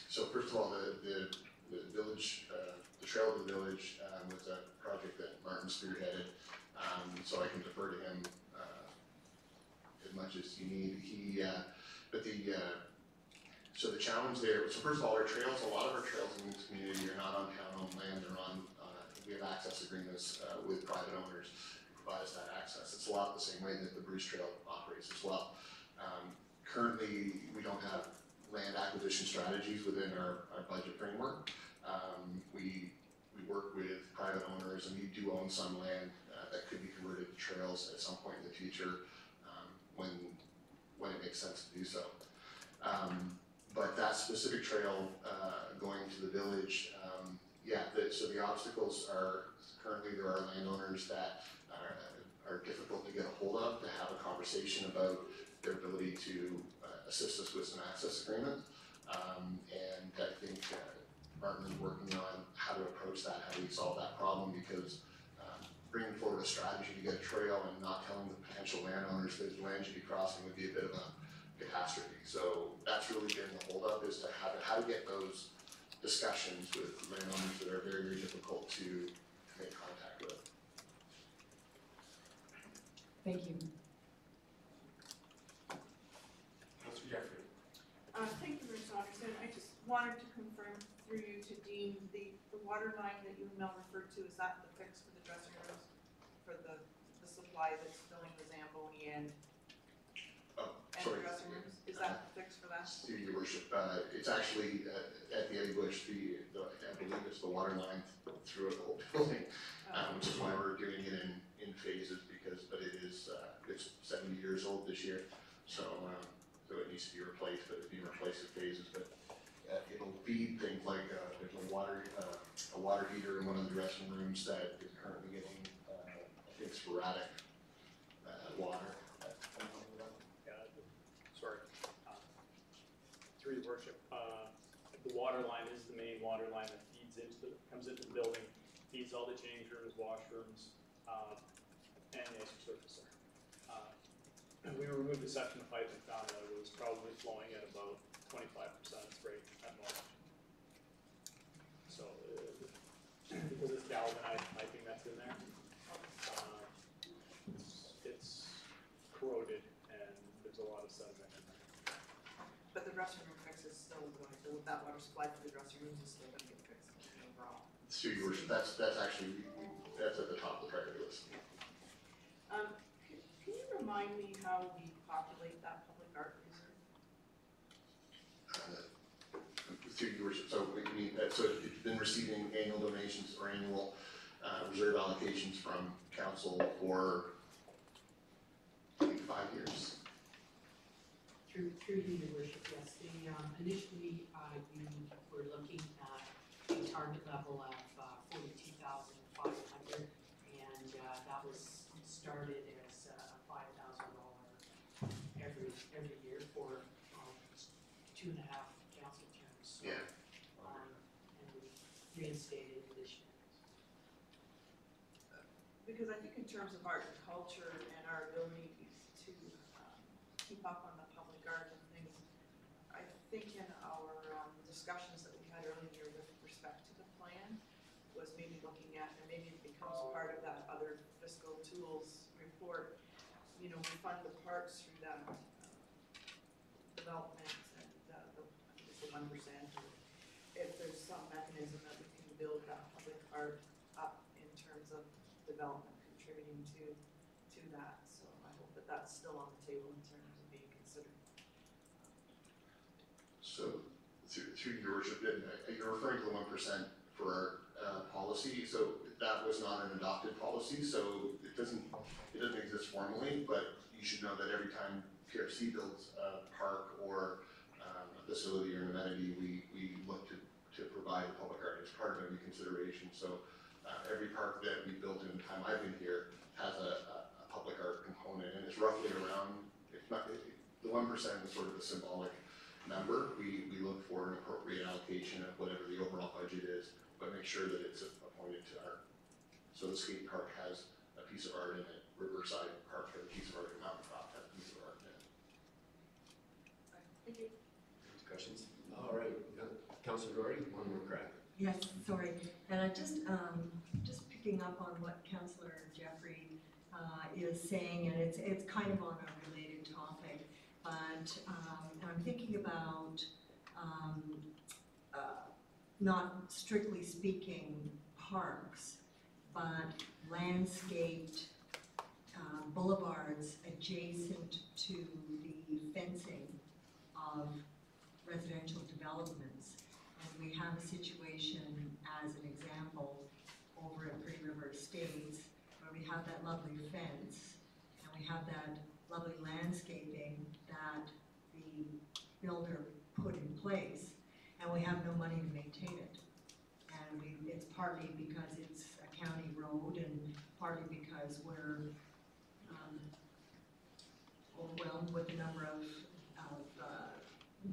So first of all, the village, the Trail of the Village was a project that Martin spearheaded, so I can defer to him as much as you need. So the challenge there, so first of all, our trails, a lot of our trails in this community are not on town-owned land, they're on, we have access agreements with private owners who provide us that access. It's a lot the same way that the Bruce Trail operates as well. currently, we don't have land acquisition strategies within our budget framework. We work with private owners, and we do own some land that could be converted to trails at some point in the future, when it makes sense to do so. But that specific trail going to the village, so the obstacles are, currently there are landowners that are difficult to get a hold of, to have a conversation about their ability to assist us with some access agreement. And I think Martin is working on how to approach that, how do we solve that problem, because bringing forward a strategy to get a trail and not telling the potential landowners there's land you'd be crossing would be a bit of a catastrophe. So that's really been the holdup, is to have how to get those discussions with landowners that are very, very difficult to make contact with. Thank you. Councilor Jeffrey. Thank you, Mr. Anderson. I just wanted to confirm through you to Dean, the water line that you and Mel referred to, is that the fix for the dressing rooms? For the supply that's filling the Zamboni and the dressing rooms? Is that the fix for that? To your worship, it's actually at the Eddie Bush, I believe it's the water line through the whole building, which is why we're doing it in phases, but it is, it's 70 years old this year, so it needs to be replaced, but it's being replaced in phases. But it'll feed things like there's a water heater in one of the dressing rooms that is currently getting I think sporadic water. Sorry. Through your worship, the water line is the main water line that comes into the building, feeds all the change rooms, washrooms, and the extra surface there. We removed a section of pipe and found that it was probably flowing at about 25% rate at most. So, because it's galvanized piping that's in there, it's corroded and there's a lot of sediment in there. But the dressing room fix is still going, that water supply for the dressing rooms is still going to get fixed overall. So your worship, that's actually, that's at the top of the priority list. Can you remind me how we populate that public art reserve? Through your worship, so it's been receiving annual donations or annual reserve allocations from council for I think 5 years. Through you, your worship, yes. Initially, you were looking at a target level of 42,500, and that was started as $5,000 every year for 2.5 council terms. So, Yeah. And we reinstated it this year. Because I think in terms of art and culture and our ability to keep up on the public art and things, I think in our discussions that we had earlier with respect to the plan was maybe looking at, and maybe it becomes part of that other fiscal tools report, we fund the parks through that development and I think it's the 1%. If there's some mechanism that we can build that public art up in terms of development contributing to that, so I hope that that's still on the table in terms of being considered. So through your worship, you're referring to the 1% for our policy. So that was not an adopted policy, so it doesn't exist formally, but you should know that every time PRC builds a park or a facility or an amenity, we look to provide the public art as part of every consideration. So every park that we built in the time I've been here has a public art component, and it's roughly around, if not, the 1% is sort of a symbolic number. We look for an appropriate allocation of whatever the overall budget is, but make sure that it's appointed to art. So the skate park has a piece of art in it, Riverside Park has a piece of art, and Mountain Top has a piece of art in it. Thank you. Questions? All right, Councilor Doherty, one more crack. Yes, sorry, and I just picking up on what Councillor Jeffrey is saying, and it's kind of on a related topic, but I'm thinking about not strictly speaking parks, but landscaped boulevards adjacent to the fencing of residential developments. And we have a situation, as an example, over at Pretty River Estates, where we have that lovely fence, and we have that lovely landscaping that the builder put in place, and we have no money to maintain it. And it's partly because it's a county road, and partly because we're overwhelmed with the number of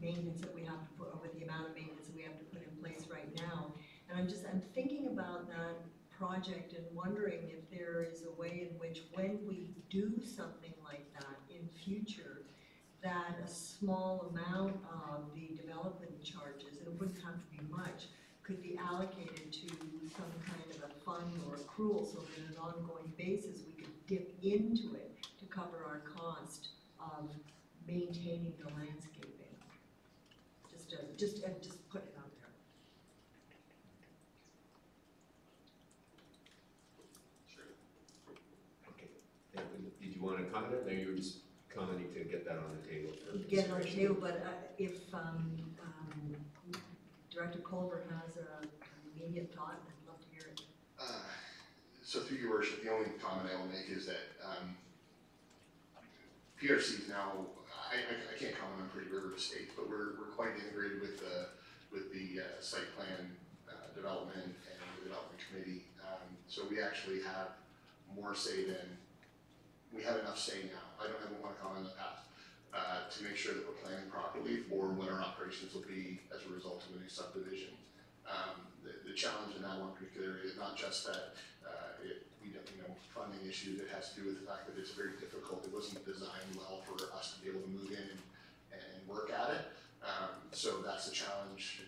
maintenance that we have to put, or with the amount of maintenance that we have to put in place right now. And I'm thinking about that project and wondering if there is a way in which, when we do something like that in future, that a small amount of the development charges, and it wouldn't have to be much, could be allocated to some kind of a fund or accrual, so that on an ongoing basis we could dip into it to cover our cost of maintaining the landscaping. Just put it out there. Sure. Okay. Did you want to comment, or you were just commenting to get that on the table? Get it on the table, but if Director Culver has an immediate thought, I'd love to hear it. So through your worship, the only comment I will make is that PRC is now, I can't comment on Pretty River Estates, but we're quite integrated with the site plan development and the development committee. So we actually have more say than, we have enough say now. I won't want to comment on the past, to make sure that we're planning properly for what our operations will be as a result of the new subdivision. The challenge in that one particular area is not just that funding issue. That has to do with the fact that it's very difficult. It wasn't designed well for us to be able to move in and work at it. So that's a challenge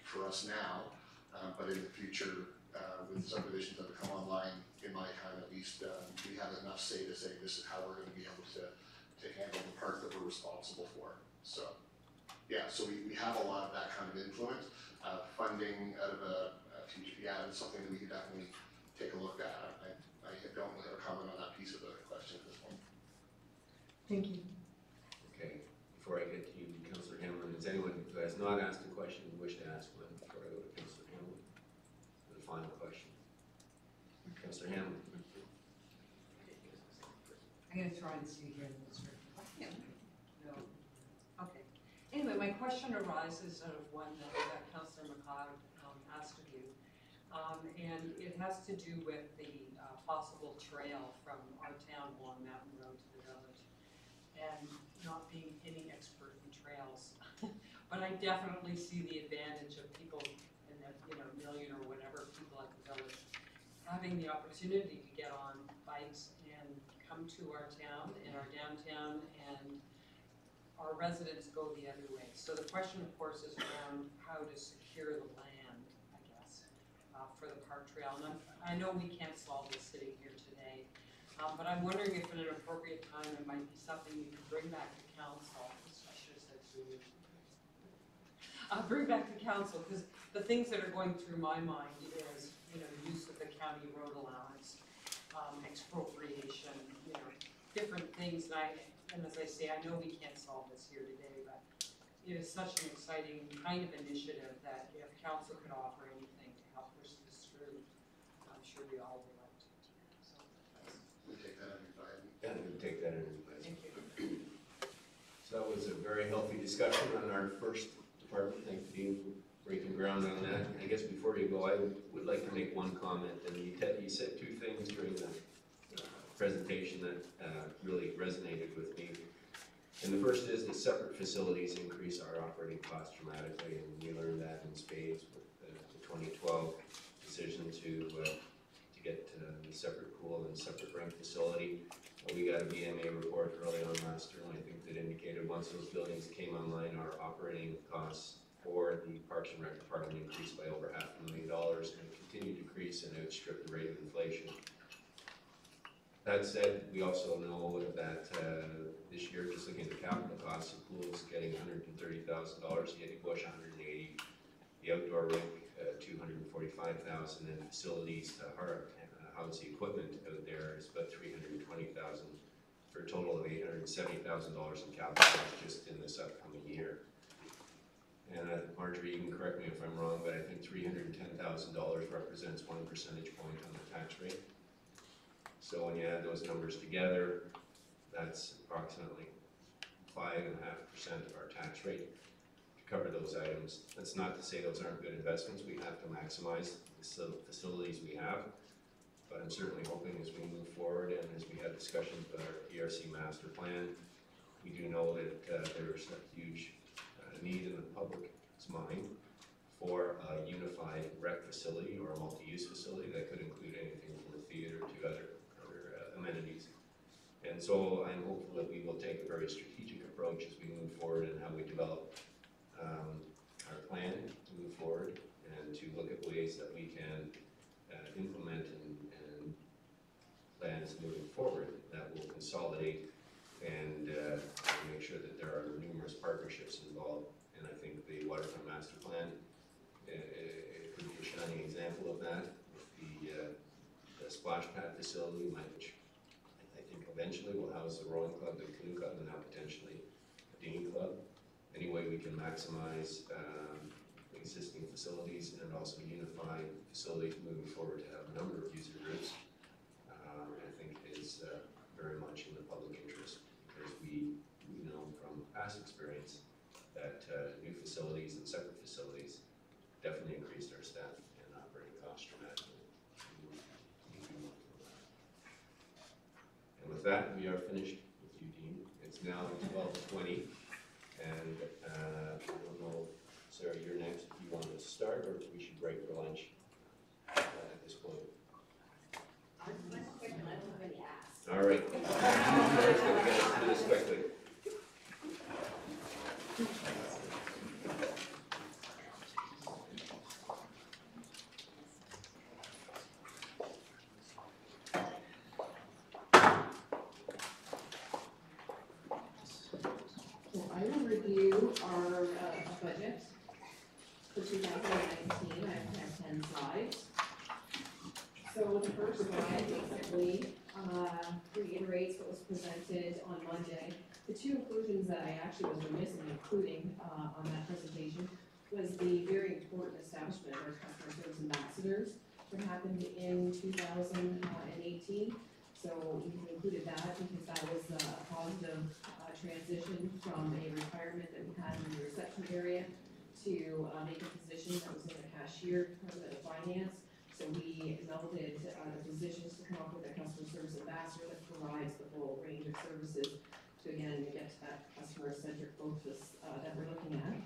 for us now. But in the future, with subdivisions that have come online, in my time at least, we have enough say to say this is how we're going to be able to handle the part that we're responsible for. So yeah, so we have a lot of that kind of influence. Funding out of a future, yeah, it's something that we could definitely take a look at. I don't really have a comment on that piece of the question at this point. Thank you. Okay, before I get to you, Councillor Hamlin, is anyone who has not asked a question wish to ask one before I go to Councillor Hamlin? The final question. Councillor Hamlin. I'm gonna try and see here in this room. No. Okay. Anyway, my question arises out of one that Councillor McLeod asked of you. And it has to do with the possible trail from our town along Mountain Road to the village. And not being any expert in trails, but I definitely see the advantage of people in the, million or whatever people at the village having the opportunity to get on bikes and come to our town and our downtown, and our residents go the other way. So the question, of course, is around how to secure the land, I guess, for the park trail. And I know we can't solve this sitting here today, but I'm wondering if at an appropriate time it might be something you could bring back to council. I should have said to you. Bring back to council, because the things that are going through my mind is, use of the county road allowance, expropriation, different things. And as I say, I know we can't solve this here today, but it is such an exciting kind of initiative that if council could offer anything to help push this through, I'm sure we all would like to. So We take that under advisement. Yeah, we take that under advisement. thank you. So that was a very healthy discussion on our first department. Thank you, Dean, for breaking ground on that. I guess before you go, I would like to make one comment. And you said two things during the presentation that really resonated with me. And the first is that separate facilities increase our operating costs dramatically, and we learned that in spades with the 2012 decision to get the separate pool and separate rink facility. We got a BMA report early on last year, and I think that indicated once those buildings came online, our operating costs for the Parks and Rec department increased by over $500,000 and continued to decrease and outstrip the rate of inflation. That said, we also know that this year, just looking at the capital costs, the pool is getting $130,000, Yeti Bush $180,000, the outdoor rink $245,000, and facilities to house the equipment out there is about $320,000 for a total of $870,000 in capital costs just in this upcoming year. And Marjorie, you can correct me if I'm wrong, but I think $310,000 represents 1 percentage point on the tax rate. So when you add those numbers together, that's approximately 5.5% of our tax rate to cover those items. That's not to say those aren't good investments. We have to maximize the facilities we have, but I'm certainly hoping as we move forward and as we have discussions with our PRC master plan, we do know that there's a huge need in the public's mind for a unified rec facility or a multi-use facility that could include anything from a theater to other amenities. And so I'm hopeful that we will take a very strategic approach as we move forward in how we develop our plan to move forward and to look at ways that we can implement and plans moving forward that will consolidate and make sure that there are numerous partnerships involved. And I think the Waterfront Master Plan it could be a shining example of that. The splash pad facility, which I think eventually will house the rowing club, the canoe club, and now potentially a dinghy club. Any way we can maximize existing facilities and also unify facilities moving forward to have a number of user groups, I think is very much in the public interest, because we know from past experience that new facilities and separate facilities definitely increased our staff and operating costs dramatically. And with that, we are finished with you, Dean. It's now 12:20, and I don't know, Sarah, you're next. If you want to start, or we should break for lunch at this point. All right. Let's get through this quickly. I will review our budget for 2019. I have 10 slides. So the first slide basically reiterates what was presented on Monday. The two inclusions that I actually was remiss in including on that presentation was the very important establishment of our customer service ambassadors that happened in 2018. So we included that because that was a positive transition from a requirement that we had in the reception area to make a position that was in the cashier department of finance. So we melded the positions to come up with a customer service ambassador that provides the full range of services to again get to that customer-centric focus that we're looking at.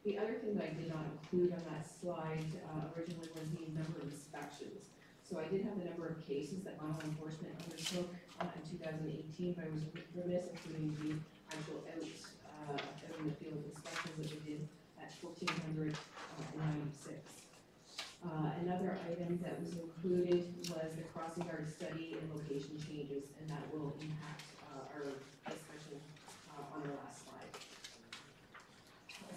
The other thing that I did not include on that slide originally was the number of inspections. So I did have the number of cases that law enforcement undertook in 2018, but I was remiss including the actual out in the field inspections that we did at 1,496. Another item that was included was the crossing guard study and location changes, and that will impact our discussion on our last slide.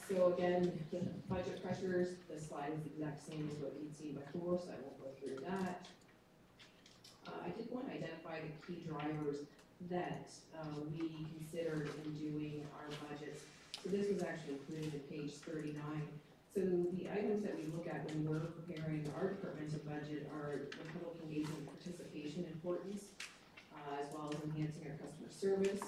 So again, the budget pressures, the slide is the exact same as what you'd seen before, so I won't go through that. I did want to identify the key drivers that we considered in doing our budgets. So this was actually included in page 39. So the items that we look at when we're preparing our departmental budget are the public engagement participation importance, as well as enhancing our customer service.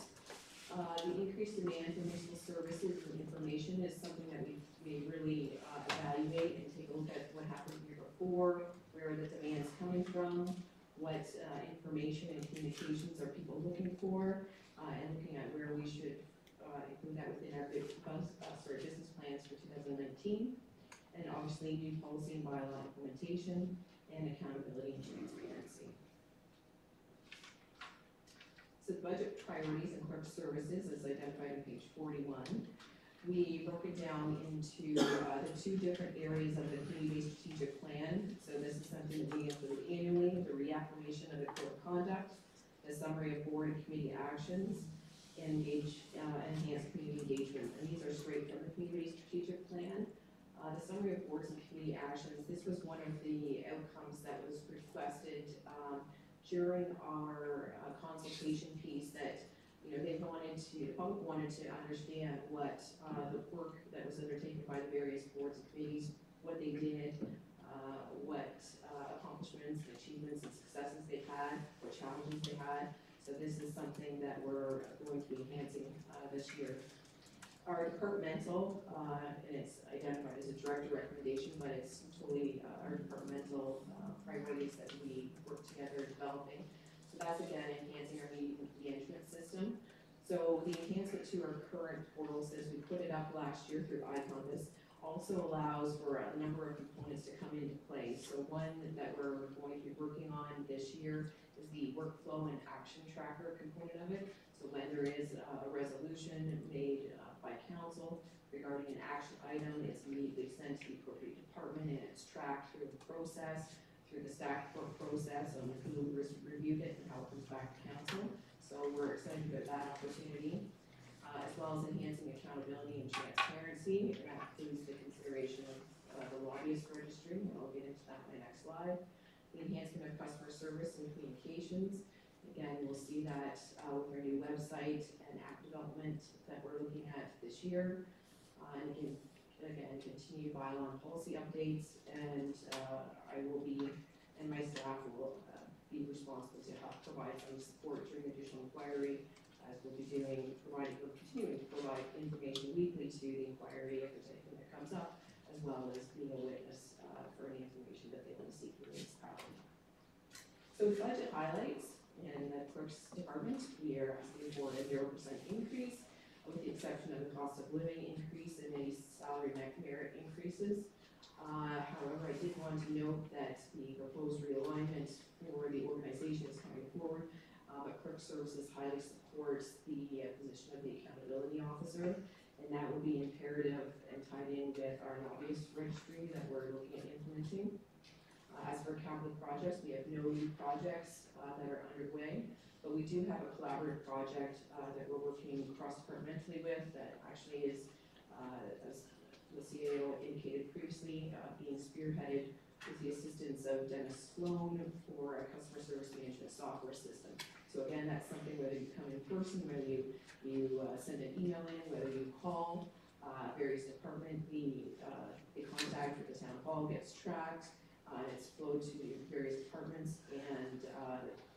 The increased demand for municipal services and information is something that we really evaluate and take a look at what happened the year before, where the demand's coming from, what information and communications are people looking for, and looking at where we should include that within our business plans for 2019, and obviously new policy and bylaw implementation, and accountability and transparency. So budget priorities and clerk services is identified on page 41. We broke it down into the two different areas of the community strategic plan. So this is something that we include annually, the reaffirmation of the code of conduct, the summary of board and committee actions, and enhanced community engagement. And these are straight from the community strategic plan. The summary of boards and committee actions, this was one of the outcomes that was requested during our consultation piece that CAO, wanted to understand what, the work that was undertaken by the various boards and committees, what they did, what, accomplishments, achievements, and successes they had, what challenges they had. So this is something that we're going to be enhancing, this year. Our departmental, and it's identified as a director recommendation, but it's totally, our departmental, priorities that we work together developing. So that's again enhancing our meeting management system. So the enhancement to our current portal says we put it up last year through iCompass, also allows for a number of components to come into play. So one that we're going to be working on this year is the workflow and action tracker component of it. So when there is a resolution made by council regarding an action item, it's immediately sent to the appropriate department and it's tracked through the process, through the staff report process on who reviewed it and how it comes back to council. So we're excited about that opportunity, as well as enhancing accountability and transparency. And that includes the consideration of the lobbyist registry, and I'll get into that in my next slide. The enhancement of customer service and communications. Again, we'll see that with our new website and app development that we're looking at this year. And again, continue bylaw and policy updates, and I will be, and my staff will be responsible to help provide some support during additional inquiry, as we'll be doing, we're continuing to provide information weekly to the inquiry if there's anything that comes up, as well as being a witness for any information that they want to seek from the municipality. So budget highlights in the clerk's department, we are asking for a 0% increase, with the exception of the cost of living increase and any salary merit increases. However, I did want to note that the proposed realignment for the organization is coming forward, but Clerk Services highly supports the position of the accountability officer, and that will be imperative and tied in with our lobbyist registry that we're looking at implementing. As for capital projects, we have no new projects that are underway, but we do have a collaborative project that we're working cross-departmentally with that actually is, as the CAO indicated previously, being spearheaded with the assistance of Dennis Sloan for a customer service management software system. So again, that's something whether you come in person, whether you send an email in, whether you call various departments, the contact with the town hall gets tracked, it's flowed to the various departments, and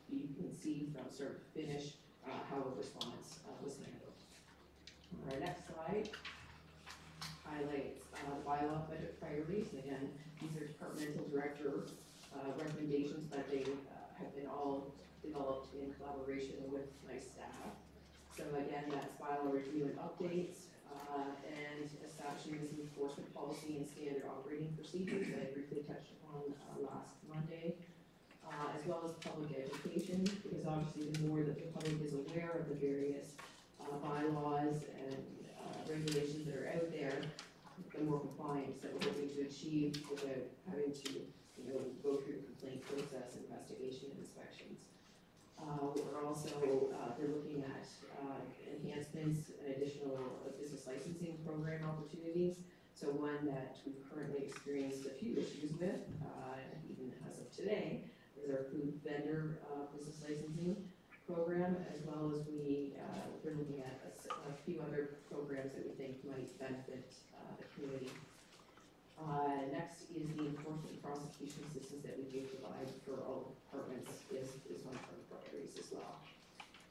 you can see from start to finish how a response was handled. Our next slide highlights the bylaw budget priorities, and again, these are departmental director recommendations, but they have been all developed in collaboration with my staff. So again, that's bylaw review and updates, and establishing this enforcement policy and standard operating procedures that I briefly touched upon last Monday, as well as public education, because obviously the more that the public is aware of the various bylaws and regulations that are out there, the more compliance that we're hoping to achieve without having to, go through the complaint process, investigation, and inspections. We're also they're looking at enhancements and additional business licensing program opportunities. So one that we've currently experienced a few issues with, even as of today, is our food vendor business licensing program, as well as we're looking at a few other programs that we think might benefit the community. Next is the enforcement prosecution systems that we do provide for all departments is one of our priorities as well.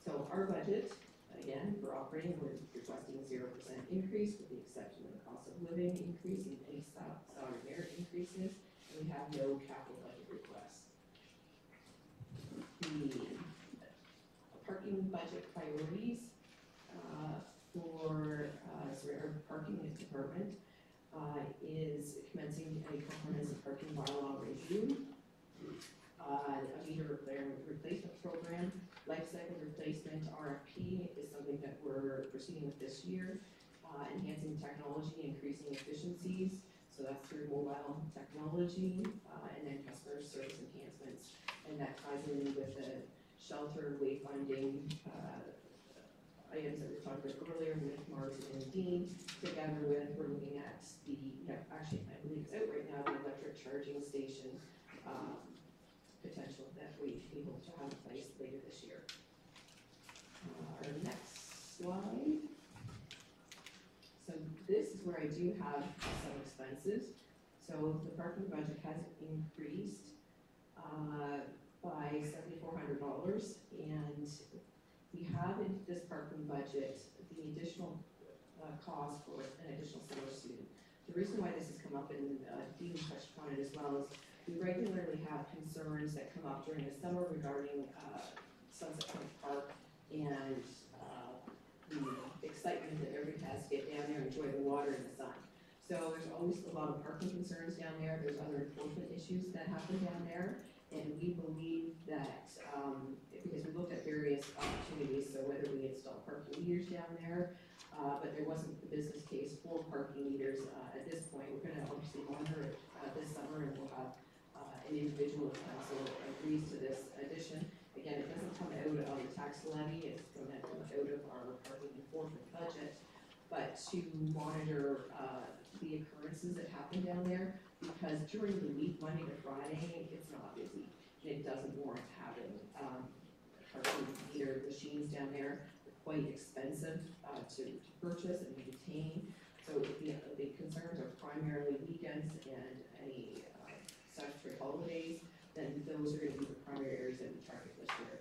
So our budget, again, for operating, we're requesting a 0% increase with the exception of the cost of living increase and any salary merit increases, and we have no capital budget requests. The parking budget priorities for our parking department is commencing a comprehensive parking bylaw review, a meter replacement program, life cycle replacement RFP is something that we're proceeding with this year, enhancing technology, increasing efficiencies, so that's through mobile technology, and then customer service enhancements, and that ties in with the shelter wayfinding items that we talked about earlier with Martin and Dean, together with, we're looking at actually I believe it's out right now, the electric charging station potential that we hope to have in place later this year. Our next slide is where I do have some expenses. So the parking budget has increased by $7,400, and we have in this parking budget the additional cost for an additional summer student. The reason why this has come up, and Dean touched on it as well, is we regularly have concerns that come up during the summer regarding Sunset Point Park and the excitement that everybody has to get down there and enjoy the water and the sun. So there's always a lot of parking concerns down there. There's other enforcement issues that happen down there. And we believe that, because we looked at various opportunities, so whether we install parking meters down there, but there wasn't the business case for parking meters at this point. We're gonna obviously monitor it this summer, and we'll have an individual council that agrees to this addition. Again, it doesn't come out of the tax levy, it's going to come out of our parking enforcement budget, but to monitor the occurrences that happen down there, because during the week, Monday to Friday, it's not busy. It doesn't warrant having parking meter machines down there. They're quite expensive to purchase and maintain. So the concerns are primarily weekends and any statutory holidays, then those are going to be the primary areas that we target this year.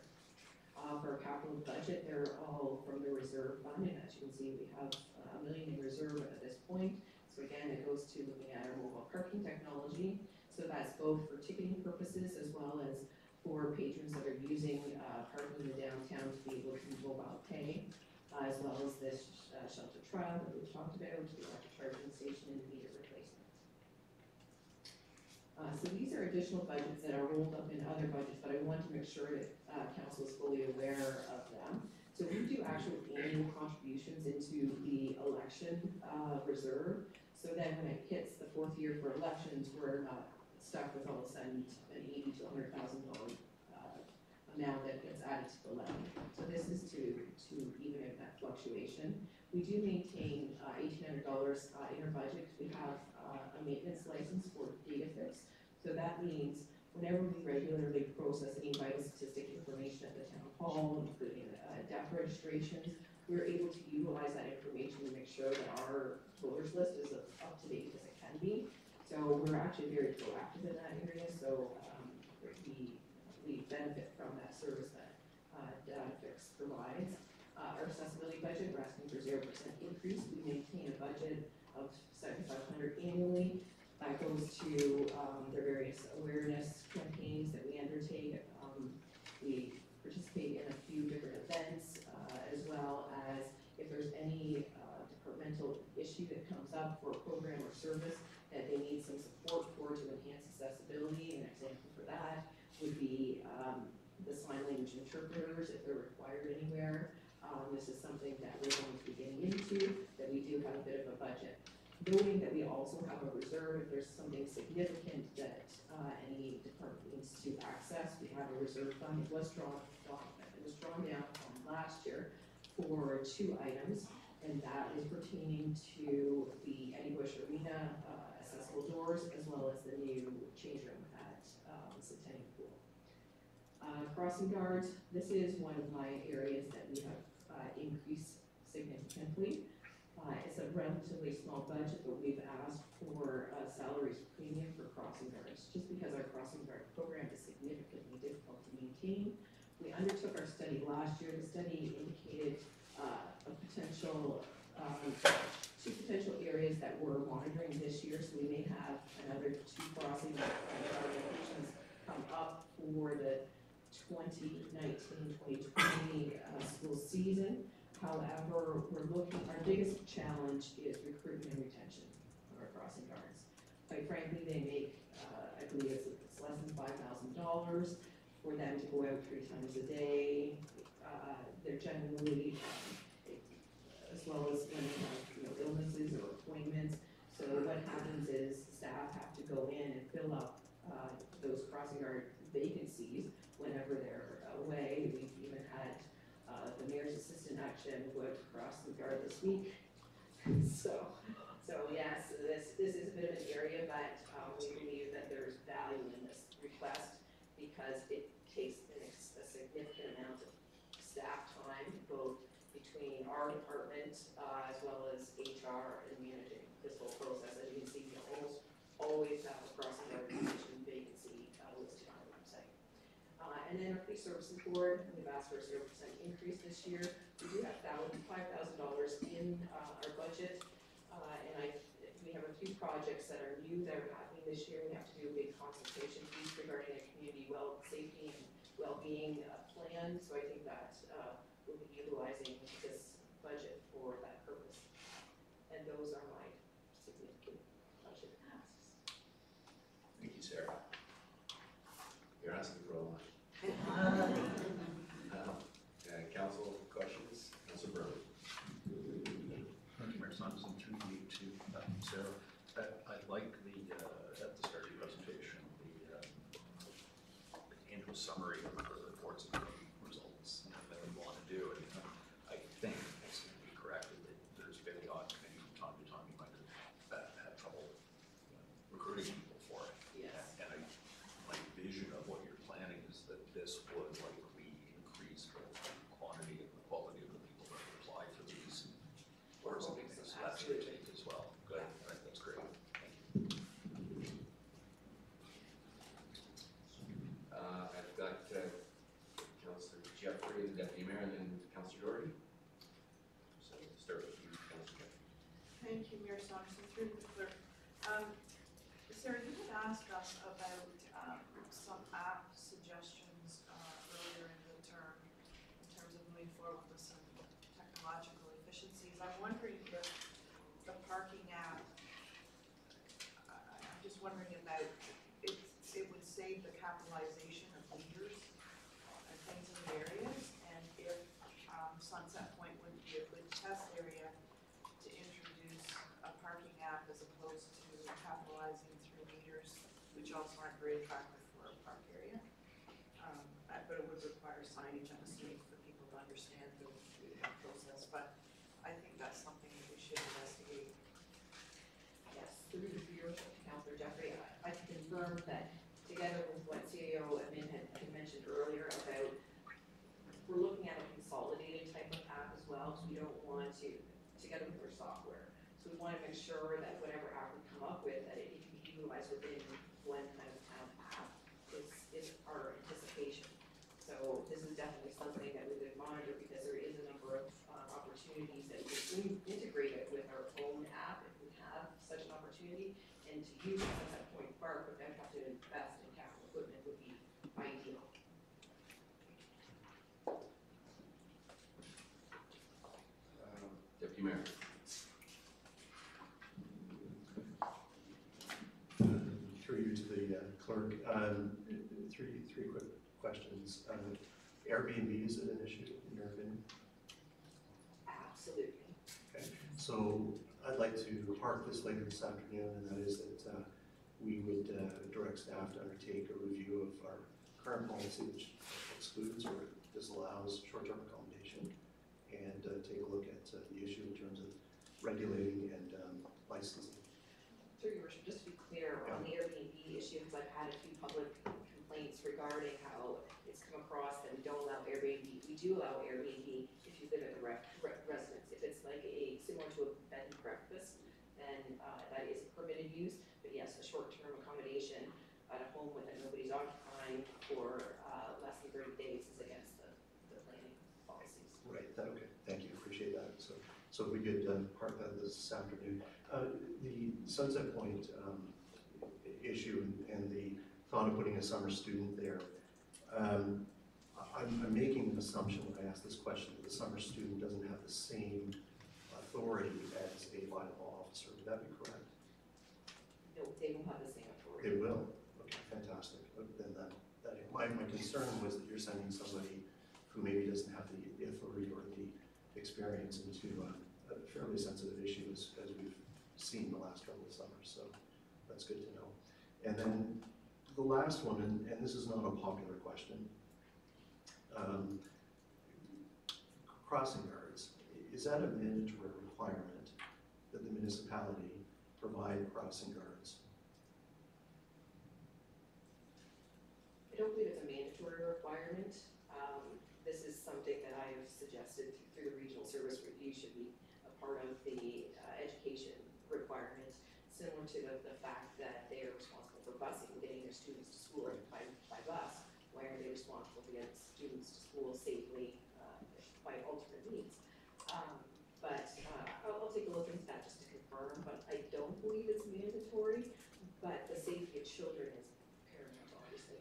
For our capital budget, they're all from the reserve fund, and as you can see, we have $1 million in reserve at this point. So again, it goes to looking at our mobile parking technology. So that's both for ticketing purposes as well as for patrons that are using parking in the downtown to be able to mobile pay, as well as this shelter trial that we talked about, the electric charging station and the meter replacement. So these are additional budgets that are rolled up in other budgets, but I want to make sure that council is fully aware of them. So we do actual annual contributions into the election reserve. So then when it hits the fourth year for elections, we're not stuck with all of a sudden an $80,000 to $100,000 amount that gets added to the levy. So this is to even out that fluctuation. We do maintain $1,800 in our budget. We have a maintenance license for data fix. So that means whenever we regularly process any vital statistic information at the town hall, including death registrations, we're able to utilize that information to make sure that our voters list is as up to date as it can be. So we're actually very proactive in that area. So we benefit from that service that DataFix provides. Our accessibility budget, we're asking for 0% increase. We maintain a budget of $7,500 annually. That goes to the various awareness campaigns that we undertake. We participate in a few different events, as well as if there's any departmental issue that comes up for a program or service that they need some support for to enhance accessibility. An example for that would be the sign language interpreters if they're required anywhere. This is something that we're going to be getting into, that we do have a bit of a budget. Knowing that we also have a reserve, if there's something significant that any department needs to access, we have a reserve fund. It was drawn down from last year for 2 items, and that is pertaining to the Eddie Bush Arena accessible doors, as well as the new change room at Centennial Pool. Crossing guards, this is one of my areas that we have increased significantly. It's a relatively small budget, but we've asked for salaries premium for crossing guards, just because our crossing guard program is significantly difficult to maintain. We undertook our study last year. The study indicated a potential, 2 potential areas that we're monitoring this year, so we may have another 2 crossing guard locations come up for the 2019-2020 school season. However, our biggest challenge is recruitment and retention of our crossing guards. Quite frankly, they make, I believe it's less than $5,000 for them to go out 3 times a day. They're generally, as well as when they have illnesses or appointments. So what happens is staff have to go in and fill up those crossing guard vacancies whenever they're away. We've even had the mayor's assistant actually go out to cross the guard this week. So yes, this is a bit of an area, but we believe that there's value in this request because it takes a significant amount of staff time, both between our department as well as HR and managing. this whole process. As you can see, we almost always have a crossing guard position vacancy listed on the website. And then our police services board, we've asked for a 0% increase this year. We do have $5,000 in our budget, and we have a few projects that are new that are happening this year. We have to do a big consultation piece regarding a community safety and well-being plan, so I think that we'll be utilizing this budget for that purpose. And those are my significant budget asks. Thank you, Sarah. You're asking for a lot. Council questions? Councilor Brown. Thank you, Mayor Saunders, and through you to Sarah. I like the, at the start of your presentation, the into a summary of the reports and results and that we want to do. And I think it's going to be correct that there's been the odd committee from time to time you might have had trouble recruiting people for it. Yes. And my vision of what you're planning is that this would likely increase both the quantity and the quality of the people that apply for these. Or something, so that's your take as well. Good, all right, that's great. Thank you. I've got Councilor Jeffrey, the Deputy Mayor, and then Councilor Doherty. So we'll start with you, Councilor Jeffrey. Thank you, Mayor Saunders, through the clerk. Sarah, you had asked us about some app suggestions earlier in the term in terms of moving forward with some technological efficiencies. I'm wondering if the parking app, I'm just wondering about, it would save the capitalization of leaders and things in the areas, and if Sunset Point would be a good test area to introduce a parking app as opposed to capitalizing through meters, which also aren't very attractive for a park area. But it would require signage on the street for people to understand the process, but I think that's something that we should investigate. Yes, through your Councilor Jeffrey, I can confirm that together with what CAO Amin had mentioned earlier about, we're looking at a consolidated type of app as well, because we don't want to, together with our software. So we want to make sure that whatever app we come up with, that it can be utilized within one kind of town app is our anticipation. So this is definitely something that we would monitor, because there is a number of opportunities that we can integrate it with our own app if we have such an opportunity, and to use it at that point park without having to invest in capital equipment would be ideal. Deputy Mayor. Through you to the clerk, three quick questions. Airbnb, is it an issue in your opinion? Absolutely. Okay, so I'd like to park this later this afternoon, and that is that we would direct staff to undertake a review of our current policy, which excludes or disallows short-term accommodation, and take a look at the issue in terms of regulating and licensing. Through your worship, just to be clear on the Airbnb issue, because I've had a few public complaints regarding how it's come across that we don't allow Airbnb. We do allow Airbnb if you live at the residence. If it's like similar to a bed and breakfast, then that is a permitted use. But yes, a short-term accommodation at a home that nobody's occupying for less than 30 days is against the planning policies. Right, okay, thank you, appreciate that. So if we could park that this afternoon. The Sunset Point issue and the thought of putting a summer student there, I'm making an assumption when I ask this question that the summer student doesn't have the same authority as a bylaw officer. Would that be correct? No, they will have the same authority. They will? Okay, fantastic. Then my concern was that you're sending somebody who maybe doesn't have the authority or the experience into a fairly sensitive issue as we've seen the last couple of summers, so that's good to know. And then the last one, and this is not a popular question, crossing guards, is that a mandatory requirement that the municipality provide crossing guards? I don't believe it's a mandatory requirement. This is something that I have suggested through the regional service review should be a part of the education requirement similar to the fact that they are responsible for busing, getting their students to school by bus. Why are they responsible to get students to school safely by alternate means? I'll take a look into that just to confirm, but I don't believe it's mandatory, but the safety of children is paramount, obviously.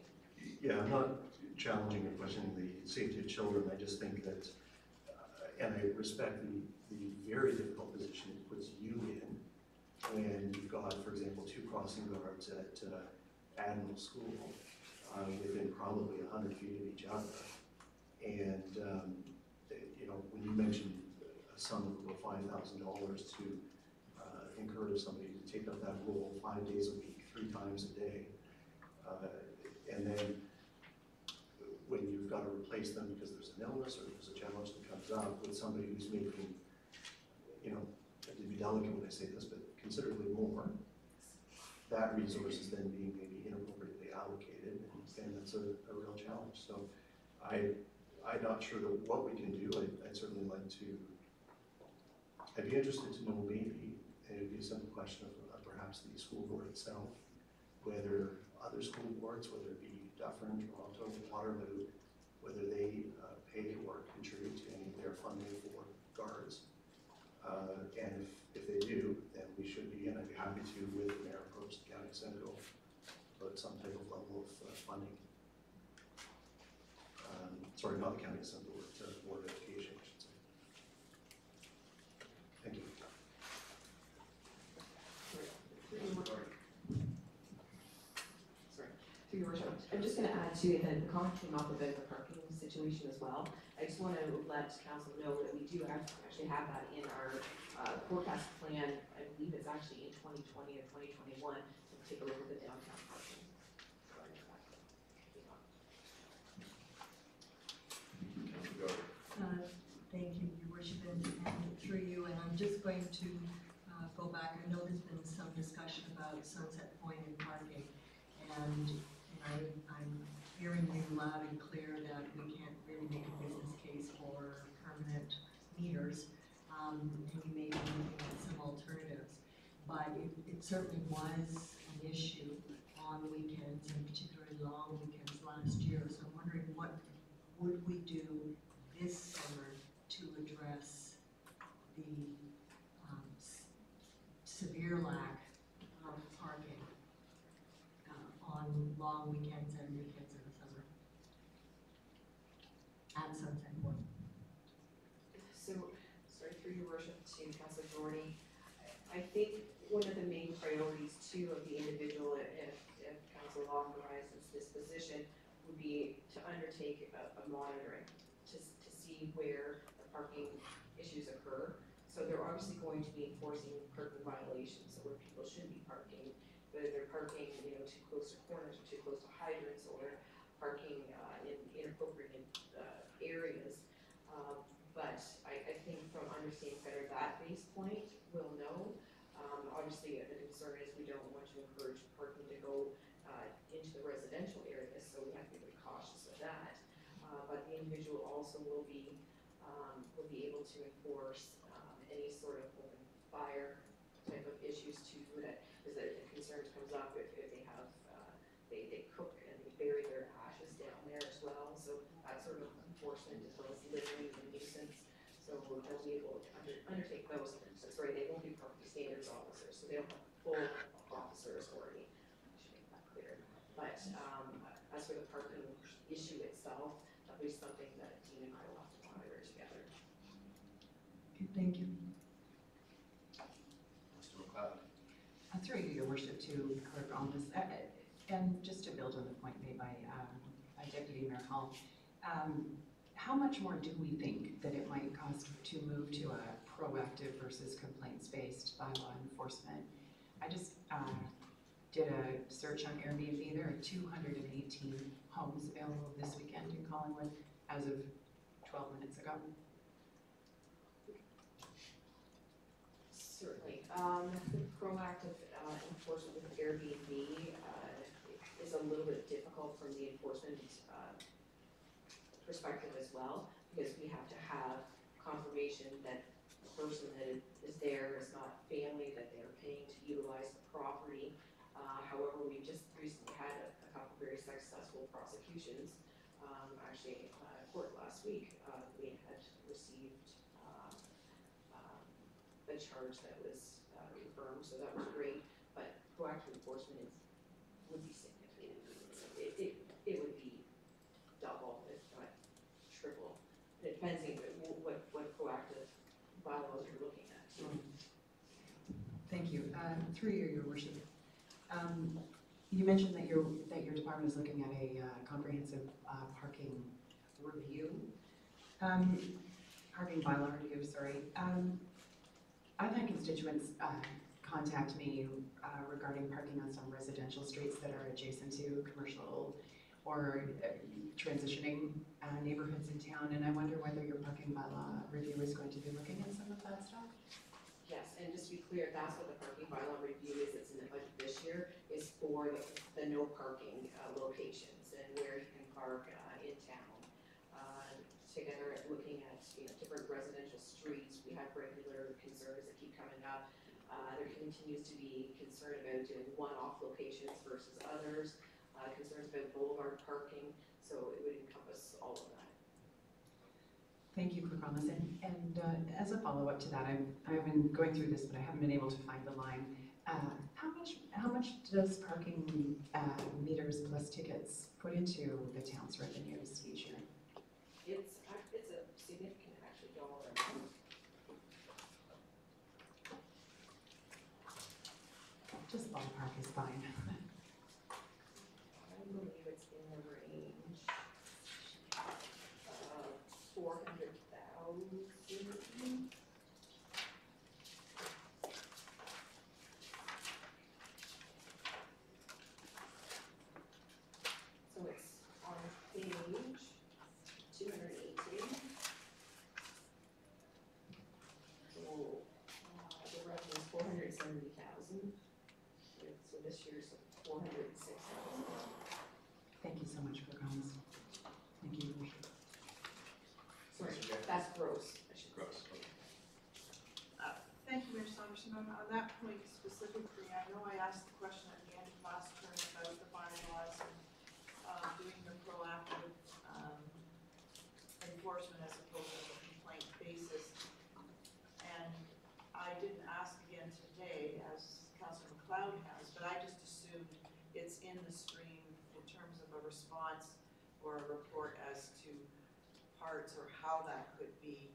Yeah, I'm not challenging or questioning the safety of children. I just think that, and I respect the very difficult position it puts you in when you've got, for example, 2 crossing guards at Admiral School within probably 100 feet of each other. And, you know, when you mentioned a sum of about $5,000 to encourage somebody to take up that role 5 days a week, 3 times a day, and then when you've got to replace them because there's an illness or there's a challenge that comes up with somebody who's making, you know, to be delicate when I say this, but considerably more, that resource is then being maybe inappropriately allocated, and that's a real challenge. So I'm not sure that what we can do. I'd certainly like to, I'd be interested to know maybe, and it'd be a simple question of perhaps the school board itself, whether other school boards, whether it be Dufferin, Toronto, Waterloo, whether they pay or contribute to any of their funding for guards. And if they do, then we should be, and I'd be happy to, with the mayor, approach the county Senate about some type of level of funding. Sorry, not the county Senate, the Board of Education, I should say. Thank you. Through your worship, I'm just going to add to the comment came up about the parking situation as well. I just want to let council know that we do actually have that in our forecast plan. I believe it's actually in 2020 or 2021. We'll take a look at the downtown parking. Thank you, Your Worship, and through you, and I'm just going to go back. I know there's been some discussion about Sunset Point and parking, and I'm hearing you loud and clear that we can't really make a business case for permanent meters, and you may be looking at some alternatives. But it certainly was an issue on weekends, and particularly long weekends last year. So I'm wondering, what would we do this summer to address the severe lack of parking on long weekends and weekends in the summer at Sunset Point? So, sorry, through your worship to Councilor Jordy, I think one of the main priorities too of the individual, if council authorizes this position, would be to undertake a monitoring to see where the parking issues occur. So they're obviously going to be enforcing parking violations, so where people shouldn't be parking, whether they're parking, you know, too close to corners or too close to hydrants, or parking in inappropriate areas. But I think from understanding better that base point, we'll know. Obviously, the concern is we don't want to encourage parking to go into the residential areas, so we have to be really cautious of that. But the individual also will be able to enforce any sort of open fire type of issues too, that is that if concerns comes up if they have they cook and they bury their ashes down there as well. So that sort of enforcement as well as littering and nuisance. So they'll be able to undertake those. So sorry, they won't be property standards officers, so they don't have full officer authority. I should make that clear. But as for the parking issue itself, that'll be something that Dean and I will have to monitor together. Okay, thank you. Mr. McLeod. Through you, Your Worship, to Clerk Almas, and just to build on the point made by Deputy Mayor Hall, how much more do we think that it might cost to move to a proactive versus complaints-based bylaw enforcement? I just did a search on Airbnb. There are 218 homes available this weekend in Collingwood as of 12 minutes ago. Certainly. The proactive enforcement with Airbnb is a little bit difficult from the enforcement perspective as well, because we have to have confirmation that the person that is there is not family, that they're paying to utilize the locations. Actually, court last week, we had received, a charge that was, confirmed, so that was great, but proactive enforcement would be significant. It would be double, if not triple. It depends on what proactive bylaws you're looking at. Thank you. Through you, Your Worship. You mentioned that your department is looking at a comprehensive parking review. Parking bylaw review, sorry. I've had constituents contact me regarding parking on some residential streets that are adjacent to commercial or transitioning neighborhoods in town, and I wonder whether your parking bylaw review is going to be looking at some of that stuff? Yes, and just to be clear, that's what the parking bylaw review is, it's in the budget this year, is for the no parking locations and where you can park in town. Together looking at, different residential streets, we have regular concerns that keep coming up. There continues to be concern about doing one-off locations versus others, concerns about boulevard parking, so it would encompass all of that. Thank you for promise. And as a follow-up to that, I've been going through this, but I haven't been able to find the line. How much does parking meters plus tickets put into the town's revenues each year? It's a significant actually dollar amount. Just ballpark is fine. I believe it's in the range of 400,000. So it's on page 218. So the revenue is 470,000. So this year's 406,000. Thank you so much for promise. Thank you, Your Worship. Sorry, that's gross. I should Gross. Thank you, Mayor Saunderson. On that point specifically, I know I asked the question at the end of last term about the bylaws and doing the proactive enforcement as opposed to a complaint basis. And I didn't ask again today, as Councilor McLeod has, but I just assumed it's in the stream in terms of a response or a report as to parts or how that could be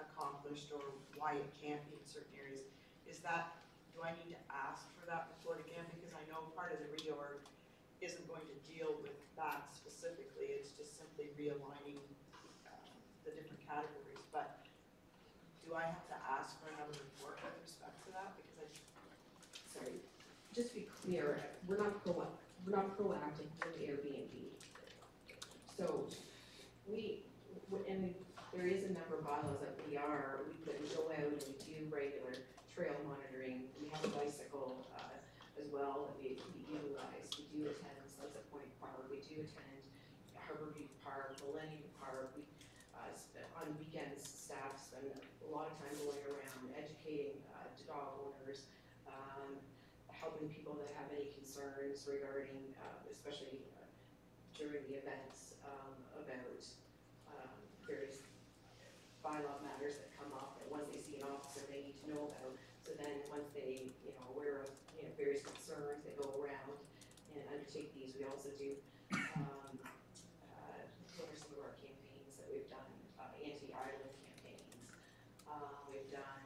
accomplished or why it can't be in certain areas. Is that, do I need to ask for that report again? Because I know part of the reorg isn't going to deal with that specifically, it's just simply realigning the different categories. But do I have to ask for another report with respect to that? Because Sorry, just to be clear, we're not proactive with Airbnb. So there is a number of bylaws that we go out and we do regular trail monitoring. We have a bicycle as well that we utilize. We do attend Sunset Point Park. We do attend Harborview Park, Millennium Park. We on weekends, staff spend a lot of time going around educating dog owners, helping people that have any concerns regarding, especially during the events, about various bylaw matters that come up, and once they see an officer, they need to know about. So then, once they, aware of, various concerns, they go around and undertake these. We also do, what are some of our campaigns that we've done? Anti-idling campaigns. We've done,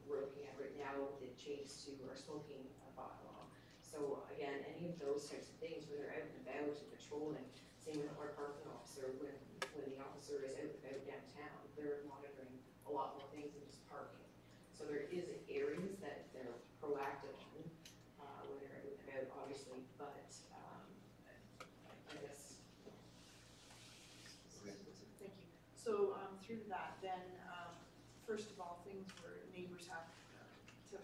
we're looking at right now the change to our smoking bylaw. So again, any of those types of things, when they're out and about and patrolling, same with our parking officer, when the officer is out and about downtown, they're monitoring a lot more things than just parking. So there is areas that they're proactive on when they're out and about, obviously, but I guess. thank you. So through that, then, first of all, things where neighbors have to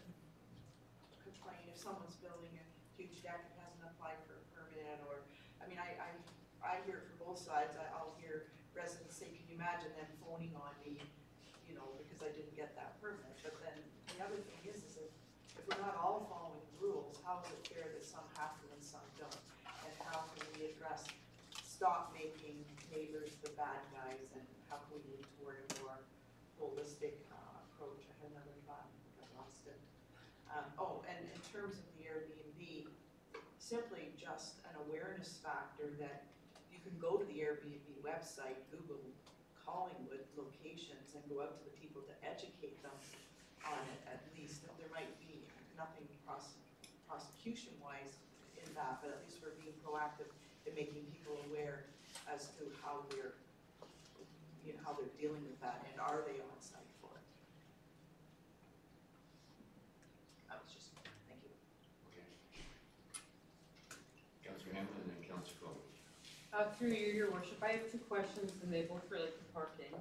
complain if someone's building a huge deck and hasn't applied for a permit, or, I mean, I hear it from both sides. I'll hear residents say, can you imagine them phoning on me, because I didn't get that permit? But then the other thing is if we're not all following the rules, how is it fair that some have to and some don't? And how can we address, stop making neighbors the bad guys, and how can we move toward a more holistic approach. I had another thought, I lost it. And in terms of the Airbnb, simply just an awareness factor that you can go to the Airbnb website, Google Collingwood locations, and go out to the people to educate them on it at least. There might be nothing prosecution-wise in that, but at least we're being proactive in making people aware as to how they're, how they're dealing with that, and are they on site for it. That was just, thank you. Okay. Councillor Hamlin and then Councillor Cole. Through you, Your Worship, I have two questions, and they both relate to parking.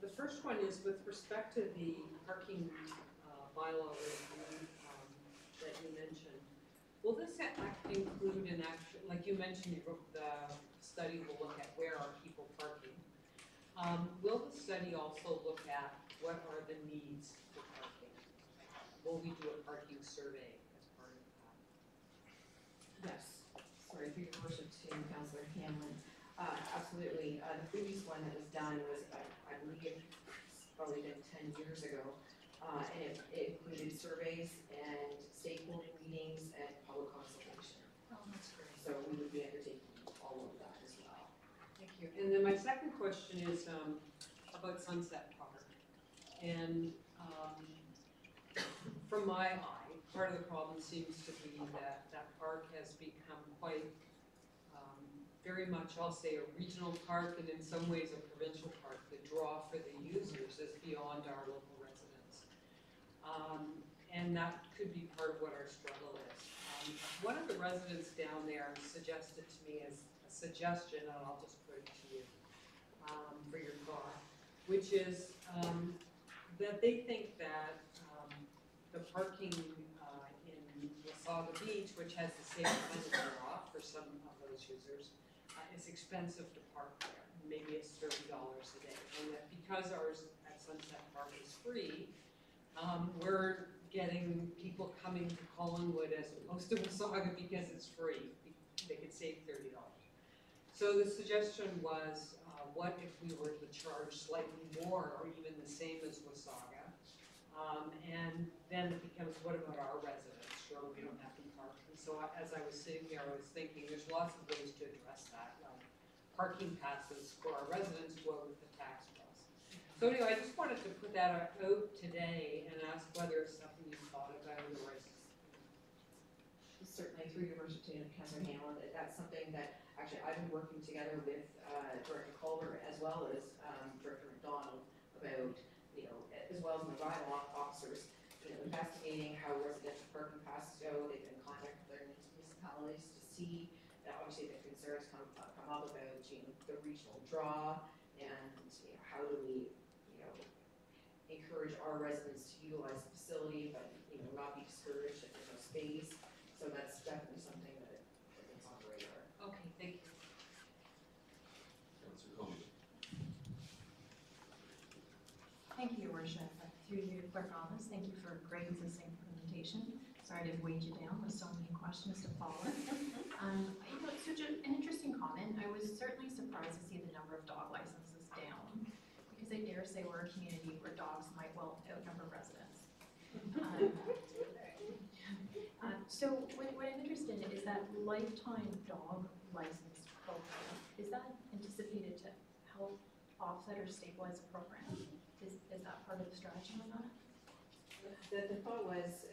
The first one is with respect to the parking bylaw review that you mentioned. Will this include an action, like you mentioned, the study will look at where are people parking. Will the study also look at what are the needs for parking? Will we do a parking survey as part of that? Yes, sorry, through your worship to Councillor Hamlin. Absolutely, the previous one that was done was, I believe, it's probably been 10 years ago. And it included surveys and stakeholder meetings and public consultation. Oh, that's great. So we would be undertaking all of that as well. Thank you. And then my second question is about Sunset Park. And from my eye, part of the problem seems to be that that park has become quite very much, I'll say, a regional park, and in some ways a provincial park. The draw for the users is beyond our local residents. And that could be part of what our struggle is. One of the residents down there suggested to me as a suggestion, and I'll just put it to you for your thought, which is that they think that the parking in Wasaga Beach, which has the same kind of draw for some of those users, is expensive to park there. Maybe it's $30 a day. And that because ours at Sunset Park is free, we're getting people coming to Collingwood as opposed to Wasaga because it's free. They could save $30. So the suggestion was, what if we were to charge slightly more or even the same as Wasaga? And then it becomes, what about our residents? Sure, we don't have to park. And so as I was sitting here, I was thinking there's lots of ways to address that, like parking passes for our residents go out with the tax bills. So anyway, I just wanted to put that out today and ask whether it's something you thought about or is. Certainly through your worship to Councillor Hamlin, that's something that actually I've been working together with Director Culver as well as Director McDonald about, as well as my bylaw officers, investigating how residential parking passes go. They've been in contact with their municipalities to see, obviously the concerns come up about, the regional draw and how do we, encourage our residents to utilize the facility, but, not be discouraged if there's no space. So that's definitely something that's on the radar. Okay, thank you. Councillor Cole. Thank you, Your Worship. Through your clerk office, thank you for a great and succinct presentation. Sorry to weigh you down with so many questions to follow. Such an interesting comment. I was certainly surprised to see the number of dog licenses down, because I dare say we're a community where dogs might well outnumber residents. So what I'm interested in is that lifetime dog license program. Is that anticipated to help offset or stabilize the program? Is that part of the strategy on that? The thought was,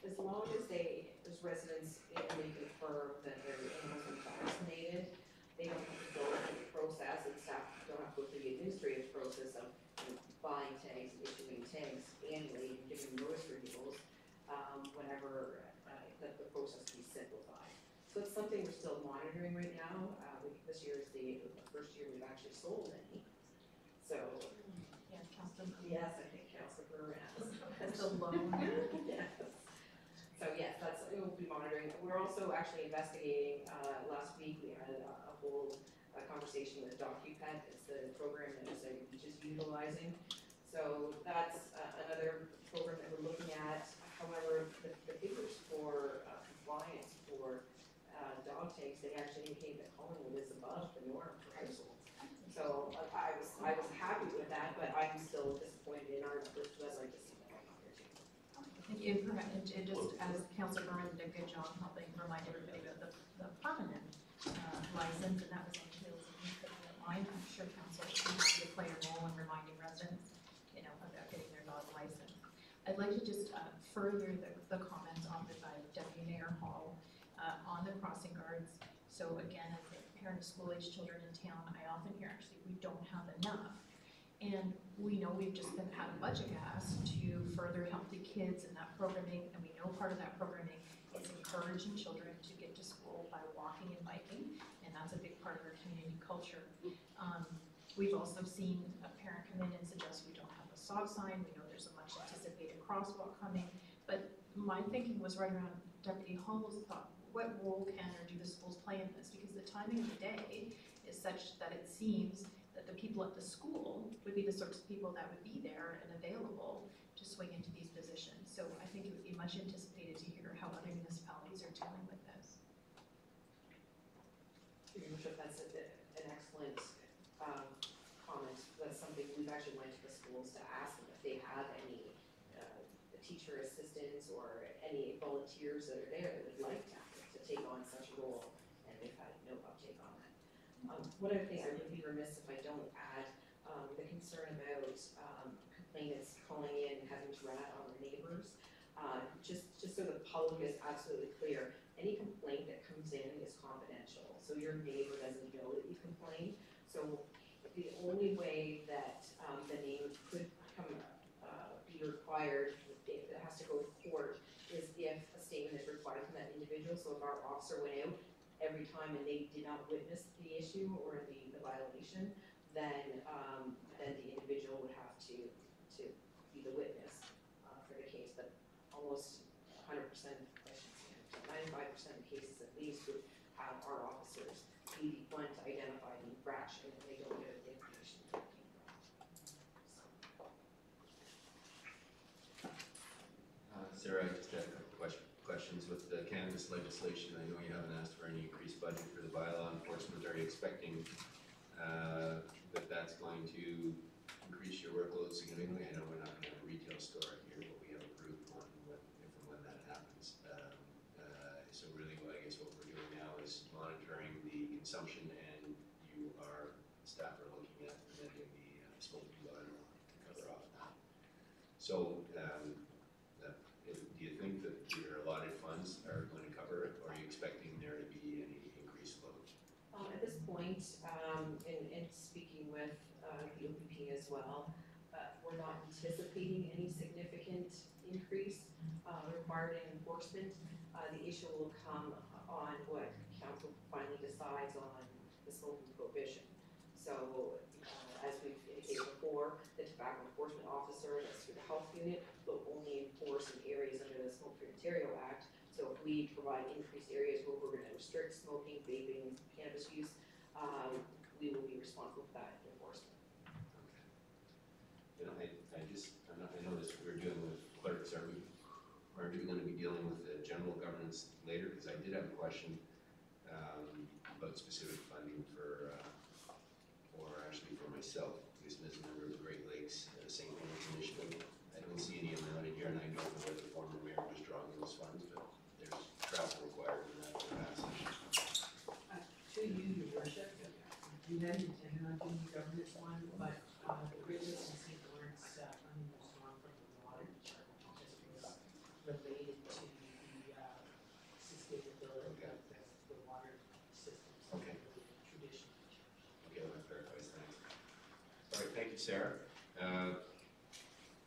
as long as as residents, they confirm that their animals are vaccinated, they don't have to go through the process, and staff don't have to go through the administrative process of buying tags and issuing tags annually and giving notice renewals, whenever the process can be simplified. So it's something we're still monitoring right now. This year is the first year we've actually sold any. So, Yeah, Councilor. yes, I think Councilor Brewer has. That's a loan. Yes. So yes, we'll be monitoring. We're also actually investigating, last week we had a whole conversation with DocuPet. It's the program that Wasaga Beach is utilizing. So that's another program that we're looking at. However, the figures for compliance for it just, as Councillor Burman did a good job helping remind everybody about the permanent license, and that was on Taylor's line. I'm sure council will have to play a role in reminding residents, you know, about getting their dog license. I'd like to just further the comments offered by Deputy Mayor Hall on the crossing guards. So again, as a parent of school-age children in town, I often hear actually we don't have enough. And we know we've just had a budget ask to further help the kids in that programming, and we know part of that programming is encouraging children to get to school by walking and biking, and that's a big part of our community culture. We've also seen a parent come in and suggest we don't have a stop sign. We know there's a much anticipated crosswalk coming, but my thinking was right around Deputy Hall's thought, what role can or do the schools play in this? Because the timing of the day is such that it seems that the people at the school would be the sorts of people that would be there and available to swing into these positions. So I think it would be much anticipated to hear how other municipalities are dealing with this. Your Worship, that's an excellent comment. That's something we've actually went to the schools to ask them if they have any teacher assistants or any volunteers that are there that would like to take on such a role, and they've had no uptake on that. One other thing, I would be remiss if I don't add the concern about complainants calling in and having to rat on their neighbors. Just so the public is absolutely clear, any complaint that comes in is confidential, so your neighbor doesn't know that you complained. So the only way that the name could be required, that has to go to court, is if a statement is required from that individual. So if our officer went out every time and they did not witness the issue or the violation, then the individual would have to be the witness for the case. But almost 100%, 95% of cases at least would have our officers be the one to identify the infraction if they don't know the information that came from. Sarah, I just had a couple questions with the cannabis legislation. I know you haven't asked for any increased budget for the bylaw enforcement. Are you expecting that that's going to increase your workload significantly? I know we're not going to have a retail store here, but we have approved one if and when that happens. So really, I guess what we're doing now is monitoring the consumption, and staff are looking at amending the smoking bylaw to cover off that. So do you think that your allotted funds are going to cover it, or are you expecting there to be any increased load? At this point, in speaking with the OPP as well, we're not anticipating any significant increase required in enforcement. The issue will come on what council finally decides on the smoking prohibition. So, as we've indicated before, the tobacco enforcement officer, that's through the health unit, will only enforce in areas under the Smoke-Free Ontario Act. So if we provide increased areas where we're going to restrict smoking, vaping, cannabis use, we will be responsible for that enforcement. You know, I noticed we're dealing with clerks. Aren't you going to be dealing with the general governance later? Because I did have a question about specific funding for actually for myself, because as a member of the Great Lakes St. Lawrence Initiative, I don't see any amount in here, and I don't know where the former mayor was drawing those funds, but there's travel required in that capacity. To you, Your Worship, you hadn't intended on doing the governance one, but the Great Lakes and St. Lawrence funding was drawn from the water department, just was related to the sustainability of the water systems. Okay. Tradition. Okay, that clarifies things. All right, thank you, Sarah.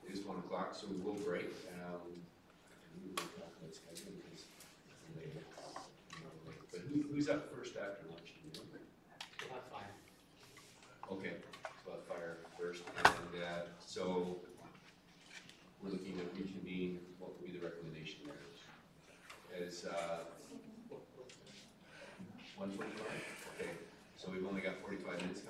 It is 1 o'clock, so we will break. But who's up first after lunch? About fire. Okay, about fire first, and so we're looking to reconvene. What would be the recommendation there? As 1:45. Okay, so we've only got 45 minutes